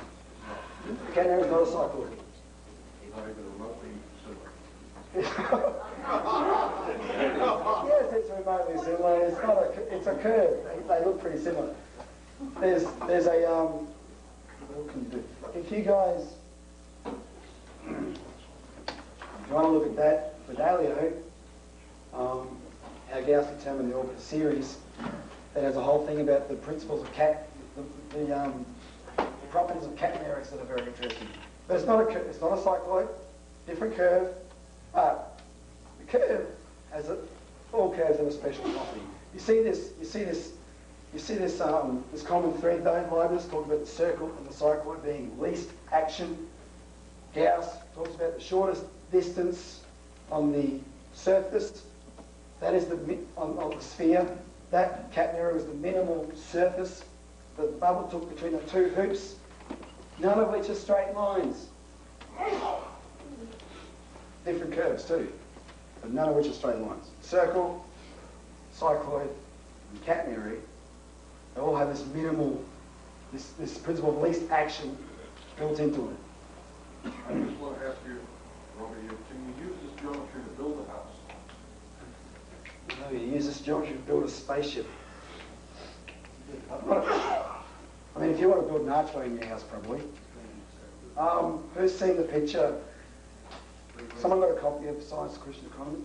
Catenary is not a cycloid. not even remotely similar? Yes, it's remotely similar. It's not a. It's a curve. They look pretty similar. There's a what can you do? If you guys, if you want to look at that with Alio, how Gauss determined the orbital series, that has a whole thing about the principles of the properties of catenaries that are very interesting. But it's not a cycloid, different curve. But the curve has all curves have a special property. You see this. This common thread though. Leibniz talked about the circle and the cycloid being least action. Gauss talks about the shortest distance on the surface. That is on the sphere. That catenary was the minimal surface that the bubble took between the two hoops, none of which are straight lines. Different curves too, but none of which are straight lines. Circle, cycloid, and catenary, they all have this minimal, this principle of least action built into it. I just want to ask you, Robbie, can you use this geometry to build a house? No, you use this geometry to build a spaceship. I mean, if you want to build an archway in your house, probably. Who's seen the picture? Someone got a copy of Science Christian Economy?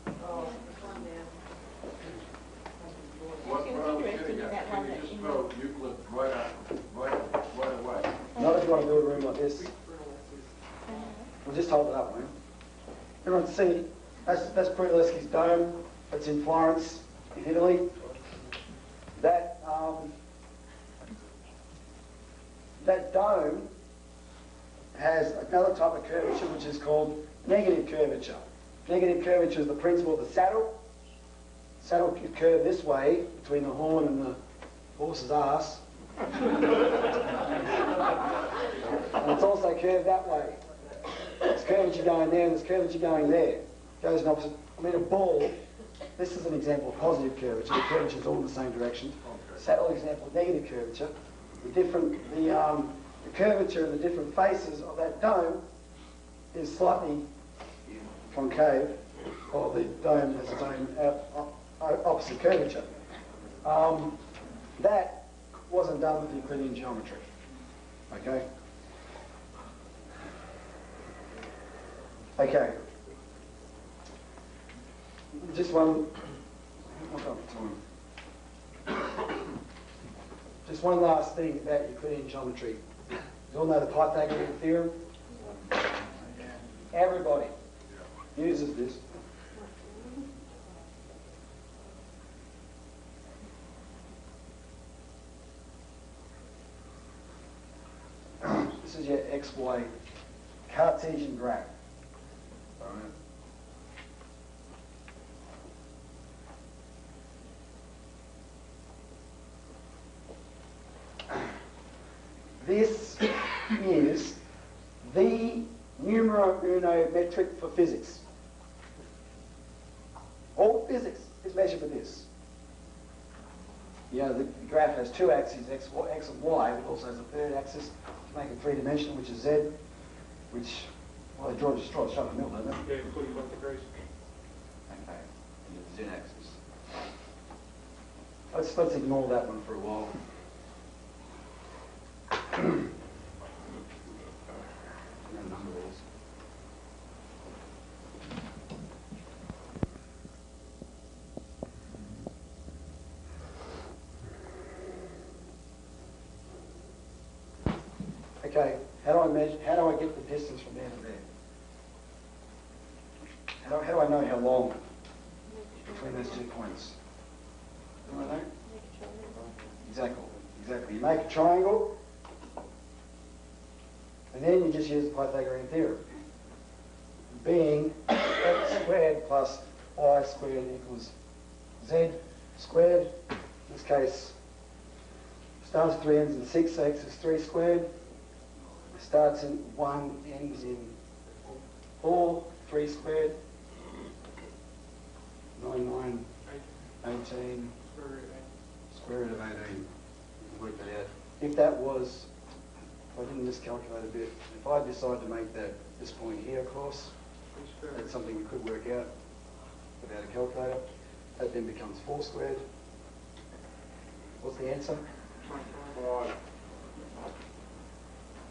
Oh, this one now. What I was getting at, can you just throw Euclid right away? Not if you want to build a room like this. We'll just hold it up, man. Everyone see, that's Brunelleschi's dome. It's in Florence, in Italy. That dome has another type of curvature which is called negative curvature. Negative curvature is the principle of the saddle. Saddle could curve this way between the horn and the horse's ass. And it's also curved that way. There's curvature going there and there's curvature going there. It goes in opposite. I mean, a ball, this is an example of positive curvature. The curvature is all in the same direction. Satellite example of negative curvature. The curvature of the different faces of that dome is slightly concave, or the dome has its own opposite curvature. That wasn't done with Euclidean geometry. Okay? Okay. Just one. Just one last thing about Euclidean geometry. You all know the Pythagorean theorem? Everybody uses this. This is your XY Cartesian graph. This is the numero uno metric for physics. All physics is measured with this. You know, the graph has two axes, X and Y, but also has a third axis to make it three-dimensional, which is Z, which, well, they draw straight in the middle, don't they? Yeah, including what degrees. Okay, and the Z axis. Let's ignore that one for a while. Okay, how do I measure? How do I get the distance from there to there? How do I know how long between those 2 points? Do I know? Exactly. You make a triangle, and then you just use the Pythagorean theorem, being x squared plus y squared equals z squared. In this case, starts at 3 ends in 6, so x is 3 squared. Starts in 1, ends in 4, 3 squared. 9, 9, 18, square root of 18. You can work that out. If that was, if I didn't miscalculate a bit, if I decide to make that this point here, of course, that's something we could work out without a calculator. That then becomes 4 squared. What's the answer?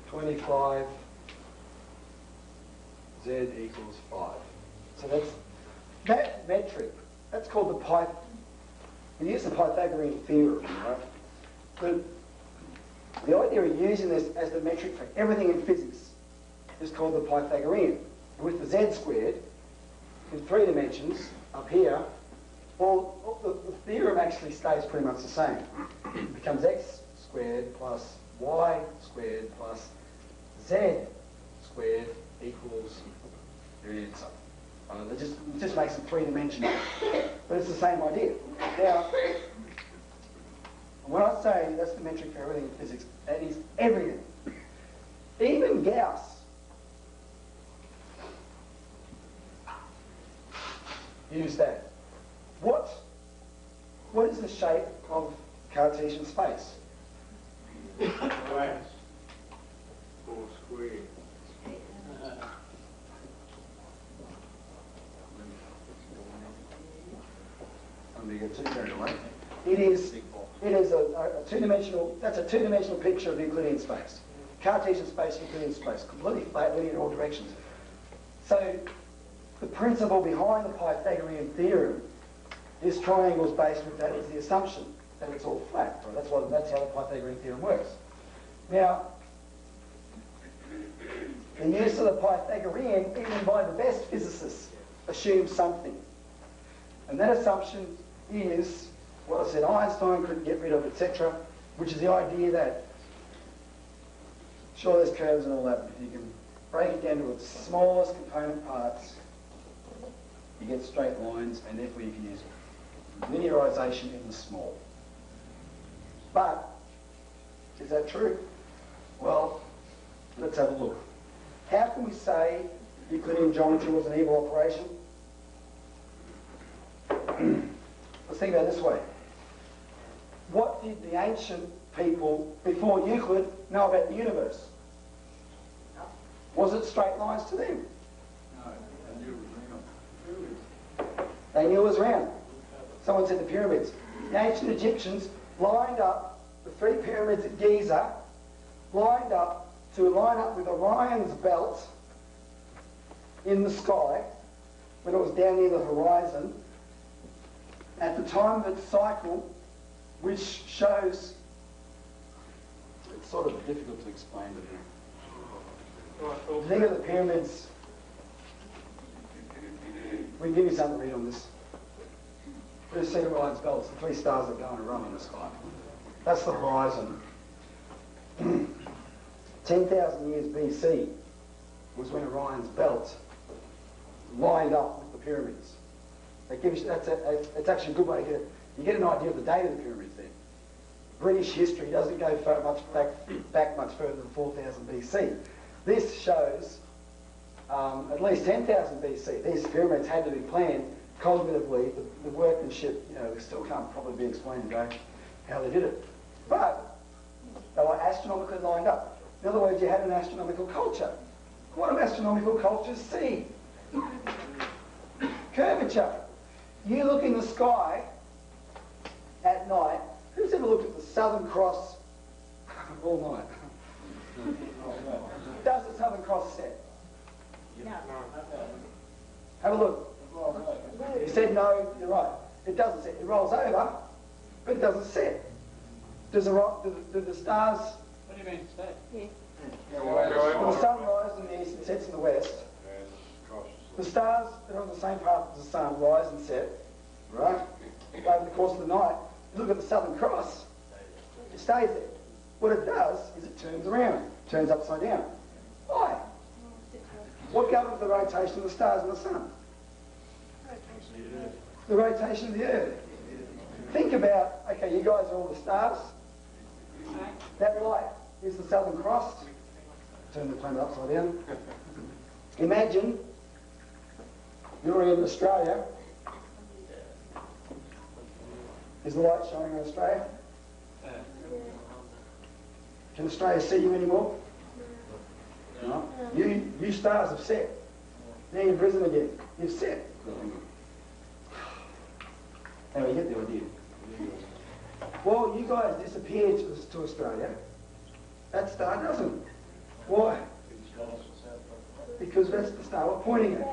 25 z equals 5. So that's that metric. That's called the we use the Pythagorean theorem, right? But the idea of using this as the metric for everything in physics is called the Pythagorean. And with the z squared, in 3 dimensions, up here, well, the theorem actually stays pretty much the same. It becomes x squared plus y squared plus z squared equals your answer. It just makes it 3-dimensional. But it's the same idea. Now, when I say that's the metric for everything in physics, that is everything. Even Gauss used that. What is the shape of Cartesian space? Glass. 4 square. You get too carried away. It is a two-dimensional. That's a two-dimensional picture of Euclidean space. Cartesian space, Euclidean space, completely flat, linear in all directions. So the principle behind the Pythagorean theorem is triangles based with that as the assumption that it's all flat. Right? That's how the Pythagorean theorem works. Now, the use of the Pythagorean, even by the best physicists, assumes something. And that assumption is what I said Einstein couldn't get rid of, etc., which is the idea that, sure, there's curves and all that, but if you can break it down to its smallest component parts, you get straight lines, and therefore you can use linearization in the small. But Is that true? Well, let's have a look. How can we say Euclidean geometry was an evil operation? Let's think about it this way. What did the ancient people before Euclid know about the universe? Was it straight lines to them? They knew it was round. Someone said the pyramids. The ancient Egyptians lined up the 3 pyramids at Giza, lined up to line up with Orion's belt in the sky when it was down near the horizon at the time of its cycle, which shows, it's sort of difficult to explain to you. Think of the pyramids. We can give you something to read on this. We've seen Orion's belts, the 3 stars that go in a row in the sky. That's the horizon. 10,000 years BC was when Orion's belt lined up with the pyramids. That gives you, it's actually a good way to get it. You get an idea of the date of the pyramids then. British history doesn't go back much further than 4000 BC. This shows at least 10,000 BC. These pyramids had to be planned cognitively. The workmanship, still can't probably be explained today how they did it. But they were astronomically lined up. In other words, you had an astronomical culture. What do astronomical cultures see? Curvature. You look in the sky at night. Who's ever looked at the Southern Cross all night? Does the Southern Cross set? No. Have a look. You said no, you're right. It doesn't set. It rolls over, but it doesn't set. Do the stars... What do you mean, state? Yeah. The sun rises in the east and sets in the west. The stars that are on the same path as the sun rise and set, right? Over the course of the night, you look at the Southern Cross, it stays there. What it does is it turns around, turns upside down. Why? What governs the rotation of the stars and the sun? The rotation of the Earth. Think about, okay, you guys are all the stars. That light is the Southern Cross. Turn the planet upside down. Imagine you're in Australia. Is the light shining in Australia? Can Australia see you anymore? No. You stars have set. Now you're in prison again. You've set. Anyway, you get the idea. Well, you guys disappeared to Australia. That star doesn't. Why? Because that's the star we're pointing at.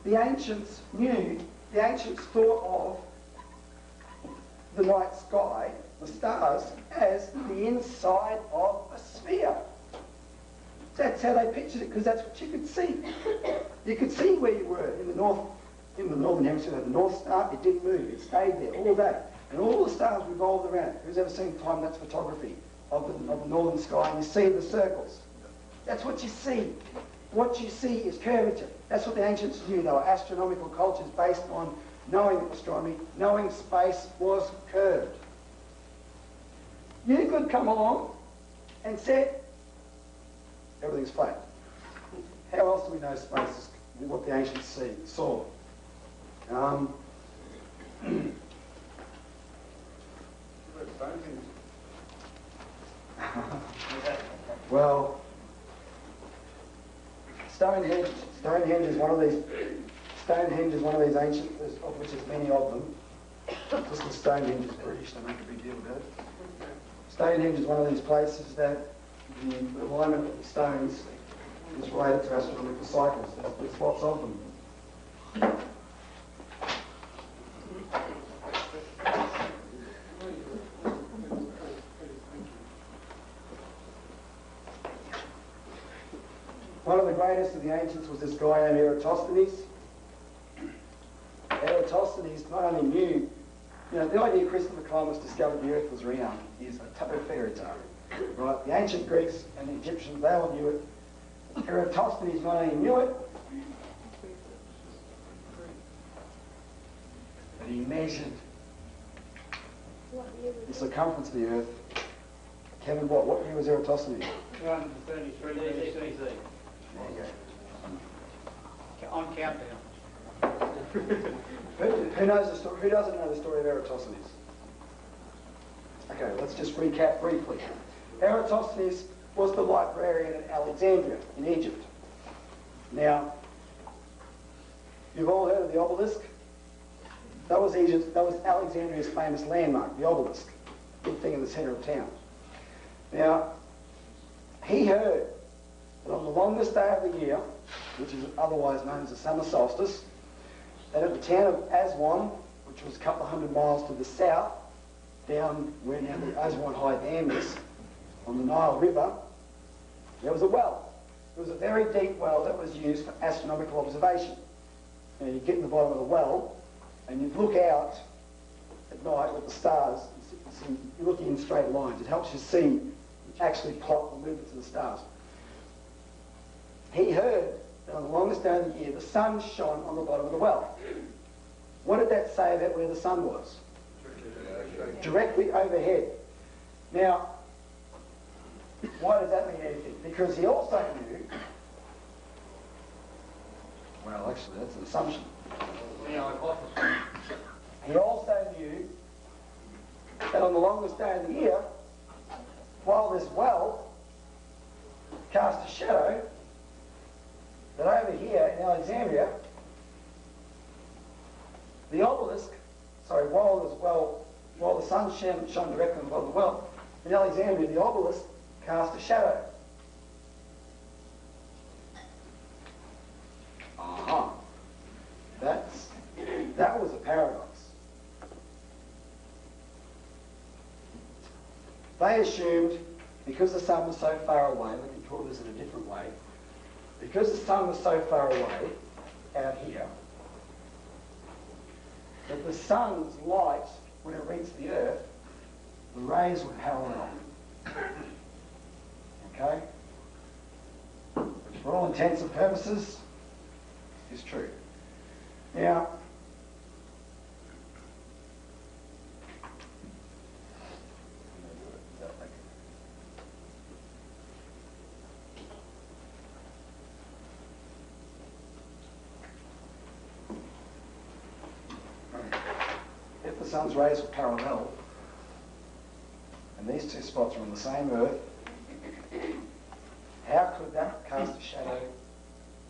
The ancients knew, the ancients thought of the night sky, the stars, as the inside of a sphere. That's how they pictured it, because that's what you could see. You could see where you were in the northern hemisphere. The North Star, it didn't move. It stayed there all day. And all the stars revolved around it. Who's ever seen time-lapse photography of the northern sky, and you see the circles? That's what you see. What you see is curvature. That's what the ancients knew. They were astronomical cultures based on knowing astronomy, knowing space was curved. You could come along and say, everything's flat. How else do we know space is what the ancients saw? Well, Stonehenge is one of these. Stonehenge is one of these ancient, of which there's many of them. Just because Stonehenge is British, they make a big deal about it. Stonehenge is one of these places that the alignment of the stones is related to astronomical cycles. There's lots of them. One of the greatest of the ancients was this guy named Eratosthenes. Eratosthenes not only knew, the idea Christopher Columbus discovered the Earth was round is a total fairy tale, right? The ancient Greeks and the Egyptians, they all knew it. Eratosthenes not only knew it, but he measured the circumference of the Earth, Kevin, what year was Eratosthenes? 233 BC. There you go. On countdown. Who knows the story? Who doesn't know the story of Eratosthenes? Okay, let's just recap briefly. Eratosthenes was the librarian at Alexandria in Egypt. Now, you've all heard of the obelisk? That was Alexandria's famous landmark, the obelisk. Big thing in the centre of town. Now, he heard that on the longest day of the year, which is otherwise known as the summer solstice, that at the town of Aswan, which was a couple of 100 miles to the south, down where now the Aswan High Dam is, on the Nile River, there was a well. It was a very deep well that was used for astronomical observation. And you'd get in the bottom of the well, and you'd look out at night with the stars. You're looking in straight lines. It helps you see, actually plot the movements of the stars. He heard that on the longest day of the year, the sun shone on the bottom of the well. What did that say about where the sun was? Directly overhead. Now, why does that mean anything? Because he also knew, well, actually, that's an assumption. He also knew that on the longest day of the year, while this well cast a shadow, that over here in Alexandria, the obelisk, while the sun shone directly above the well, in Alexandria the obelisk cast a shadow. Aha. That was a paradox. They assumed, because the sun was so far away, let me draw this in a different way, because the sun was so far away, out here, that the sun's light, when it reached the earth, the rays were parallel. Okay? Which for all intents and purposes is true. Now, if the sun's rays were parallel, and these two spots were on the same earth, how could that cast a shadow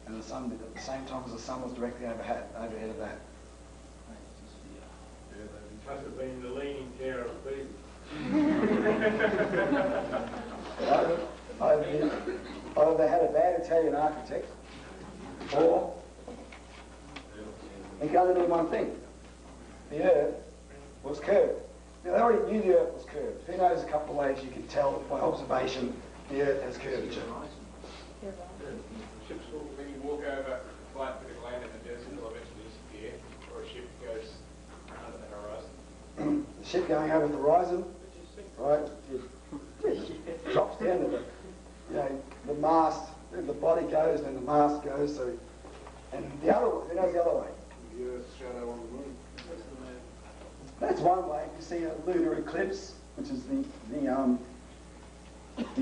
and the sun at the same time as the sun was directly overhead of that? It must have been the leaning tower of Pisa. Either they had a bad Italian architect, or it can only mean one thing. The earth was curved. Now, they already knew the earth was curved. Who knows a couple of ways you can tell by observation the earth has curvature? Ships will, when you walk over a flat bit of land in the desert, will eventually disappear, or a ship goes under the horizon. The ship going over the horizon, right? It drops down to the mast, then the body goes, then the mast goes. So, and the other, who knows the other way? The Earth's shadow on the moon. That's one way. You see a lunar eclipse, which is the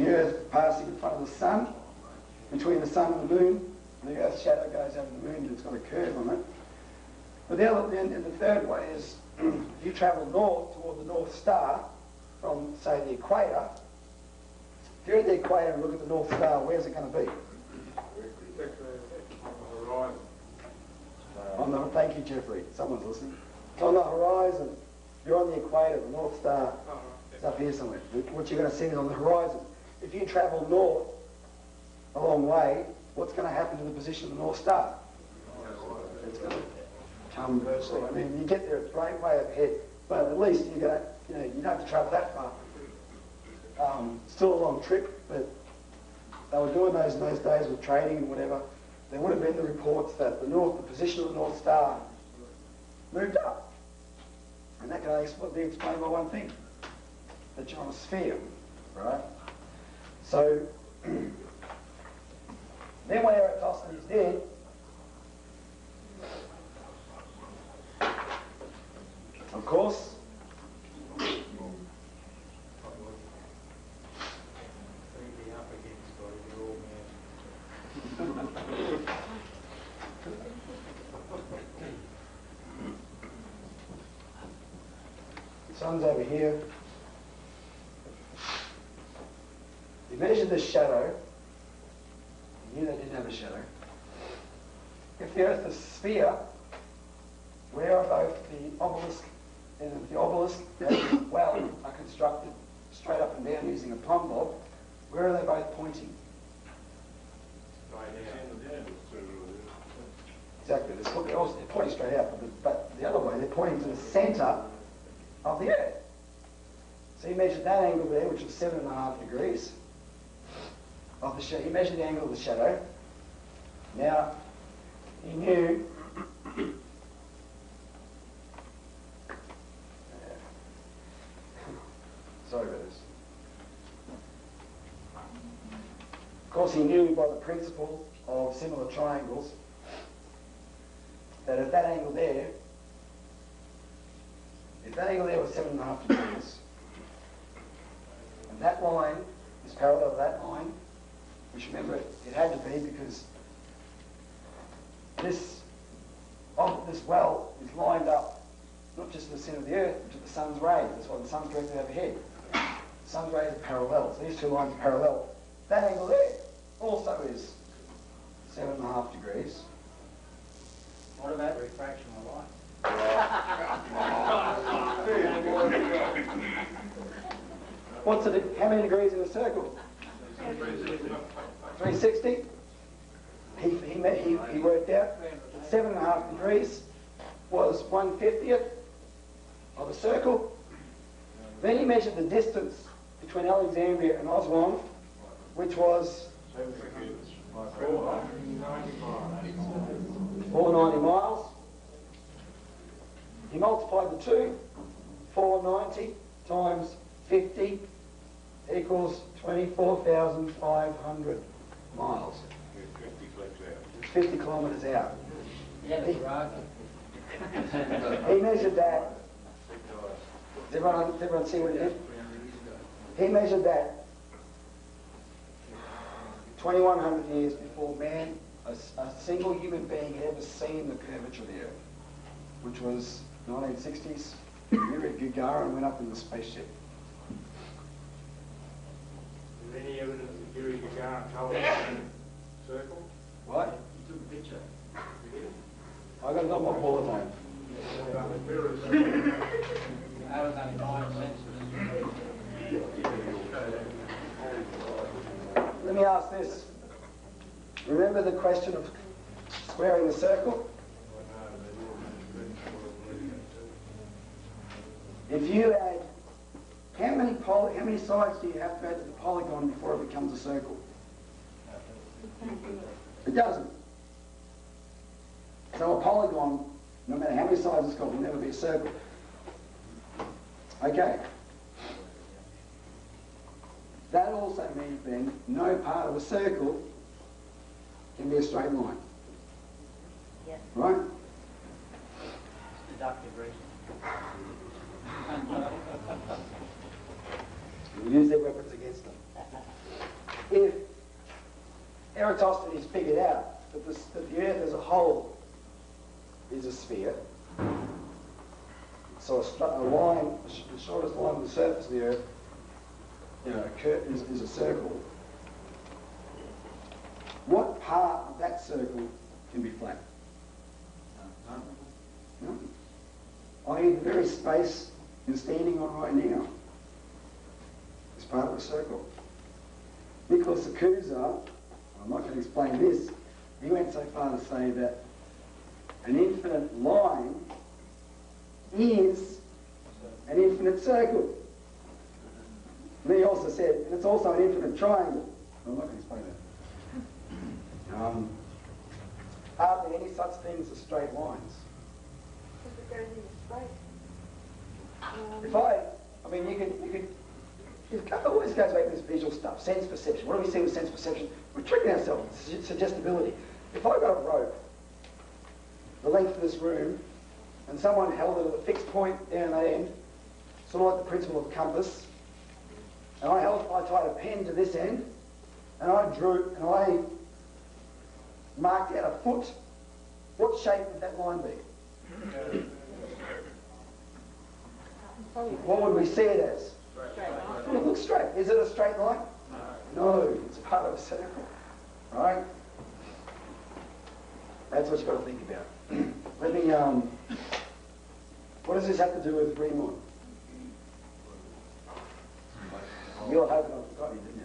Earth passing in front of the sun, between the sun and the moon. The Earth's shadow goes over the moon, and it's got a curve on it. But the third way is if you travel north toward the North Star from, say, the equator. If you're at the equator and look at the North Star, where's it going to be? On the horizon. Thank you, Jeffrey. Someone's listening. It's on the horizon. You're on the equator, the North Star. It's up here somewhere. What you're going to see is on the horizon. If you travel north a long way, what's going to happen to the position of the North Star? It's going to come virtually. I mean, you get there a great way ahead, but at least you're going to, you don't have to travel that far. Still a long trip, but they were doing those in those days with trading and whatever. There would have been the reports that the position of the North Star moved up. And that can only be explained by one thing, that you're on a sphere, right? So, then when Eratosthenes did, of course, sun's over here. You measure the shadow. Here they didn't have a shadow. If the Earth is a sphere, where are both the obelisk and the obelisk and the well are constructed straight up and down using a plumb bob, where are they both pointing? Exactly. They're pointing straight out, but the other way, they're pointing to the centre of the Earth. So you measured that angle there, which was 7.5 degrees of the shadow. You measured the angle of the shadow. Now, you knew sorry about this. Of course, he knew by the principle of similar triangles that if that angle there was 7.5 degrees, and that line is parallel to that line, which remember it had to be because this well is lined up not just to the centre of the Earth, but to the sun's rays. That's why the sun's directly overhead. The sun's rays are parallel, so these two lines are parallel. That angle there also is 7.5 degrees. What about refraction of light? What's it? How many degrees in a circle? 360. He worked out that 7.5 degrees was 1/50th of a circle. Then he measured the distance between Alexandria and Aswan, which was 490 miles. He multiplied the two. 490 times 50 equals 24,500 miles. 50 kilometres out. He measured that. Does everyone see what he did? He measured that 2,100 years before man, a single human being had ever seen the curvature of the Earth, which was 1960s. Yuri Gagarin went up in the spaceship. Is there any evidence that Yuri Gagarin covered the circle? What? He took a picture. I got it on my bullet home. That was only 9 cents. Let me ask this. Remember the question of squaring the circle? If you add, how many sides do you have to add to the polygon before it becomes a circle? It doesn't. So a polygon, no matter how many sides it's got, will never be a circle. Okay. That also means then no part of a circle can be a straight line. Yes. Right? Deductive reason. We use their weapons against them. If Eratosthenes figured out that the Earth as a whole is a sphere, so a line, the shortest line on the surface of the Earth, is a circle, what part of that circle can be flat? No? I.e. the very space you're standing on right now is part of a circle. Nicholas Akuza, I'm not going to explain this, he went so far to say that an infinite line is an infinite circle. And he also said, and it's also an infinite triangle. I'm not going to explain that. Are there any such things as straight lines? Because it goes into space. If I mean, you could, it always goes back to this visual stuff, sense perception. What do we see with sense perception? We're tricking ourselves, suggestibility. If I got a rope, the length of this room, and someone held it at a fixed point down that end, sort of like the principle of compass, and I tied a pen to this end, and I marked out a foot, what shape would that line be? What would we see it as? It looks straight. Is it a straight line? No, it's part of a circle. Right? That's what you've got to think about. Let me, what does this have to do with Riemann? You were hoping I forgot you, didn't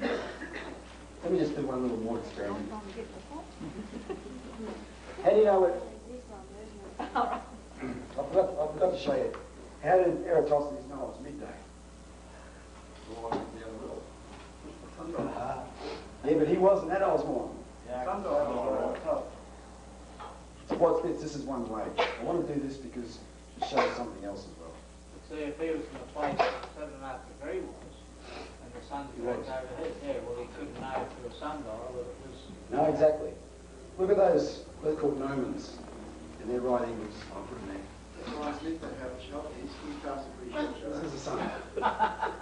you? Let me just do one little more experiment. How do you know what... I forgot to show you. How did Eratosthenes know it was midday? Yeah, but he wasn't at Osborne. So what's this? This is one way. I want to do this because it shows something else as well. See, if he was in a place where 7.5 degree was, and the sun's direct overhead, yeah, well, he couldn't know through a sundial that it was... No, exactly. Look at those, they're called gnomons, and they're right angles. I'll put them there. This is the sun.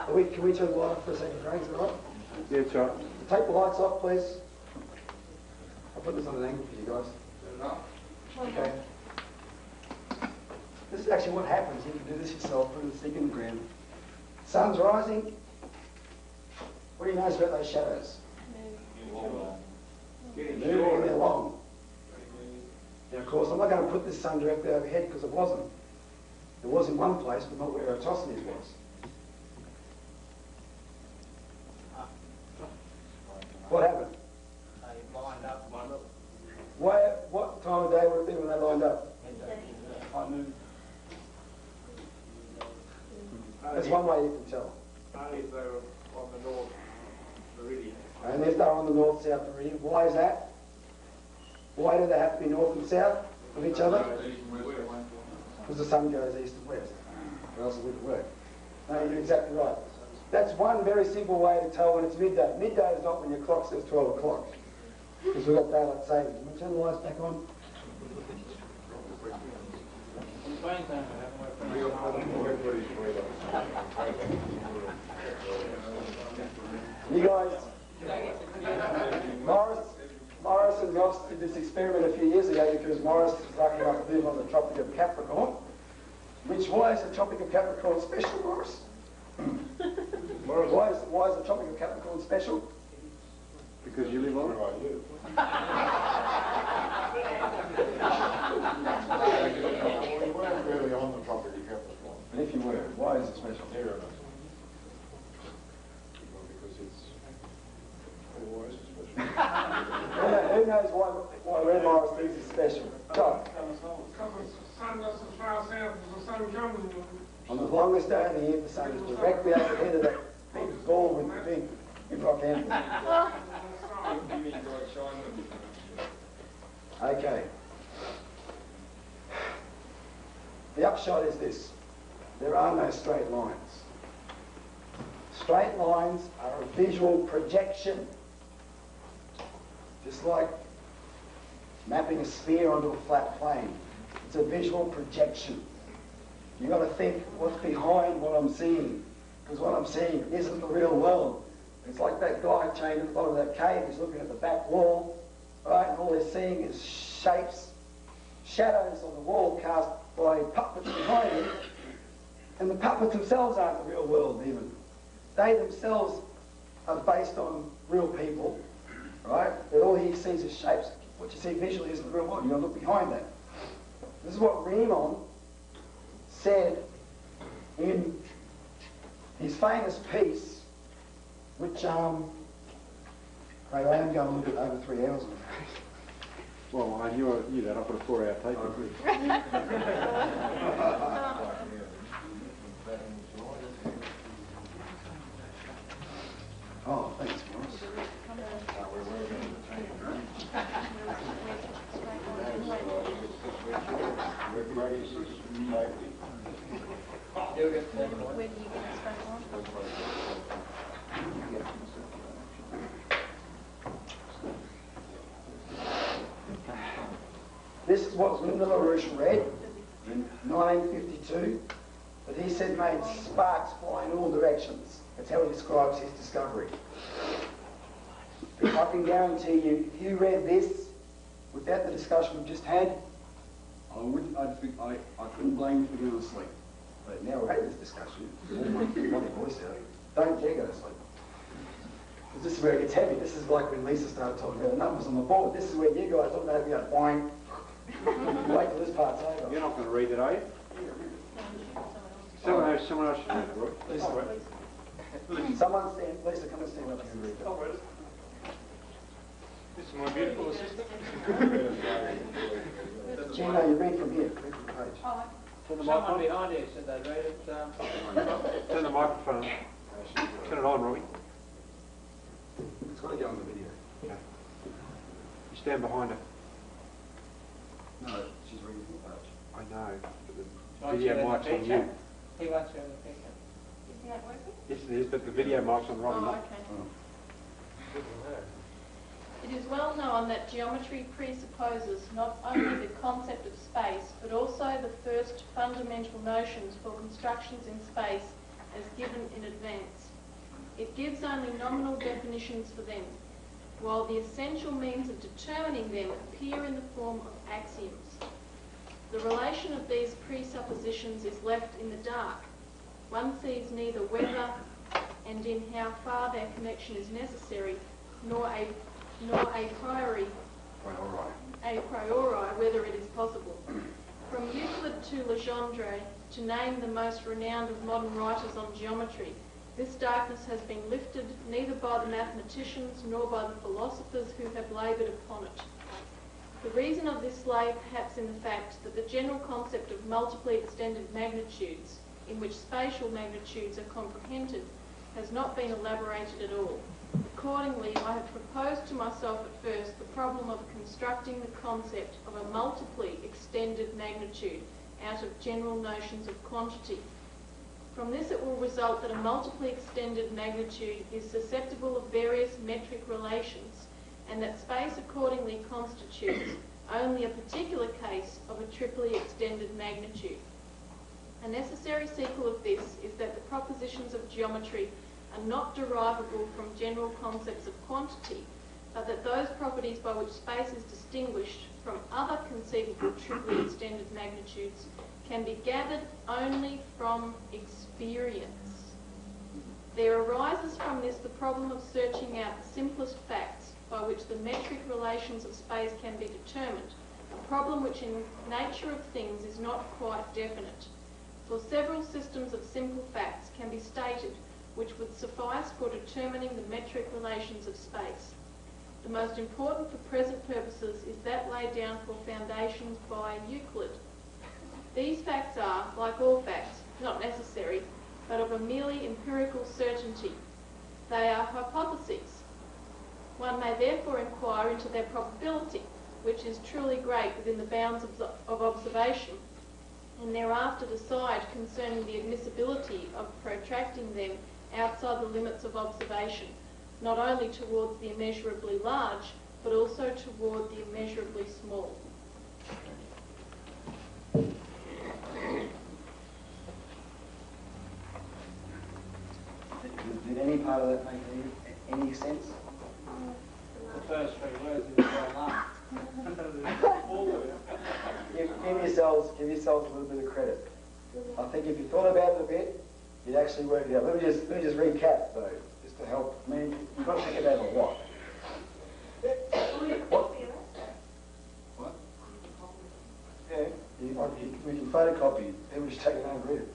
Can we turn the light off for a second, Craig? Is that right? Yeah, sure. Take the lights off, please. I'll put this on an angle for you guys. Okay. This is actually what happens. You can do this yourself, put a stick in the ground. Sun's rising. What do you notice about those shadows? Moving along. Now, of course, I'm not going to put this sun directly overhead because it wasn't. It was in one place, but not where Eratosthenes was. What happened? They lined up. What time of day would it be when they lined up? High noon. That's one way you can tell. Only if they were on the north meridian. And if they're on the north-south meridian, why is that? Why do they have to be north and south of each other? Because the sun goes east and west, or else it wouldn't work. No, you're exactly right. That's one very simple way to tell when it's midday. Midday is not when your clock says 12 o'clock, because we've got daylight savings. Can we turn the lights back on? In Queensland, we haven't worked You guys, Morris and Ross did this experiment a few years ago because Morris was lucky enough to live on the Tropic of Capricorn. Why is the Tropic of Capricorn special, Morris? Why is the Tropic of Capricorn special? Because you live on it. We weren't really on the Tropic of Capricorn. And if you were, why is it special? Because it's always special. Who knows why Red Morris thinks it's special? Go. Because the sun goes as far south as the sun comes. On the longest day of the year, the sun is directly overhead of that big ball with the big rock handle. Okay. The upshot is this. There are no straight lines. Straight lines are a visual projection. Just like mapping a sphere onto a flat plane. It's a visual projection. You've got to think what's behind what I'm seeing. Because what I'm seeing isn't the real world. It's like that guy chained at the bottom of that cave who's looking at the back wall, right? And all he's seeing is shapes, shadows on the wall cast by puppets behind him. And the puppets themselves aren't the real world even. They themselves are based on real people, right? But all he sees is shapes. What you see visually isn't the real world. You've got to look behind that. This is what Riemann said in his famous piece, which, I am going a little bit over 3 hours, I'm afraid. Well, I knew that. I put a 4-hour tape in. Oh, thanks, Morris. Where do you get the straight line This is what Linda LaRouche read in 1952, that he said made sparks fly in all directions. That's how he describes his discovery. But I can guarantee you, if you read this without the discussion we've just had, I couldn't blame you for going to sleep. But now we're having this discussion. Want your voice out. Don't dare go to sleep. Because this is where it gets heavy. This is like when Lisa started talking about the numbers on the board. This is where you guys talk about it, you go, boing. Wait till this part's over. You're not going to read it, are you? Someone else should read it, Roy. Lisa, someone stand, Lisa, come and stand up here and read it. I'll read it. This is my beautiful assistant. Gina, you read from here. Read from the page. Oh, Turn the someone microphone. behind you said they read it. Turn the microphone. Turn it on, Robbie. It's got to go on the video. Okay. You stand behind her. No, she's reading from the page. I know, but the Oh, video she mic's has a on picture? you. He wants you in the picture. Isn't that working? Yes, it is, but the video mic's on Robbie. Oh, okay. It is well known that geometry presupposes not only the concept of space, but also the first fundamental notions for constructions in space as given in advance. It gives only nominal definitions for them, while the essential means of determining them appear in the form of axioms. The relation of these presuppositions is left in the dark. One sees neither whether and in how far their connection is necessary, nor a priori whether it is possible. From Euclid to Legendre, to name the most renowned of modern writers on geometry, this darkness has been lifted neither by the mathematicians nor by the philosophers who have laboured upon it. The reason of this lay perhaps in the fact that the general concept of multiply extended magnitudes, in which spatial magnitudes are comprehended, has not been elaborated at all. Accordingly, I have proposed to myself at first the problem of constructing the concept of a multiply extended magnitude out of general notions of quantity. From this it will result that a multiply extended magnitude is susceptible of various metric relations, and that space accordingly constitutes only a particular case of a triply extended magnitude. A necessary sequel of this is that the propositions of geometry are not derivable from general concepts of quantity, but that those properties by which space is distinguished from other conceivable triply extended magnitudes can be gathered only from experience. There arises from this the problem of searching out the simplest facts by which the metric relations of space can be determined, a problem which in nature of things is not quite definite. For several systems of simple facts can be stated which would suffice for determining the metric relations of space. The most important for present purposes is that laid down for foundations by Euclid. These facts are, like all facts, not necessary, but of a merely empirical certainty. They are hypotheses. One may therefore inquire into their probability, which is truly great within the bounds of observation, and thereafter decide concerning the admissibility of protracting them outside the limits of observation, not only towards the immeasurably large, but also toward the immeasurably small. Did any part of that make any sense? The first three words is well Give yourselves a little bit of credit. I think if you thought about it a bit, you'd actually work it out. Let me just recap though, just to help. I mean, you've got to think about a lot. What? Yeah, we can photocopy it. People just take it home and read it.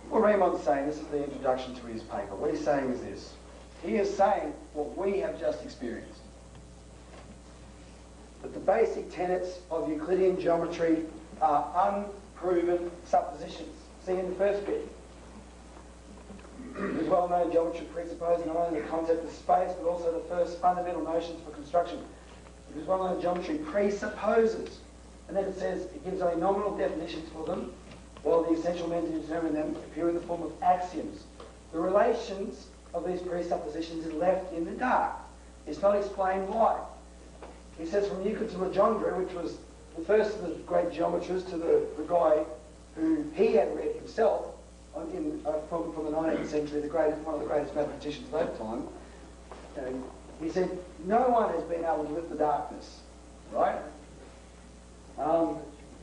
What Riemann's saying, this is the introduction to his paper. What he's saying is this. He is saying what we have just experienced. That the basic tenets of Euclidean geometry are unproven suppositions. See in the first bit. It is well-known geometry presupposing not only the concept of space, but also the first fundamental notions for construction. It is well-known geometry presupposes. And then it says it gives only nominal definitions for them, while the essential means to determine them appear in the form of axioms. The relations of these presuppositions is left in the dark. It's not explained why. He says from Euclid to Legendre, which was the first of the great geometers, to the guy who he had read himself from the 19th century, one of the greatest mathematicians of that time. He said, no one has been able to lift the darkness, right?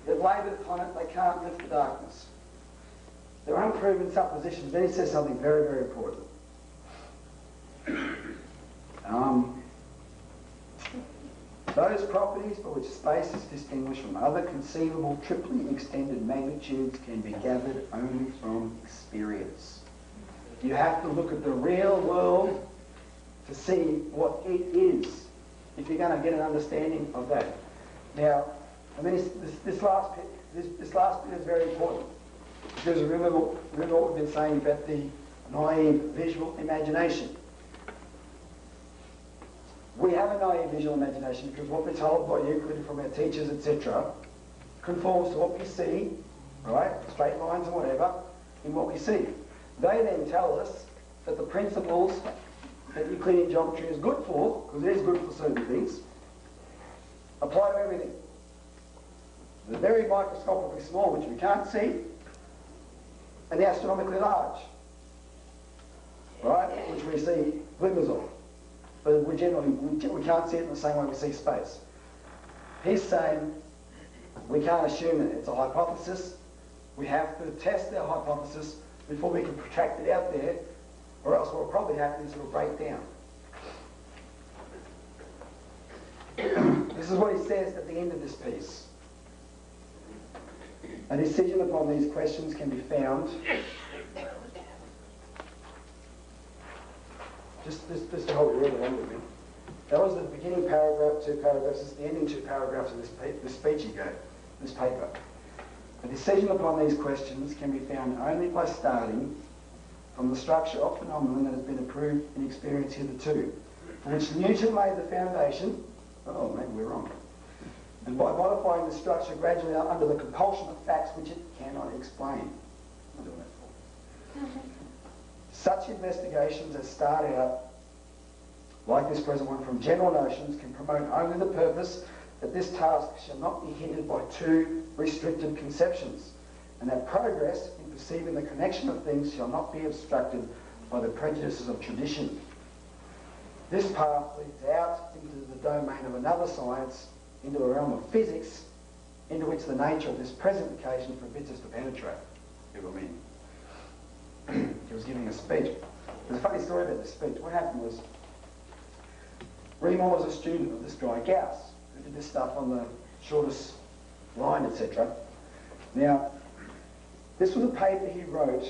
They've laboured upon it, they can't lift the darkness. They're unproven suppositions. Then he says something very, very important. Those properties by which space is distinguished from other conceivable triply extended magnitudes can be gathered only from experience. You have to look at the real world to see what it is, if you're going to get an understanding of that. Now, I mean, this last bit is very important, because remember what we've been saying about the naive visual imagination. We have a naive visual imagination because what we're told by Euclid from our teachers, etc., conforms to what we see, right? Straight lines and whatever, in what we see. They then tell us that the principles that Euclidean geometry is good for, because it is good for certain things, apply to everything. They're very microscopically small, which we can't see, and the astronomically large, right? Which we see glimmers of. But we can't see it in the same way we see space. He's saying we can't assume that it's a hypothesis. We have to test our hypothesis before we can protract it out there, or else what will probably happen is it'll break down. This is what he says at the end of this piece. A decision upon these questions can be found. Just to hold it really along with me. That was the beginning paragraph, 2 paragraphs. It's the ending 2 paragraphs of this speech he gave, this paper. A decision upon these questions can be found only by starting from the structure of phenomenon that has been approved in experience hitherto, for which Newton laid the foundation. Oh, maybe we're wrong. And by modifying the structure gradually under the compulsion of facts which it cannot explain. I'm doing that for. Such investigations as start out, like this present one, from general notions can promote only the purpose that this task shall not be hindered by too restricted conceptions, and that progress in perceiving the connection of things shall not be obstructed by the prejudices of tradition. This path leads out into the domain of another science, into a realm of physics, into which the nature of this present occasion forbids us to penetrate. You know what I mean? He was giving a speech. There's a funny story about this speech. What happened was, Riemann was a student of this guy Gauss, who did this stuff on the shortest line, etc. Now, this was a paper he wrote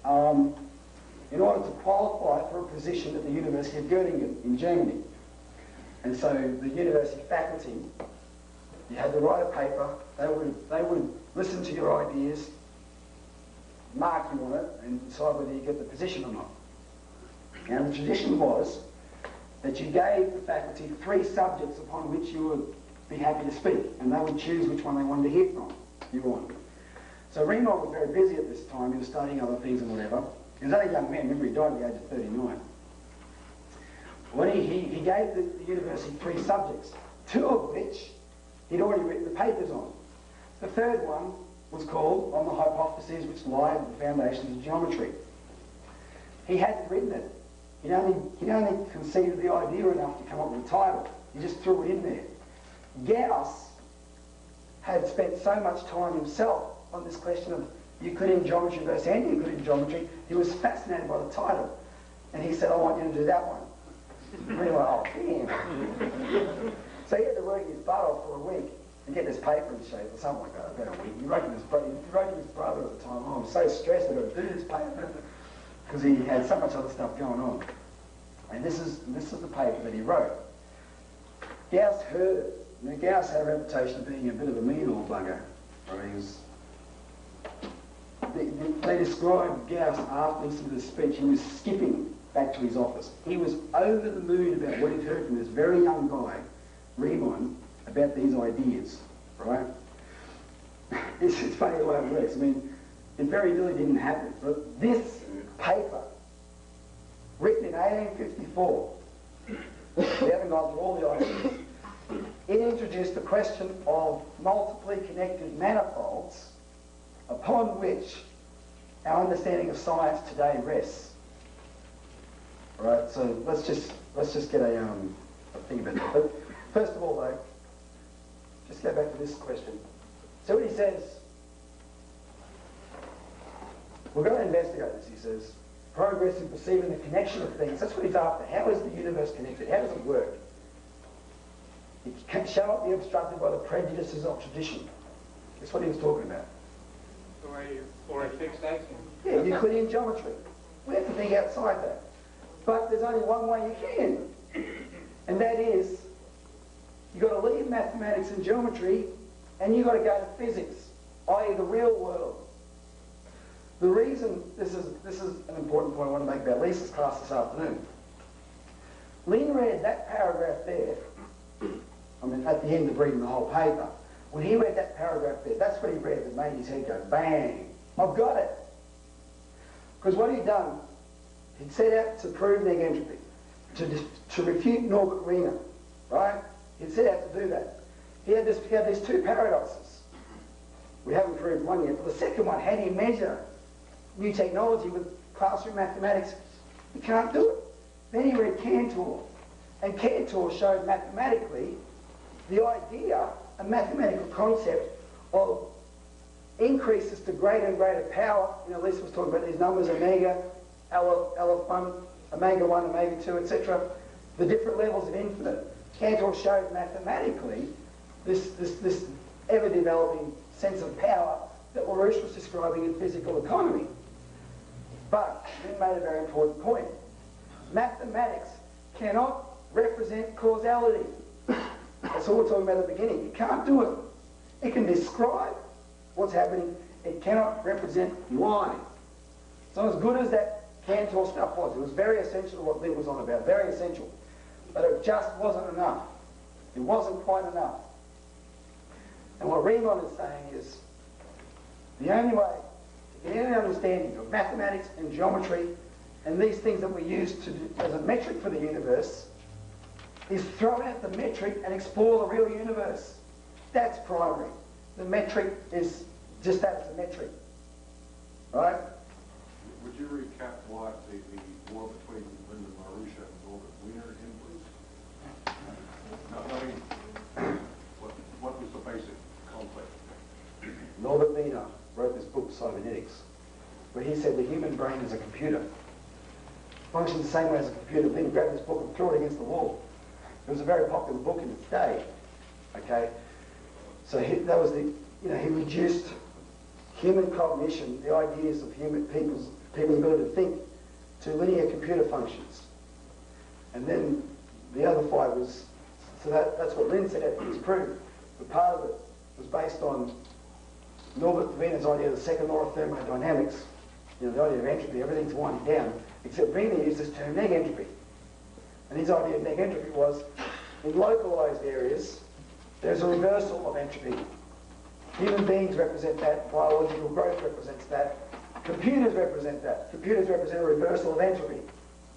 in order to qualify for a position at the University of Göttingen in Germany. And so the university faculty, you had to write a paper, they would listen to your ideas, mark you on it, and decide whether you get the position or not. Now the tradition was that you gave the faculty 3 subjects upon which you would be happy to speak, and they would choose which one they wanted to hear from you on. So Riemann was very busy at this time. He was studying other things and whatever. He was only a young man. Remember, he died at the age of 39. When he gave the university 3 subjects, 2 of which he'd already written the papers on. The third one was called On the Hypotheses Which Lie at the Foundations of Geometry. He hadn't written it. He'd only conceived the idea enough to come up with a title. He just threw it in there. Gauss had spent so much time himself on this question of Euclidean geometry versus anti-Euclidean geometry, he was fascinated by the title. And he said, I want you to do that one. And we were like, oh, damn. So he had to work his butt off for a week and get this paper in shape or something like that, about a week. He wrote to his brother at the time, oh, I'm so stressed that I've got to do this paper. Because he had so much other stuff going on. And this is the paper that he wrote. Gauss heard it. Now, Gauss had a reputation of being a bit of a mean old bugger. They described Gauss after listening to the speech. He was skipping back to his office. He was over the moon about what he'd heard from this very young guy, Riemann, about these ideas, right? It's funny the way it works. I mean, it very nearly didn't happen. But this paper, written in 1854, we haven't gone through all the ideas, it introduced the question of multiply connected manifolds upon which our understanding of science today rests. Right, so let's just get a thing about that. But first of all, though, just go back to this question. So what he says, We're going to investigate this, he says. Progress in perceiving the connection of things. That's what he's after. How is the universe connected? How does it work? It shall be obstructed by the prejudices of tradition. That's what he was talking about. Or a fixed axiom. Yeah, Euclidean geometry. We have to think outside that. But there's only one way you can. And that is, you've got to leave mathematics and geometry and you've got to go to physics, i.e. the real world. The reason, this is an important point I want to make about Lisa's class this afternoon. Lynn read that paragraph there, I mean at the end of reading the whole paper, when he read that paragraph there, that's what he read that made his head go bang. I've got it. Because what he'd done, he'd set out to prove neg entropy, to refute Norbert Riemann, right? He'd set out to do that. He had these two paradoxes. We haven't proved one yet, but the second one, how do you measure new technology with classroom mathematics? You can't do it. Then he read Cantor, and Cantor showed mathematically the idea, a mathematical concept of increases to greater and greater power. You know, Lisa was talking about these numbers, omega, L1, omega 1, omega 2, etc. The different levels of infinite. Cantor showed mathematically this ever-developing sense of power that LaRouche was describing in physical economy. But he made a very important point. Mathematics cannot represent causality. That's all we're talking about at the beginning. It can't do it. It can describe what's happening. It cannot represent why. It's not as good as that Cantor stuff was. It was very essential to what Lynn was on about. Very essential. But it just wasn't enough. It wasn't quite enough. And what Riemann is saying is the only way to get any understanding of mathematics and geometry and these things that we use as a metric for the universe is throw out the metric and explore the real universe. That's primary. The metric is just that, it's a metric. Right? Would you recap what the war between Lyndon LaRouche and Norbert Wiener in, please? What was the basic conflict? Norbert Wiener wrote this book, Cybernetics, where he said the human brain is a computer. Functions the same way as a computer. Then he grabbed this book and threw it against the wall. It was a very popular book in its day. Okay? So that was the, you know, he reduced human cognition, the ideas of people's ability to think, to linear computer functions. And then the other fight was, so that's what Lynn said after his proof, but part of it was based on Norbert Wiener's idea of the second law of thermodynamics, you know, the idea of entropy, everything's winding down, except Wiener used this term neg entropy. And his idea of neg entropy was, in localized areas, there's a reversal of entropy. Human beings represent that, biological growth represents that, computers represent that. Computers represent a reversal of entropy,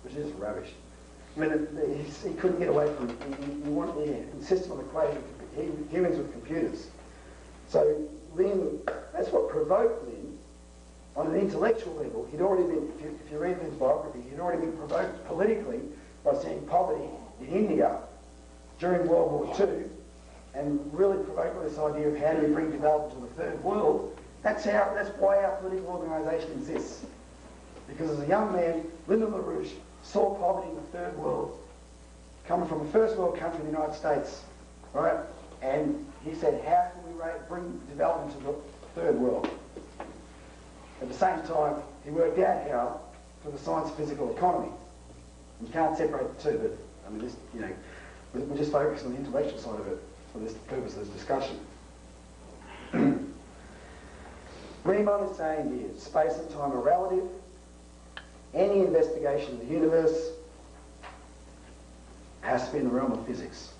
which is rubbish. I mean, he couldn't get away from it. He insisted on equating humans with computers. So Lynn, that's what provoked Lynn on an intellectual level. He'd already been, if you read Lynn's biography, he'd already been provoked politically by seeing poverty in India during World War II, and really provoked by this idea of how do you bring development to the third world. That's why our political organisation exists. Because as a young man, Lyndon LaRouche saw poverty in the third world, coming from a first world country in the United States, right? And he said, how can we bring development to the third world? At the same time, he worked out how for the science of physical economy. You can't separate the two, but I mean, this, you know, we're just focusing on the intellectual side of it for this purpose of this discussion. Riemann is saying here, space and time are relative. Any investigation of the universe has to be in the realm of physics.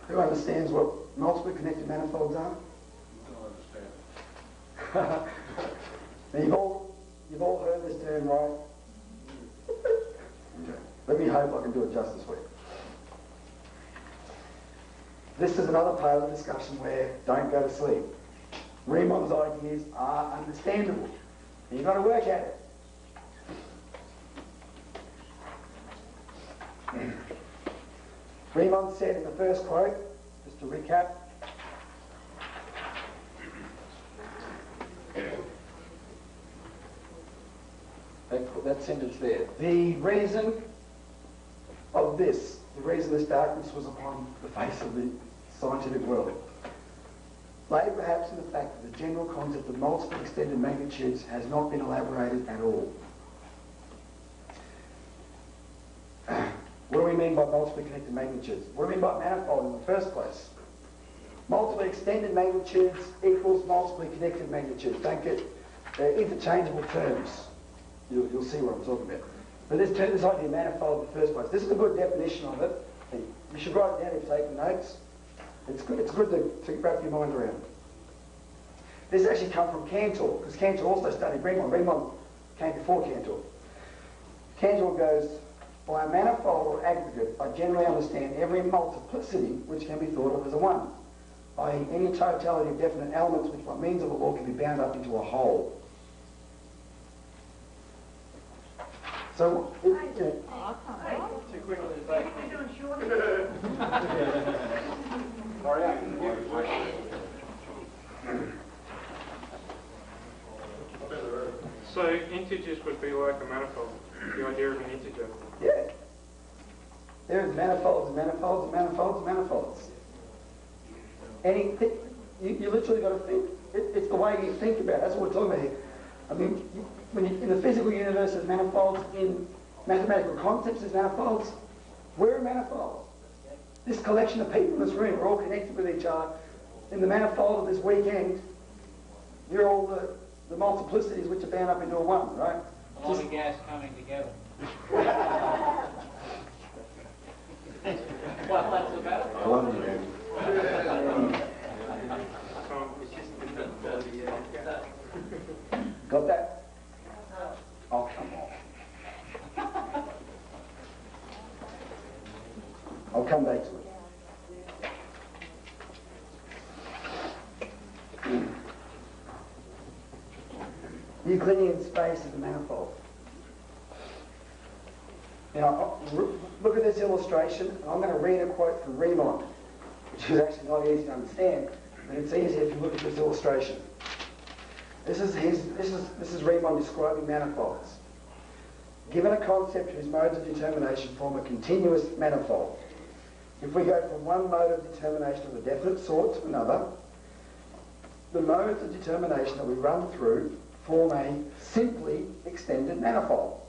Who understands what multiply connected manifolds are? I don't understand. Now you've all heard this term, right? Okay. Let me hope I can do it justice for you. This is another part of the discussion where don't go to sleep. Riemann's ideas are understandable. You've got to work at it. Riemann said in the first quote, just to recap, sentence there. The reason of this, the reason this darkness was upon the face of the scientific world, lay perhaps in the fact that the general concept of multiple extended magnitudes has not been elaborated at all. What do we mean by multiply connected magnitudes? What do we mean by manifold in the first place? Multiple extended magnitudes equals multiply connected magnitudes. Don't get interchangeable terms. You'll see what I'm talking about. But this idea of manifold in the first place. This is a good definition of it. You should write it down if you're taking notes. It's good to wrap your mind around. This actually comes from Cantor, because Cantor also studied Riemann. Riemann came before Cantor. Cantor goes, by a manifold or aggregate, I generally understand every multiplicity which can be thought of as a one, i.e. any totality of definite elements which by means of a law can be bound up into a whole. So, Too quickly, So integers would be like a manifold, the idea of an integer. yeah. There's manifolds and manifolds and manifolds and manifolds. You literally got to think. It's the way you think about it. That's what we're talking about here. I mean, in the physical universe there's manifolds, in mathematical concepts there's manifolds. We're a manifold. This collection of people in this room are all connected with each other. In the manifold of this weekend, you're all the multiplicities which are bound up into a one, right? A lot of gas coming together. Well, that's the metaphor. I love you, man. Got that? Oh, come on. I'll come back to it. Euclidean space is a manifold. Now, look at this illustration. I'm going to read a quote from Riemann, which is actually not easy to understand, but it's easier if you look at this illustration. This is Riemann describing manifolds. Given a concept whose modes of determination form a continuous manifold, if we go from one mode of determination of a definite sort to another, the modes of determination that we run through form a simply extended manifold,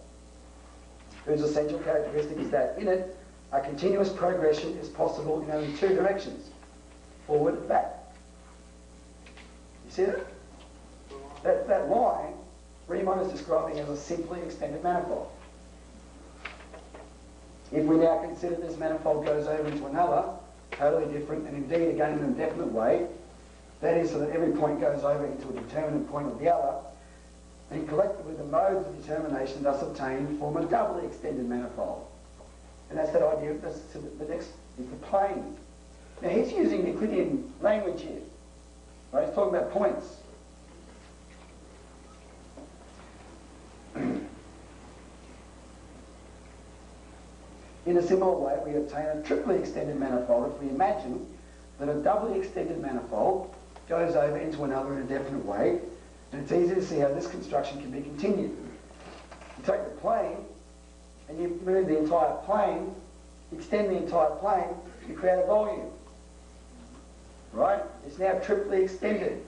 whose essential characteristic is that in it, a continuous progression is possible in only two directions, forward and back. You see it? That line, Riemann is describing as a simply extended manifold. If we now consider this manifold goes over into another, totally different, and indeed again in a definite way, that is so that every point goes over into a determinate point of the other, then collectively the modes of determination thus obtained form a doubly extended manifold. And that's that idea of the next is the plane. Now he's using Euclidean language here. Right? He's talking about points. In a similar way, we obtain a triply extended manifold if we imagine that a doubly extended manifold goes over into another in a definite way, and it's easy to see how this construction can be continued. You take the plane, and you move the entire plane, extend the entire plane, you create a volume. Right? It's now triply extended.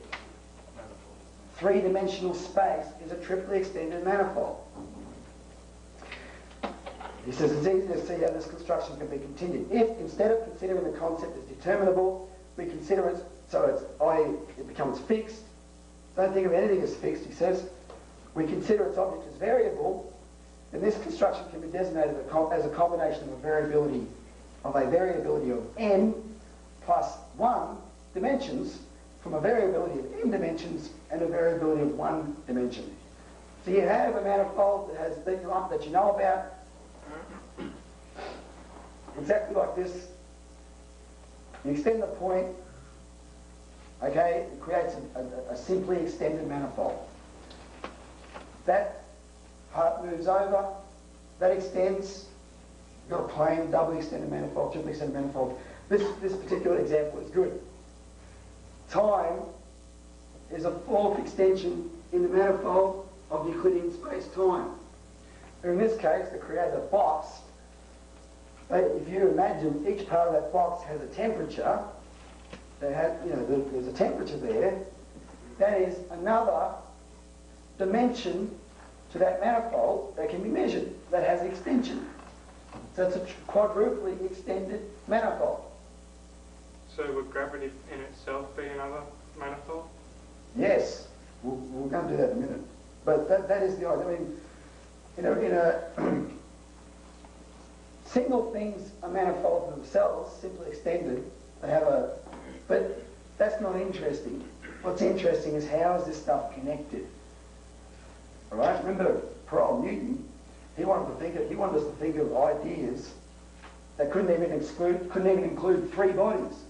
Three-dimensional space is a triply extended manifold. He says it's easy to see how this construction can be continued. If, instead of considering the concept as determinable, we consider it so it's, i.e. it becomes fixed. Don't think of anything as fixed, he says. We consider its object as variable, then this construction can be designated as a combination of a variability of n plus 1 dimensions from a variability of n dimensions and a variability of 1 dimension. So you have a manifold that you know about, exactly like this. You extend the point, okay, it creates a simply extended manifold. That part moves over, that extends, you've got a plane, doubly extended manifold, triply extended manifold. This particular example is good. Time is a fourth extension in the manifold of Euclidean space-time. In this case, to create a box, if you imagine each part of that box has a temperature, there's a temperature there, that is another dimension to that manifold that can be measured, that has extension. So it's a quadruply extended manifold. So would gravity in itself be another manifold? Yes, we're going to do that in a minute. But that is the idea. I mean, in a single things are manifold themselves, simply extended. They have a, but that's not interesting. What's interesting is how is this stuff connected? All right. Remember, poor old Newton. He wanted us to think of ideas that couldn't even include three bodies.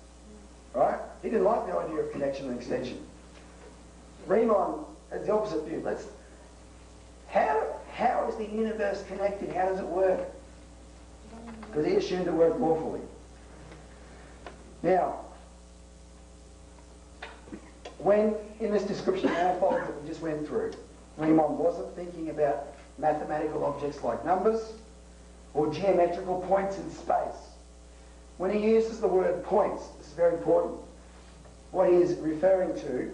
Right? He didn't like the idea of connection and extension. Riemann has the opposite view. How is the universe connected? How does it work? Because he assumed it worked lawfully. Now, when in this description of manifolds that we just went through, Riemann wasn't thinking about mathematical objects like numbers or geometrical points in space. When he uses the word points, this is very important, what he is referring to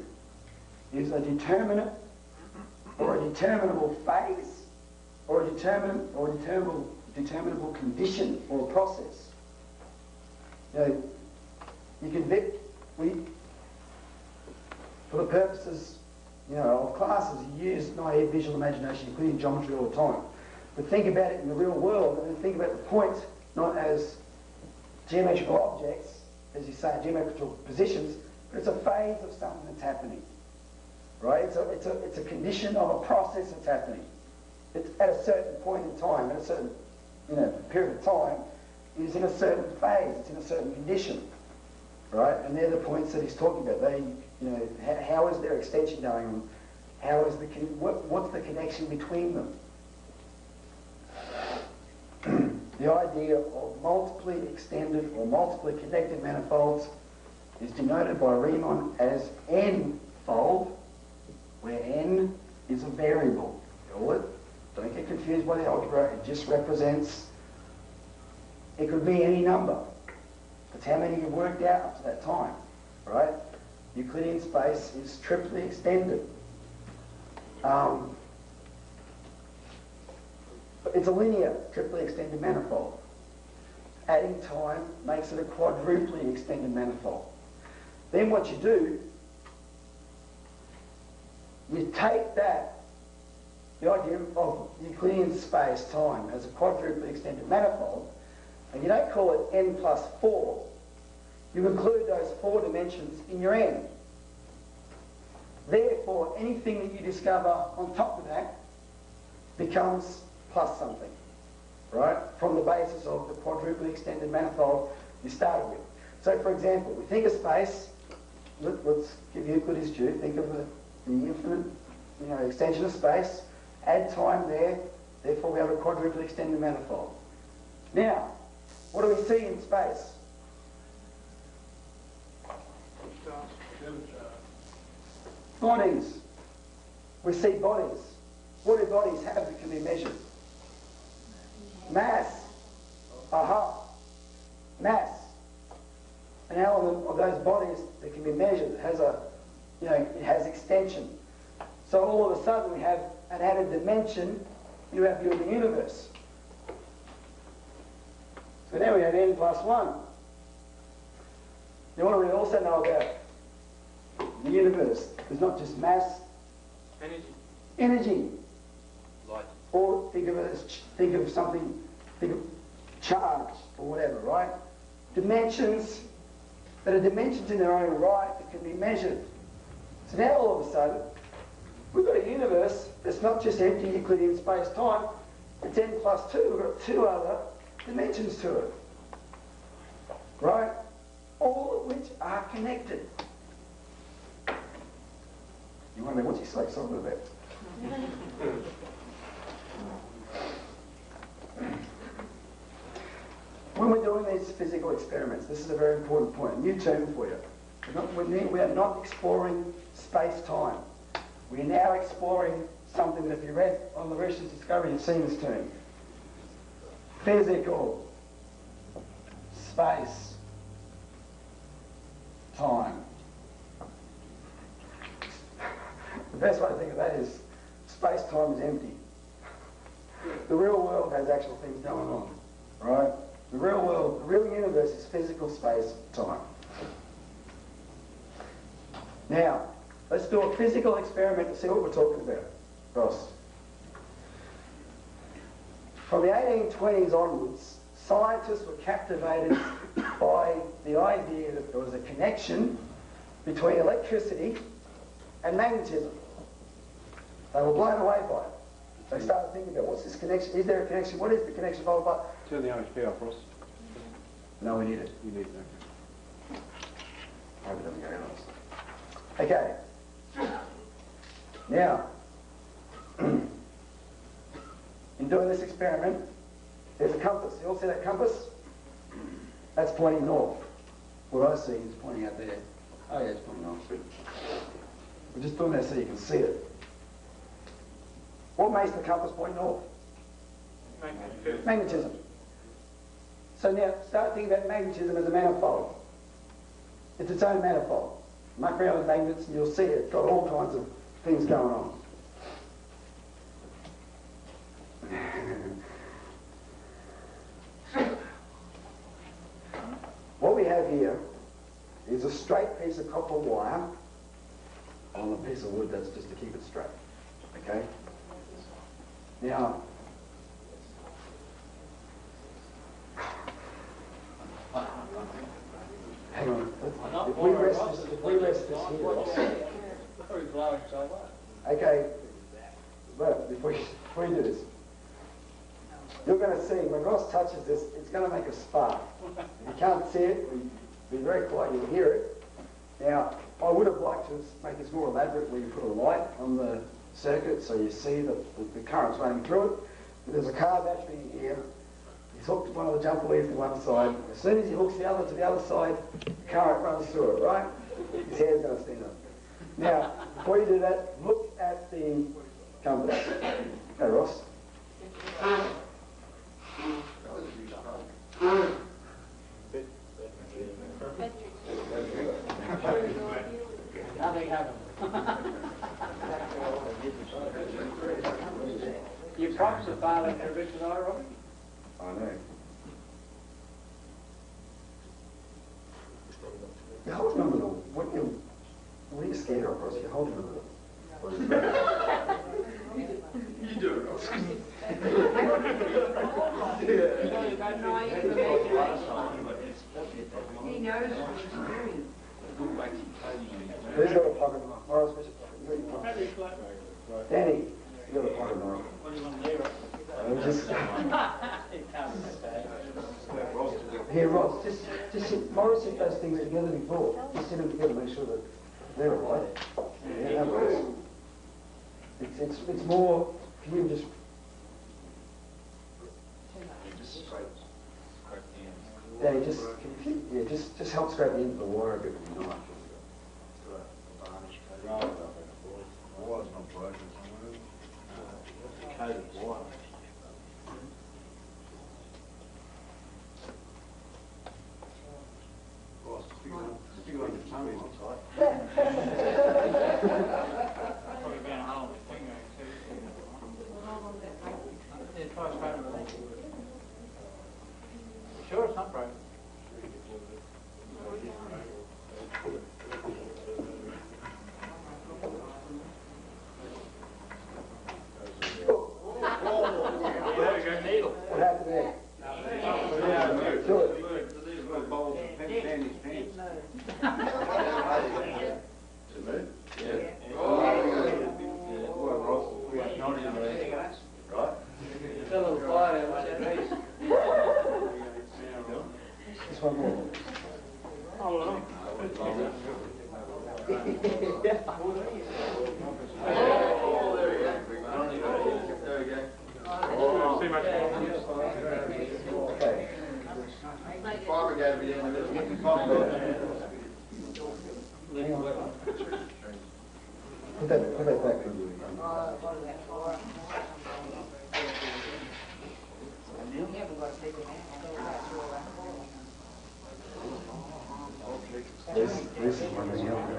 is a determinate or a determinable phase or a determinable condition or process. For the purposes of classes, you use naive visual imagination, including geometry all the time. But think about it in the real world, and think about the points not as geometrical objects, as you say, geometrical positions, but it's a phase of something that's happening. Right? It's a condition of a process that's happening. It's at a certain point in time, at a certain period of time, it's in a certain phase, it's in a certain condition. Right? And they're the points that he's talking about. How is their extension going on? What's the connection between them? The idea of multiply extended or multiply connected manifolds is denoted by Riemann as n-fold, where n is a variable. All it. Don't get confused by the algebra. It just represents, it could be any number. That's how many you've worked out up to that time, right? Euclidean space is triply extended. It's a linear triply extended manifold. Adding time makes it a quadruply extended manifold. Then what you do, you take that, the idea of Euclidean space time as a quadruply extended manifold, and you don't call it n plus 4. You include those 4 dimensions in your n. Therefore, anything that you discover on top of that becomes plus something, right? From the basis of the quadruply extended manifold you started with. So, for example, we think of space. Let's give Euclid his due. Think of the infinite, extension of space. Add time there. Therefore, we have a quadruply extended manifold. Now, what do we see in space? Bodies. We see bodies. What do bodies have that can be measured? Mass. Aha. Mass. An element of those bodies that can be measured has it has extension. So all of a sudden we have an added dimension you have viewing the universe. So now we have n plus 1. You want to also know about the universe. There's not just mass. Energy. Light. Or think of something, think of charge or whatever, right? Dimensions that are dimensions in their own right that can be measured. So now all of a sudden, we've got a universe that's not just empty Euclidean space-time, it's n plus 2. We've got 2 other dimensions to it. Right? All of which are connected. You wonder, what's he so excited about? When we're doing these physical experiments, this is a very important point, a new term for you. We are not exploring space-time. We are now exploring something that if you read on LaRouche's discovery, you've seen this term. Physical space time. The best way to think of that is space-time is empty. The real world has actual things going on, right? The real world, the real universe is physical space-time. Now, let's do a physical experiment to see what we're talking about. Ross. From the 1820s onwards, scientists were captivated by the idea that there was a connection between electricity and magnetism. They were blown away by it. They started thinking about, what's this connection? Is there a connection? What is the connection? Blah, blah, blah. Turn the OHP off, Ross. No, we need it. You need that. I hope it doesn't go on. Okay. Now, in doing this experiment, there's a compass. You all see that compass? That's pointing north. What I see is pointing out there. Oh yeah, it's pointing north. We're just doing that so you can see it. What makes the compass point north? Magnetism. So now, start thinking about magnetism as a manifold. It's its own manifold. Muck around with magnets and you'll see it's got all kinds of things going on. What we have here is a straight piece of copper wire on a piece of wood. That's just to keep it straight. Okay? Now, hang on. If we rest this here, okay, but before you do this, you're going to see when Ross touches this, it's going to make a spark. If you can't see it, be very quiet, you'll hear it. Now, I would have liked to make this more elaborate where you put a light on the circuit so you see the currents running through it. But there's a car battery in here. He's hooked one of the jumper leads to one side. As soon as he hooks the other to the other side, the current runs through it, right? His hair's going to stand up. Now, before you do that, look at the compass. Okay, Ross. Nothing happened. Your props are failing there, Richard, are Robbie? I know. You hold him a little. What are you scared of, Ross? You hold him a little. You do it, Ross. He knows from experience. Who's got a pocket knife? Morris, where's your pocket? You got your pocket. Danny, you got a pocket knife. What do you want to do, Here, Ross, just sit. Morris set those things together before. Just sit them together, make sure that they're all right. Yeah, that works. It's more. Can you just? Danny, just help scrape the end of the wire a bit with your knife. Wire's not broken. Coated wire. Stick it on your tummy, it's tight. Probably been a hole in the finger, too. Yeah, try straight on the leg. Sure it's not broken? There we go, needle. What happened there? Do it. Still a little fire, what's that piece? Just one more. Hold on. Okay. Fire brigade will be in the Hang on. Put that back. This is one of the other.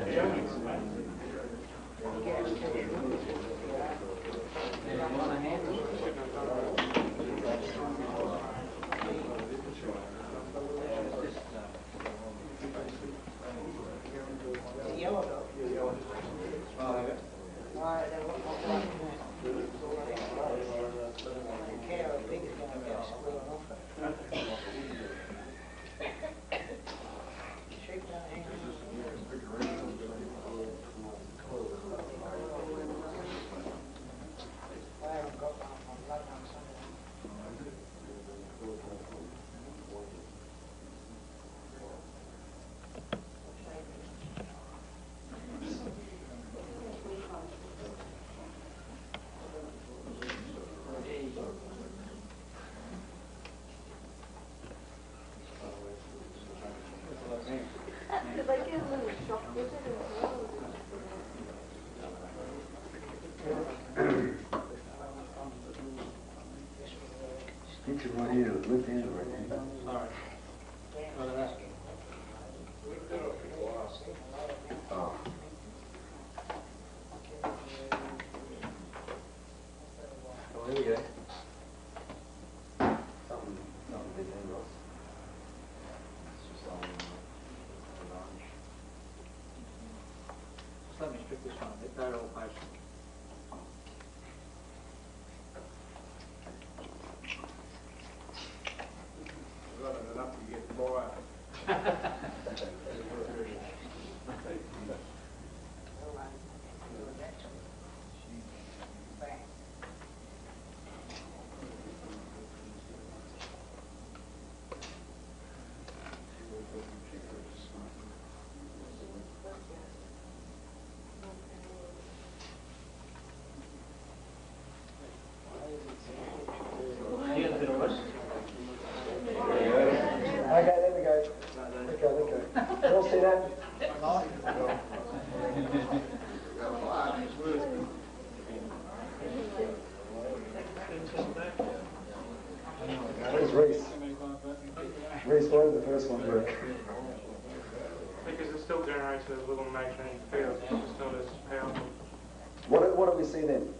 Did they get a little shock with it as well? Get your right hand, left hand right hand. Sorry. Oh. Oh, here we go. Something big there, Ross. Just let me strip this one a bit, they're all patient. Running it up to get more out. Okay, there we go. Okay. You all see that? Where's Reese? Reese, why did the first one work? Because it still generates a little magnetic field, it's just not as powerful. What do we see then?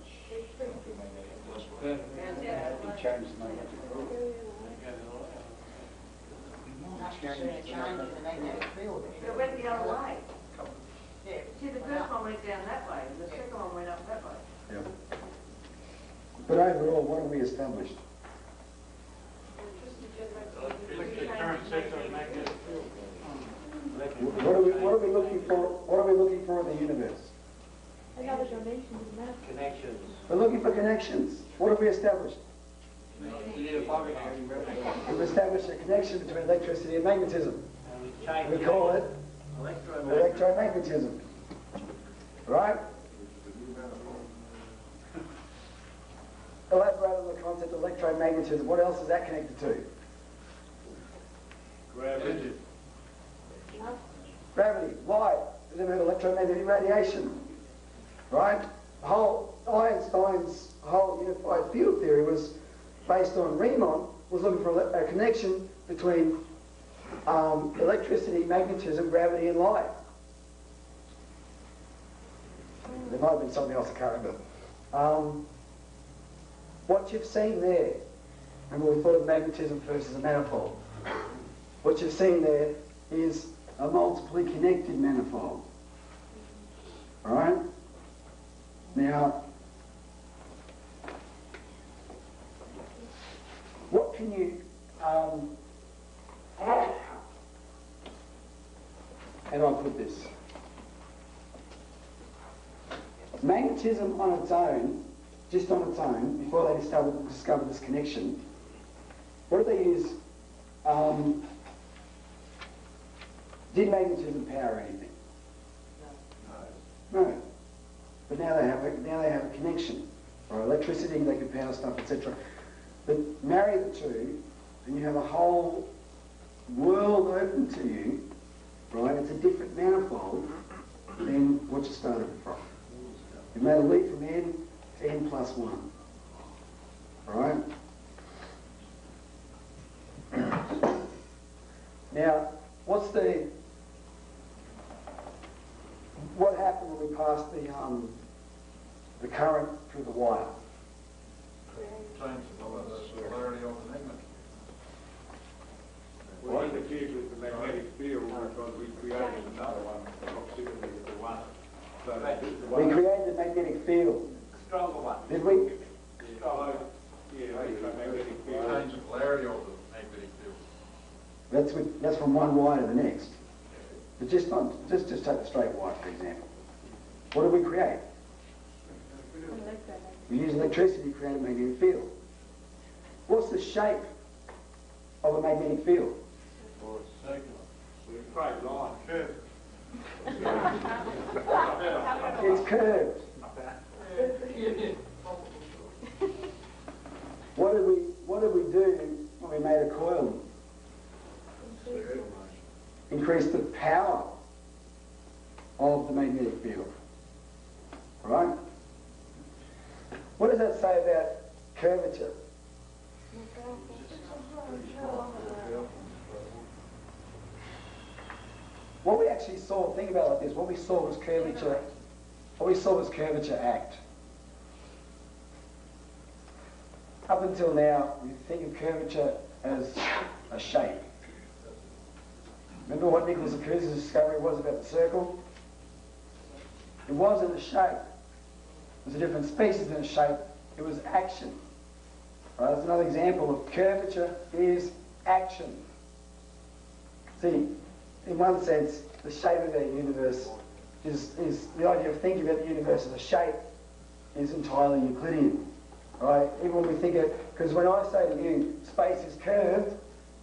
It went the other way. See, the first one went down that way, and the second one went up that way. Yeah. But overall, what have we established? Electric current sets on magnetic field. What are we looking for? What are we looking for in the universe? Another dimension of matter. Connections. We're looking for connections. What have we established? We've established a connection between electricity and magnetism. We call it electromagnetism. Right? Elaborate on the concept of electromagnetism. What else is that connected to? Gravity. Gravity, light, then we have electromagnetic radiation. Right? The whole Einstein's whole unified field theory was based on Riemann, was looking for a connection between electricity, magnetism, gravity and light. There might have been something else I can't remember. What you've seen there, remember we thought of magnetism first as a manifold. What you've seen there is a multiply connected manifold. Alright? Now, what can you, how do I put this? Magnetism on its own, just on its own, before they discovered this connection, what did they use? Did magnetism power anything? No. But now they have a connection. Or electricity, they can power stuff, etc. But marry the two, and you have a whole world open to you, right? It's a different manifold than what you started from. You made a leap from n to n plus 1. Right? Now, what's the happened when we passed the current through the wire? Change the polarity of the magnet. We interfered with the magnetic field because we created another one, proximity with the one. So We created a magnetic field. stronger one. Did we? Stronger. Yeah, magnetic field. Change the polarity of the magnetic field. That's from one wire to the next. But just take the straight wire, for example. What did we create? We use electricity to create a magnetic field. What's the shape of a magnetic field? Well, it's circular. With a straight line. It's curved. What did we do when we made a coil? Increase the power of the magnetic field. Right? What does that say about curvature? What we actually saw, think about it like this, what we saw was curvature act. Up until now, we think of curvature as a shape. Remember what Nicholas Copernicus' discovery was about the circle? It wasn't a shape. It was a different species than a shape. It was action. Right? That's another example of curvature is action. See, in one sense, the shape of our universe is the idea of thinking about the universe as a shape is entirely Euclidean. Right? Even when we think of, because when I say to you, space is curved,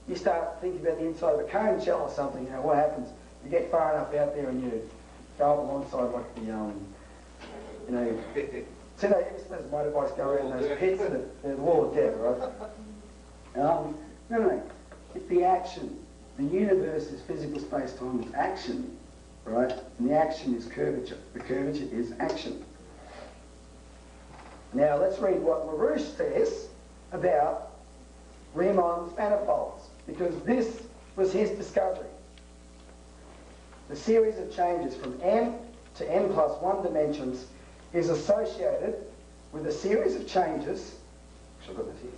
you start thinking about the inside of a cone shell or something. You know, what happens? You get far enough out there and you go up alongside like the, see those motorbikes go around those pits, the wall of death, right? No, it's the action. The universe is physical space-time with action, right? And the action is curvature. The curvature is action. Now let's read what LaRouche says about Riemann's manifolds, because this was his discovery. The series of changes from n to n+1 dimensions is associated with a series of changes. Actually, I've got this here.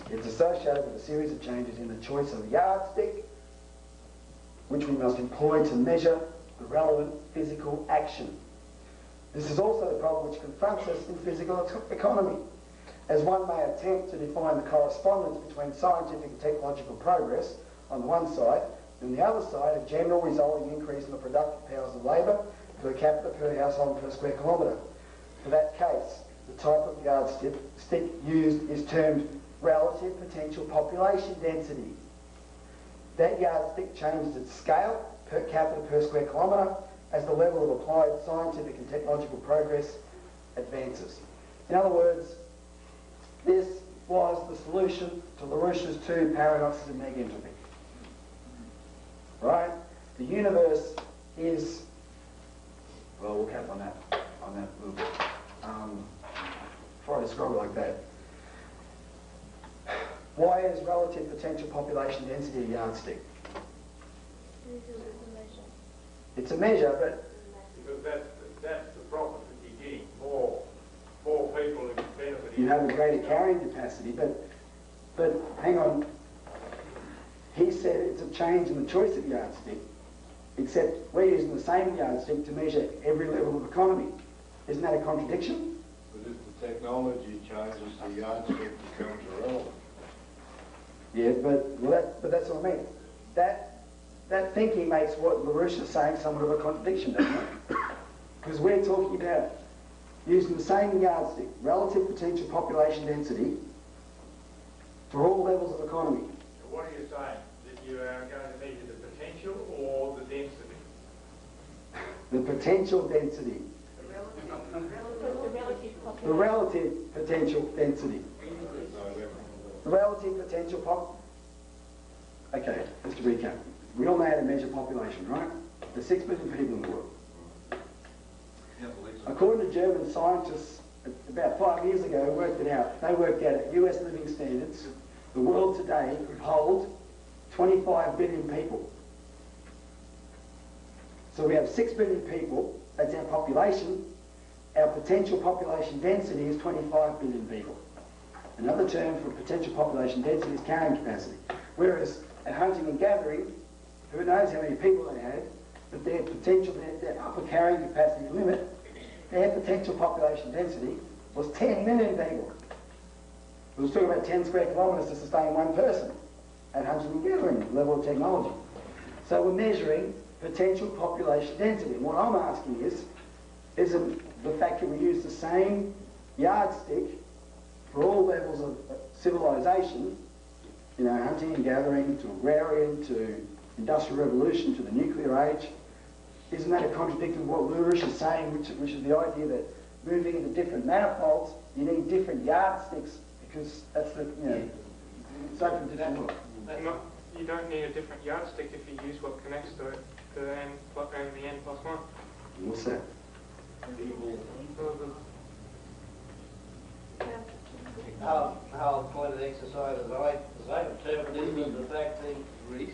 It's associated with a series of changes in the choice of the yardstick, which we must employ to measure the relevant physical action. This is also the problem which confronts us in physical economy, as one may attempt to define the correspondence between scientific and technological progress on the one side, and on the other side, a general resulting increase in the productive powers of labour per capita, per household, per square kilometre. For that case, the type of yardstick used is termed relative potential population density. That yardstick changes its scale per capita per square kilometre as the level of applied scientific and technological progress advances. In other words, this was the solution to LaRouche's two paradoxes of neg-entropy. Right? The universe is, well, we'll cap on that a little bit. Before I describe it like that. Why is relative potential population density a yardstick? It's a measure, but... Because that's the profit that you're getting. More people who benefit. You have a greater carrying capacity, but hang on. He said it's a change in the choice of yardstick, except we're using the same yardstick to measure every level of economy. Isn't that a contradiction? But if the technology changes, the yardstick becomes irrelevant. Yeah, but that's what I mean. That thinking makes what LaRouche is saying somewhat of a contradiction, doesn't it? Because we're talking about using the same yardstick, relative potential population density, for all levels of economy. So what are you saying? That you are going to measure the potential or the density? The potential density. The relative population. the relative potential density. The relative potential Okay, just to recap. We all know how to measure population, right? There's 6 billion people in the world. According to German scientists, about 5 years ago, worked it out. They worked out at US living standards, the world today could hold 25 billion people. So we have 6 billion people, that's our population. Our potential population density is 25 billion people. Another term for potential population density is carrying capacity. Whereas at hunting and gathering, who knows how many people they had, but their potential, their upper carrying capacity limit, their potential population density was 10 million people. It was talking about 10 square kilometres to sustain one person at hunting and gathering level of technology. So we're measuring potential population density. And what I'm asking is the fact that we use the same yardstick for all levels of civilization, you know, hunting and gathering, to agrarian, to industrial revolution, to the nuclear age. Isn't that a contradiction of what LaRouche is saying, which is the idea that moving into different manifolds, you need different yardsticks, because that's the, you know, so from different world. You don't need a different yardstick if you use what connects to it, the n plus and the n plus 1. What's that? The whole point of the exercise, as I interpret it, is the fact that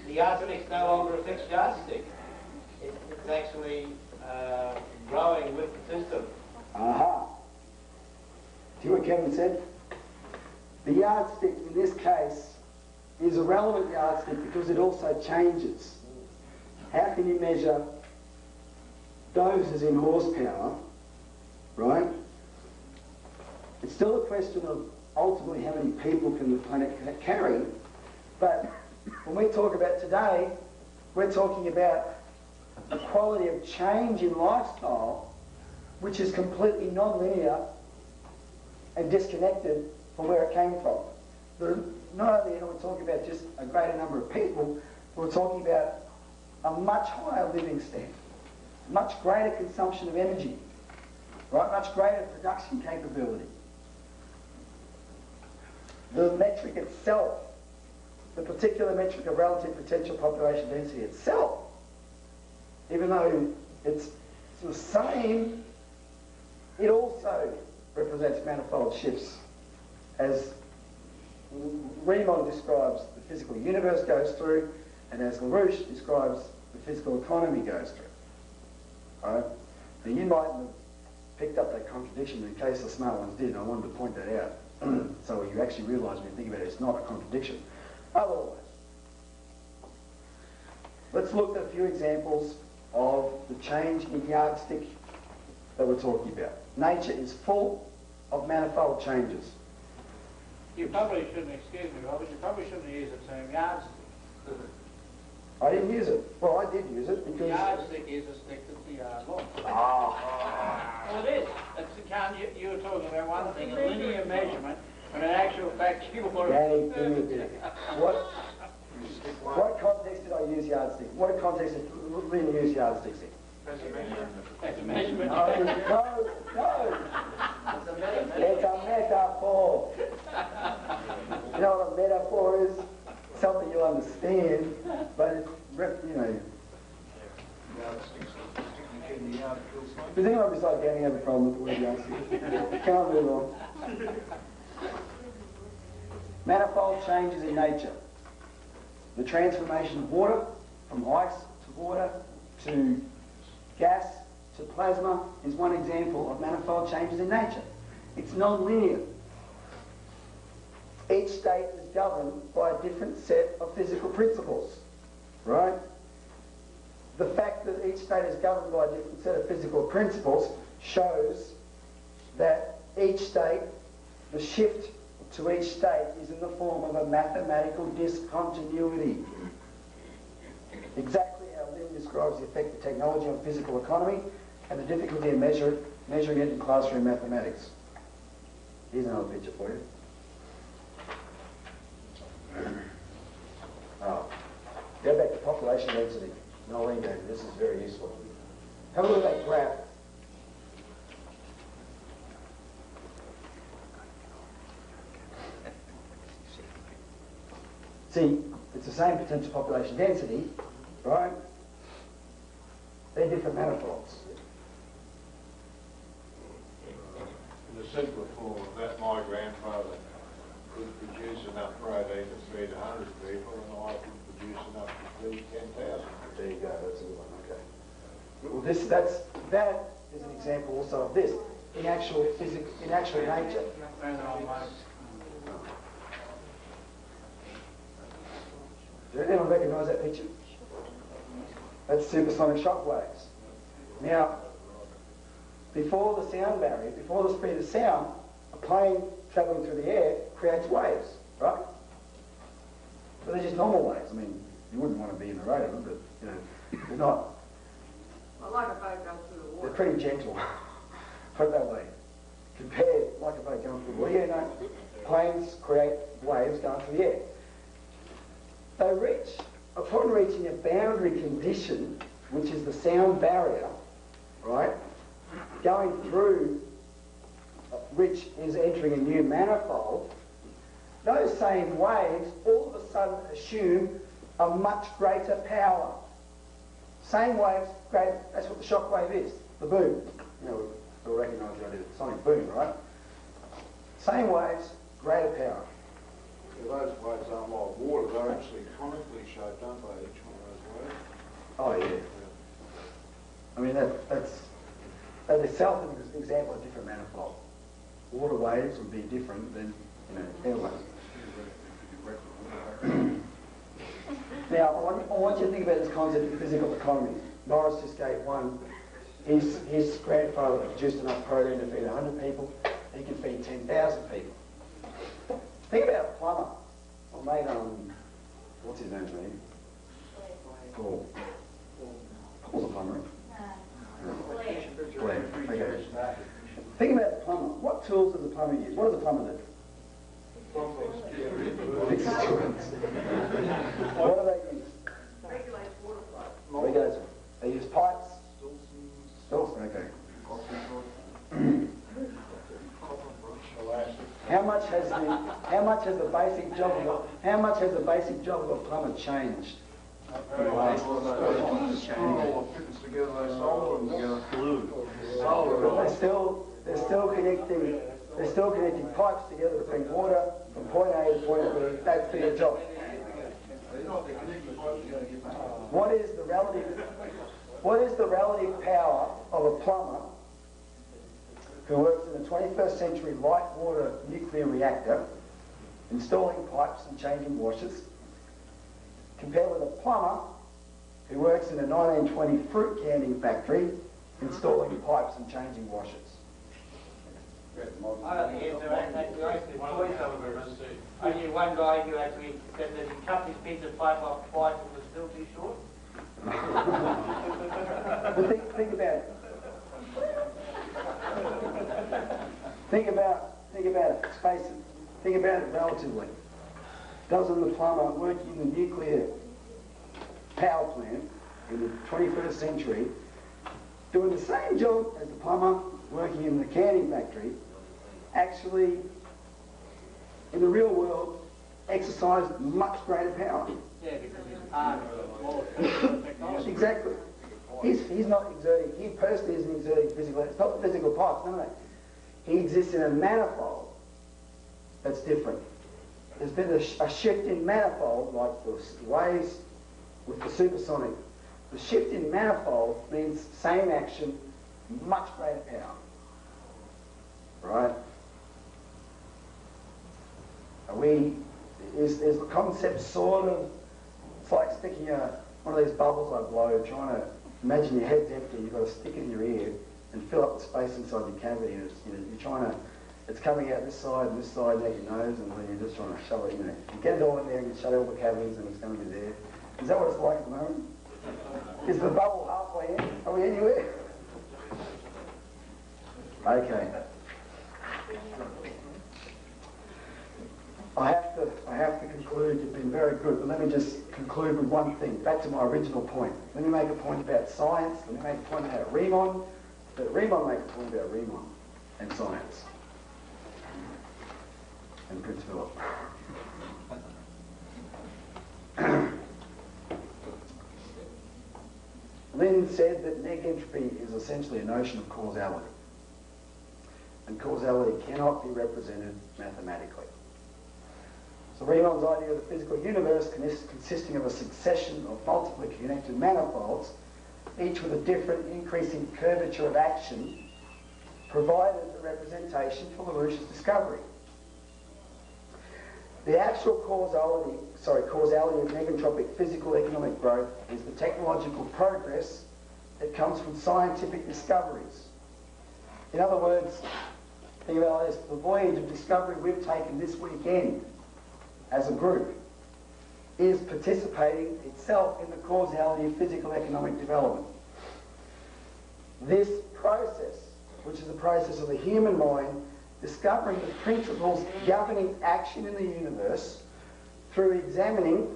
the yardstick's no longer a fixed yardstick. It's actually growing with the system. Aha. Do you hear what Kevin said? The yardstick in this case is a relevant yardstick because it also changes. How can you measure doses in horsepower, right? It's still a question of ultimately how many people can the planet carry, but when we talk about today, we're talking about a quality of change in lifestyle which is completely non-linear and disconnected from where it came from. Not only are we talking about just a greater number of people, we're talking about a much higher living standard, much greater consumption of energy, right? Much greater production capability. The metric itself, the particular metric of relative potential population density itself, even though it's the same, it also represents manifold shifts, as Riemann describes the physical universe goes through, and as LaRouche describes the physical economy goes through. Right? Now you might have picked up that contradiction in case the smart ones did, and I wanted to point that out. So you actually realise when you think about it, it's not a contradiction. Otherwise, let's look at a few examples of the change in yardstick that we're talking about. Nature is full of manifold changes. You probably shouldn't, excuse me, Robert, you probably shouldn't use the term yardstick. I didn't use it. Well, I did use it because... Yardstick is a stick that's the yard long. Well, it is. It's, you were talking about one thing, a linear measurement, and in actual fact you were... Danny, give me a bit. What context did I use yardstick? What context did linear use yardsticks in? As a measurement. As a measurement. No. It's a metaphor. You know what a metaphor is? Something you'll understand, but it's, you know. Does anyone besides Danny have a problem with the word yardstick? Can I move on? Manifold changes in nature. The transformation of water from ice to water to gas to plasma is one example of manifold changes in nature. It's non-linear. Each state is governed by a different set of physical principles, right? The fact that each state is governed by a different set of physical principles shows that each state, the shift to each state is in the form of a mathematical discontinuity. Exactly how Lynn describes the effect of technology on physical economy and the difficulty in measuring it in classroom mathematics. Here's another picture for you. Go back to population density. Nolene, this is very useful. Have a look at that graph. see, it's the same potential population density, right? They're different manifolds. In the simpler form of that, my grandfather could produce enough protein to feed 100 people, and I could produce enough to feed 10,000. There you go, that's a good one, okay. Well, that is an example also of this. In actual physics, in actual nature. Does anyone recognise that picture? That's supersonic shock waves. Now, before the sound barrier, before the speed of sound, a plane travelling through the air creates waves, right? But they're just normal waves. I mean, you wouldn't want to be in the road of them, but, you know, they're not. I like a boat going through the water. They're pretty gentle. Put it that way. Compared, like a boat going through the water. Yeah, no, planes create waves going through the air. They reach, upon reaching a boundary condition, which is the sound barrier, right, going through, which is entering a new manifold, those same waves all of a sudden assume a much greater power. Same waves, great, that's what the shock wave is, the boom. You know, we'll recognise the idea of the sonic boom, right? Same waves, greater power. Yeah, those waves aren't like water, they're actually conically shaped, aren't they, each one of those waves? Oh, yeah. I mean, that itself is an example of different manifold. Water waves would be different than, you know, air waves. Now, I want you to think about this concept of physical economy. Morris just gave one. His grandfather produced enough protein to feed 100 people. He can feed 10,000 people. Think about a plumber. Or mate, what's his name, mate? Paul. Paul's a plumber. Blair. Okay. Think about a plumber. What tools does a plumber use? What does a plumber do? What do they use? Regulates water flow. Regulates. They use pipes. Stills. Okay. How much has the basic job of a plumber changed? They're still connecting pipes together to bring water from point A to point B. That's their job. What is the relative power of a plumber who works in a 21st century light water nuclear reactor, installing pipes and changing washers, compared with a plumber who works in a 1920 fruit canning factory, installing pipes and changing washers? I don't think it's only one guy who actually said that he cut his piece of pipe off twice and was still too short. But think about it. Think about it. Space it. Think about it relatively. Doesn't the plumber working in the nuclear power plant in the 21st century doing the same job as the plumber working in the canning factory actually in the real world exercise much greater power? Yeah, because he's part of more technology. Exactly. He's not exerting, he personally isn't exerting physical, it's not the physical pipes, none of that. He exists in a manifold that's different. There's been a shift in manifold, like the waves with the supersonic. The shift in manifold means same action, much greater power. Right? Is the concept sort of, it's like sticking one of these bubbles I blow, trying to imagine your head's empty, you've got to stick it in your ear and fill up the space inside your cavity, and you're trying to, it's coming out this side and out your nose, and then you're just trying to shove it, you get it all in there and you shut all the cavities and it's going to be there. Is that what it's like at the moment? Is the bubble halfway in? Are we anywhere? Okay. I have to conclude. You've been very good, but let me just conclude with one thing. Back to my original point. Let me make a point about science. Let me make a point about Riemann. But Riemann makes a point about Riemann and science. And Prince Philip. Lynn said that neg entropy is essentially a notion of causality. And causality cannot be represented mathematically. So Riemann's idea of the physical universe consisting of a succession of multiply connected manifolds, each with a different increasing curvature of action, provided a representation for Larouche's discovery. The actual causality of negentropic physical economic growth is the technological progress that comes from scientific discoveries. In other words, think about this, the voyage of discovery we've taken this weekend as a group is participating itself in the causality of physical economic development. This process, which is the process of the human mind discovering the principles governing action in the universe through examining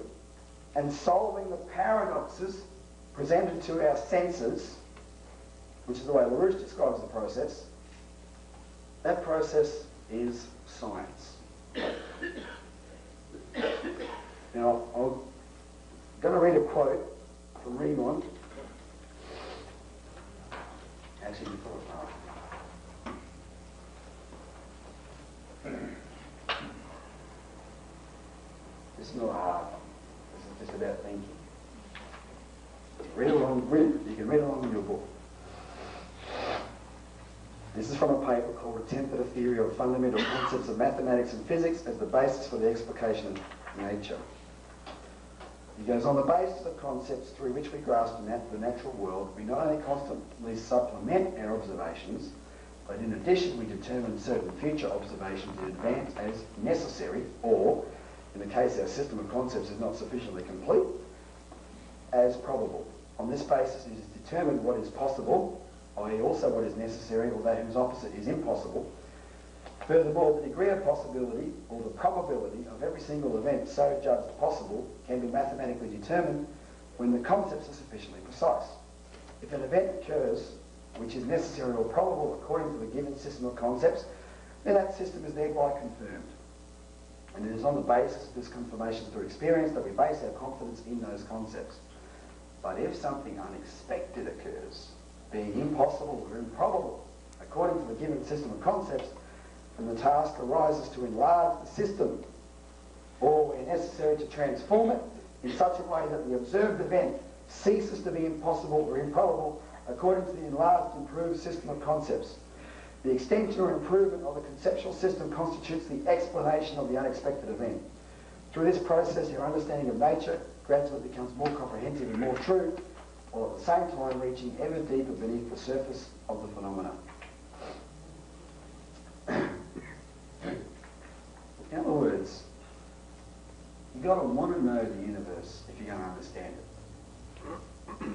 and solving the paradoxes presented to our senses, which is the way LaRouche describes the process, that process is science. Now, I'm going to read a quote from Riemann. Actually, before this is not hard. This is just about thinking. Read along. You can read along in your book. This is from a paper called Attempt at a Theory of Fundamental Concepts of Mathematics and Physics as the Basis for the Explication of Nature. He goes, on the basis of concepts through which we grasp the natural world, we not only constantly supplement our observations, but in addition we determine certain future observations in advance as necessary, or, in the case our system of concepts is not sufficiently complete, as probable. On this basis it is determined what is possible, i.e. also what is necessary, or that whose opposite is impossible. Furthermore, the degree of possibility, or the probability of every single event so judged possible, can be mathematically determined when the concepts are sufficiently precise. If an event occurs which is necessary or probable according to the given system of concepts, then that system is thereby confirmed. And it is on the basis of this confirmation through experience that we base our confidence in those concepts. But if something unexpected occurs, being impossible or improbable according to the given system of concepts, then the task arises to enlarge the system, or where necessary to transform it in such a way that the observed event ceases to be impossible or improbable according to the enlarged, improved system of concepts. The extension or improvement of the conceptual system constitutes the explanation of the unexpected event. Through this process, your understanding of nature gradually becomes more comprehensive and more true, while at the same time reaching ever deeper beneath the surface of the phenomena. In other words, you've got to want to know the universe if you're going to understand it.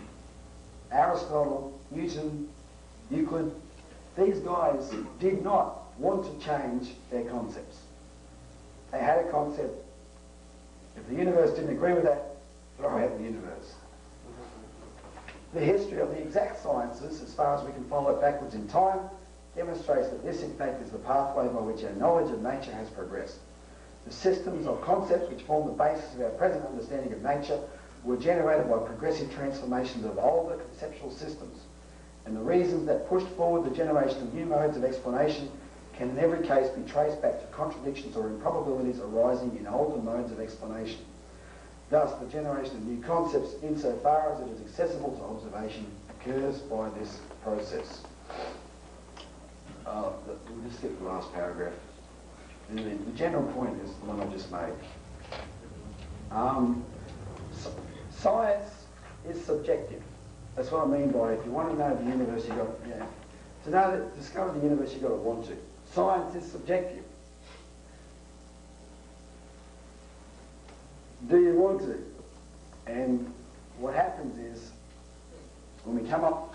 Aristotle, Newton, Euclid, these guys did not want to change their concepts. They had a concept. If the universe didn't agree with that, throw out the universe. The history of the exact sciences, as far as we can follow it backwards in time, demonstrates that this in fact is the pathway by which our knowledge of nature has progressed. The systems of concepts which form the basis of our present understanding of nature were generated by progressive transformations of older conceptual systems, and the reasons that pushed forward the generation of new modes of explanation can in every case be traced back to contradictions or improbabilities arising in older modes of explanation. Thus, the generation of new concepts, insofar as it is accessible to observation, occurs by this process. We'll just skip the last paragraph. The general point is the one I just made. Science is subjective. That's what I mean by if you want to know the universe, you've got to discover the universe, you've got to want to. Science is subjective. Do you want to? And what happens is, when we come up,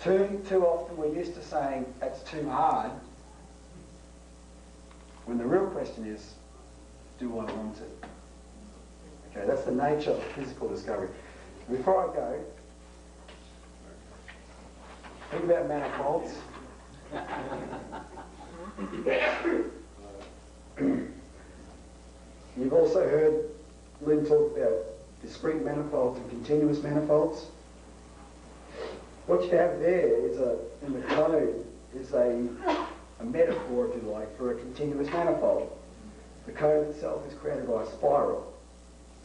too often we're used to saying, that's too hard, when the real question is, do I want to? Okay, that's the nature of physical discovery. Before I go, think about manifolds. You've also heard Lynn talk about discrete manifolds and continuous manifolds. What you have there is in the cone is a metaphor, if you like, for a continuous manifold. The cone itself is created by a spiral.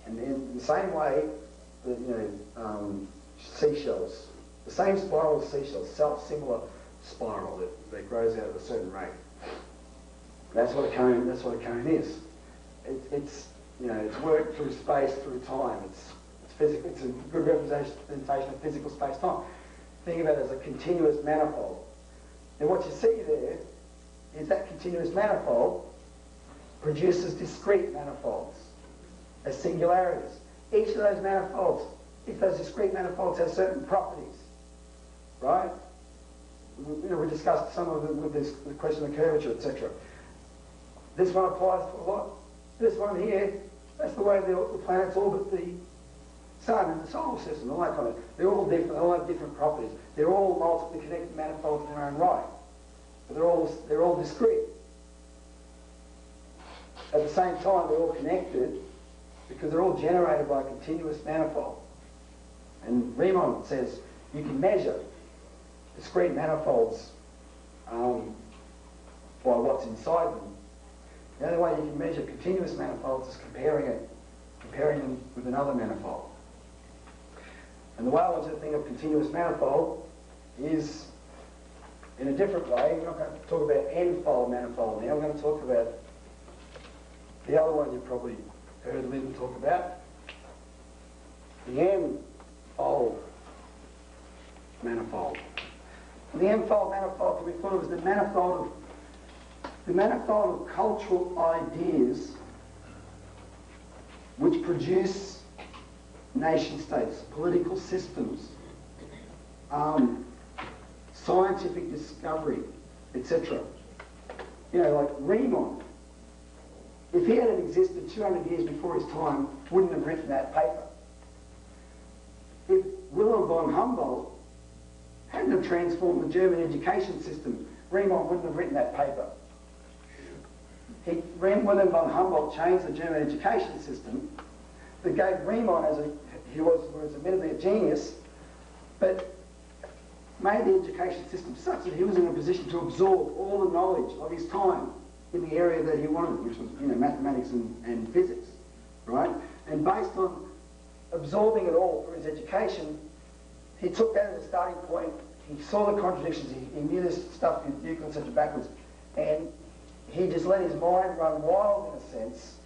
And in the same way that, seashells, the same spiral as seashells, similar spiral that grows out at a certain rate. That's what a cone is. It's worked through space, through time. It's physical. It's a good representation of physical space-time. Think about it as a continuous manifold. And what you see there is that continuous manifold produces discrete manifolds as singularities. Each of those manifolds, if those discrete manifolds have certain properties, right? We discussed some of them with the question of curvature, etc. This one applies to a lot. This one here, that's the way the planets orbit the sun and the solar system, all that kind of. They're all different. They all have different properties. They're all multiply connected manifolds in their own right, but they're all discrete. At the same time, they're all connected because they're all generated by a continuous manifold. And Riemann says you can measure discrete manifolds by what's inside them. The only way you can measure continuous manifolds is comparing them with another manifold. And the way I want you to think of continuous manifold is in a different way. We're not going to talk about n-fold manifold now. We're going to talk about the other one you've probably heard Lynn talk about, the m-fold manifold. And the m-fold manifold can be thought of as the manifold of cultural ideas which produce nation states, political systems, scientific discovery, etc. Like Riemann, if he hadn't existed 200 years before his time, wouldn't have written that paper. If Wilhelm von Humboldt hadn't have transformed the German education system, Riemann wouldn't have written that paper. Wilhelm von Humboldt changed the German education system that gave Riemann, he was admittedly a genius, but made the education system such that he was in a position to absorb all the knowledge of his time in the area that he wanted, which was mathematics and physics, right? And based on absorbing it all through his education, he took that as a starting point. He saw the contradictions. He knew this stuff in Euclid, etc. backwards, and he just let his mind run wild in a sense,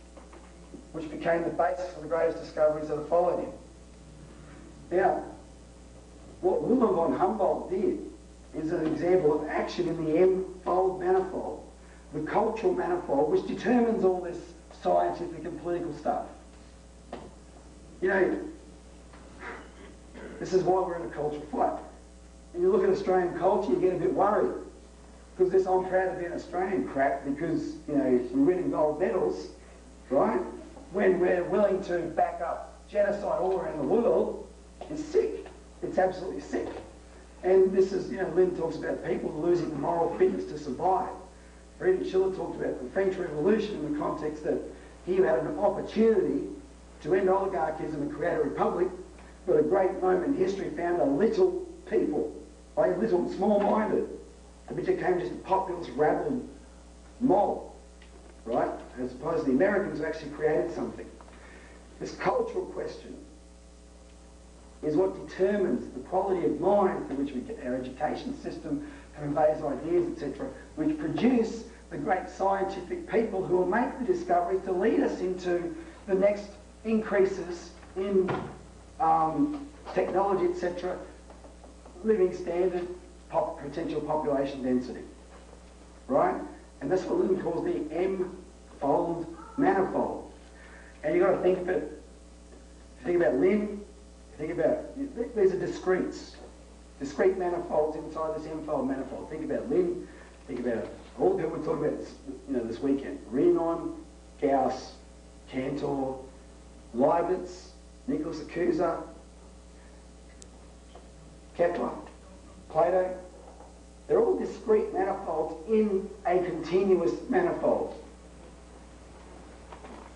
which became the basis for the greatest discoveries that have followed him. Now, what Wilhelm von Humboldt did is an example of action in the m-fold manifold, the cultural manifold, which determines all this scientific and political stuff. This is why we're in a cultural fight. And you look at Australian culture, you get a bit worried. Because this I'm proud to be an Australian crap because, we're winning gold medals, right? When we're willing to back up genocide all around the world is sick. It's absolutely sick. And this is, Lynn talks about people losing the moral fitness to survive. Friedrich Schiller talked about the French Revolution in the context that he had an opportunity to end oligarchism and create a republic, but a great moment in history found a little people, like little small-minded, which became just a populist rabble mob, right? As opposed to the Americans who actually created something. This cultural question is what determines the quality of mind through which we get our education system, conveys ideas, etc., which produce the great scientific people who will make the discoveries to lead us into the next increases in technology, etc., living standard, potential population density, right? And that's what Lynn calls the m-fold manifold. And you've got to think of it, think about Lynn, think about, these are discretes, discrete manifolds inside this m-fold manifold. Think about Lynn, think about all the people we talked about this weekend. Riemann, Gauss, Cantor, Leibniz, Nicholas Acusa, Kepler, Plato. They're all discrete manifolds in a continuous manifold.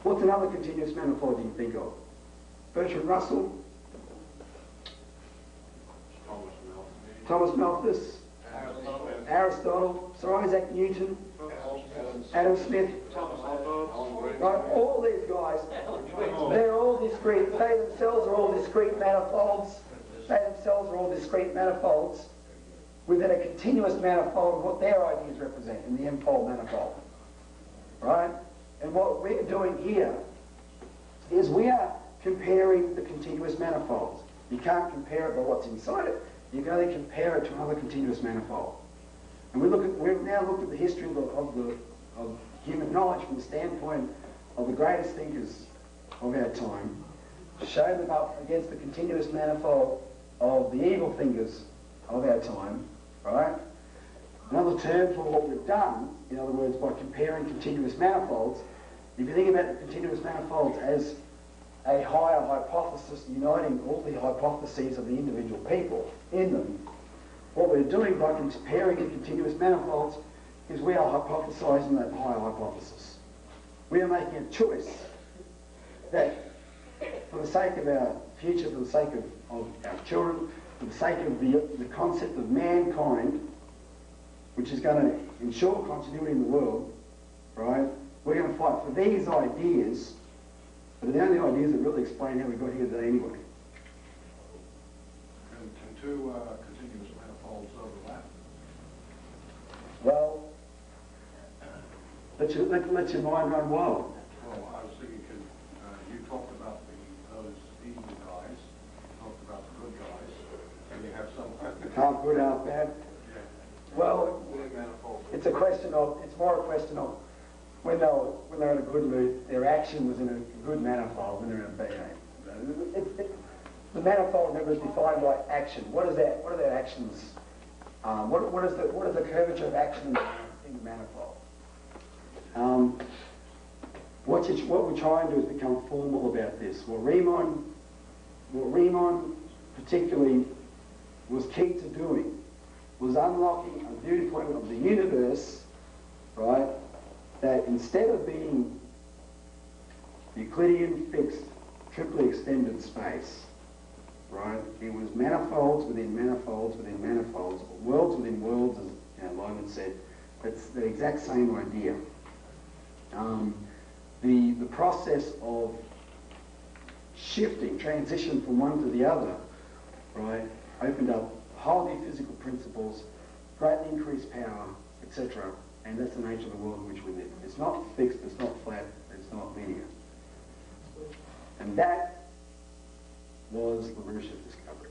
What's another continuous manifold you can think of? Bertrand Russell? Thomas Malthus, Aristotle, Sir Isaac Newton, Adam Smith, right? All these guys, they're all discrete. They themselves are all discrete manifolds. They themselves are all discrete manifolds within a continuous manifold of what their ideas represent in the M-fold manifold, right? And what we're doing here is we are comparing the continuous manifolds. You can't compare it by what's inside it. You can only compare it to another continuous manifold. And we've now looked at the history of human knowledge from the standpoint of the greatest thinkers of our time, show them up against the continuous manifold of the evil thinkers of our time, right? Another term for what we've done, in other words, by comparing continuous manifolds, if you think about the continuous manifolds as a higher hypothesis uniting all the hypotheses of the individual people in them, what we're doing by comparing the continuous manifolds is we are hypothesizing that higher hypothesis. We are making a choice that for the sake of our future, for the sake of our children, for the sake of the concept of mankind, which is going to ensure continuity in the world, right, we're going to fight for these ideas, but they're the only ideas that really explain how we got here today anyway. And can two continuous manifolds overlap? Well, let your mind run wild. Well, I was thinking, you talked about those evil guys, talked about the good guys, and you have some... Half good, half bad? Yeah. Well, it's more a question of when they're in a good mood, their action was in a good manifold, when they're in a bad mood. The manifold never is defined by action. What is that? What are their actions? What is the curvature of action in the manifold? What we're trying to do is become formal about this. What Riemann particularly was key to doing was unlocking a viewpoint of the universe, right, that instead of being Euclidean fixed, triply extended space, right, it was manifolds within manifolds within manifolds, worlds within worlds, as Lyman said. It's the exact same idea. The process of shifting, transition from one to the other, right, opened up whole new physical principles, greatly increased power, etc. And that's the nature of the world in which we live. It's not fixed, it's not flat, it's not linear. And that was LaRouche's discovery.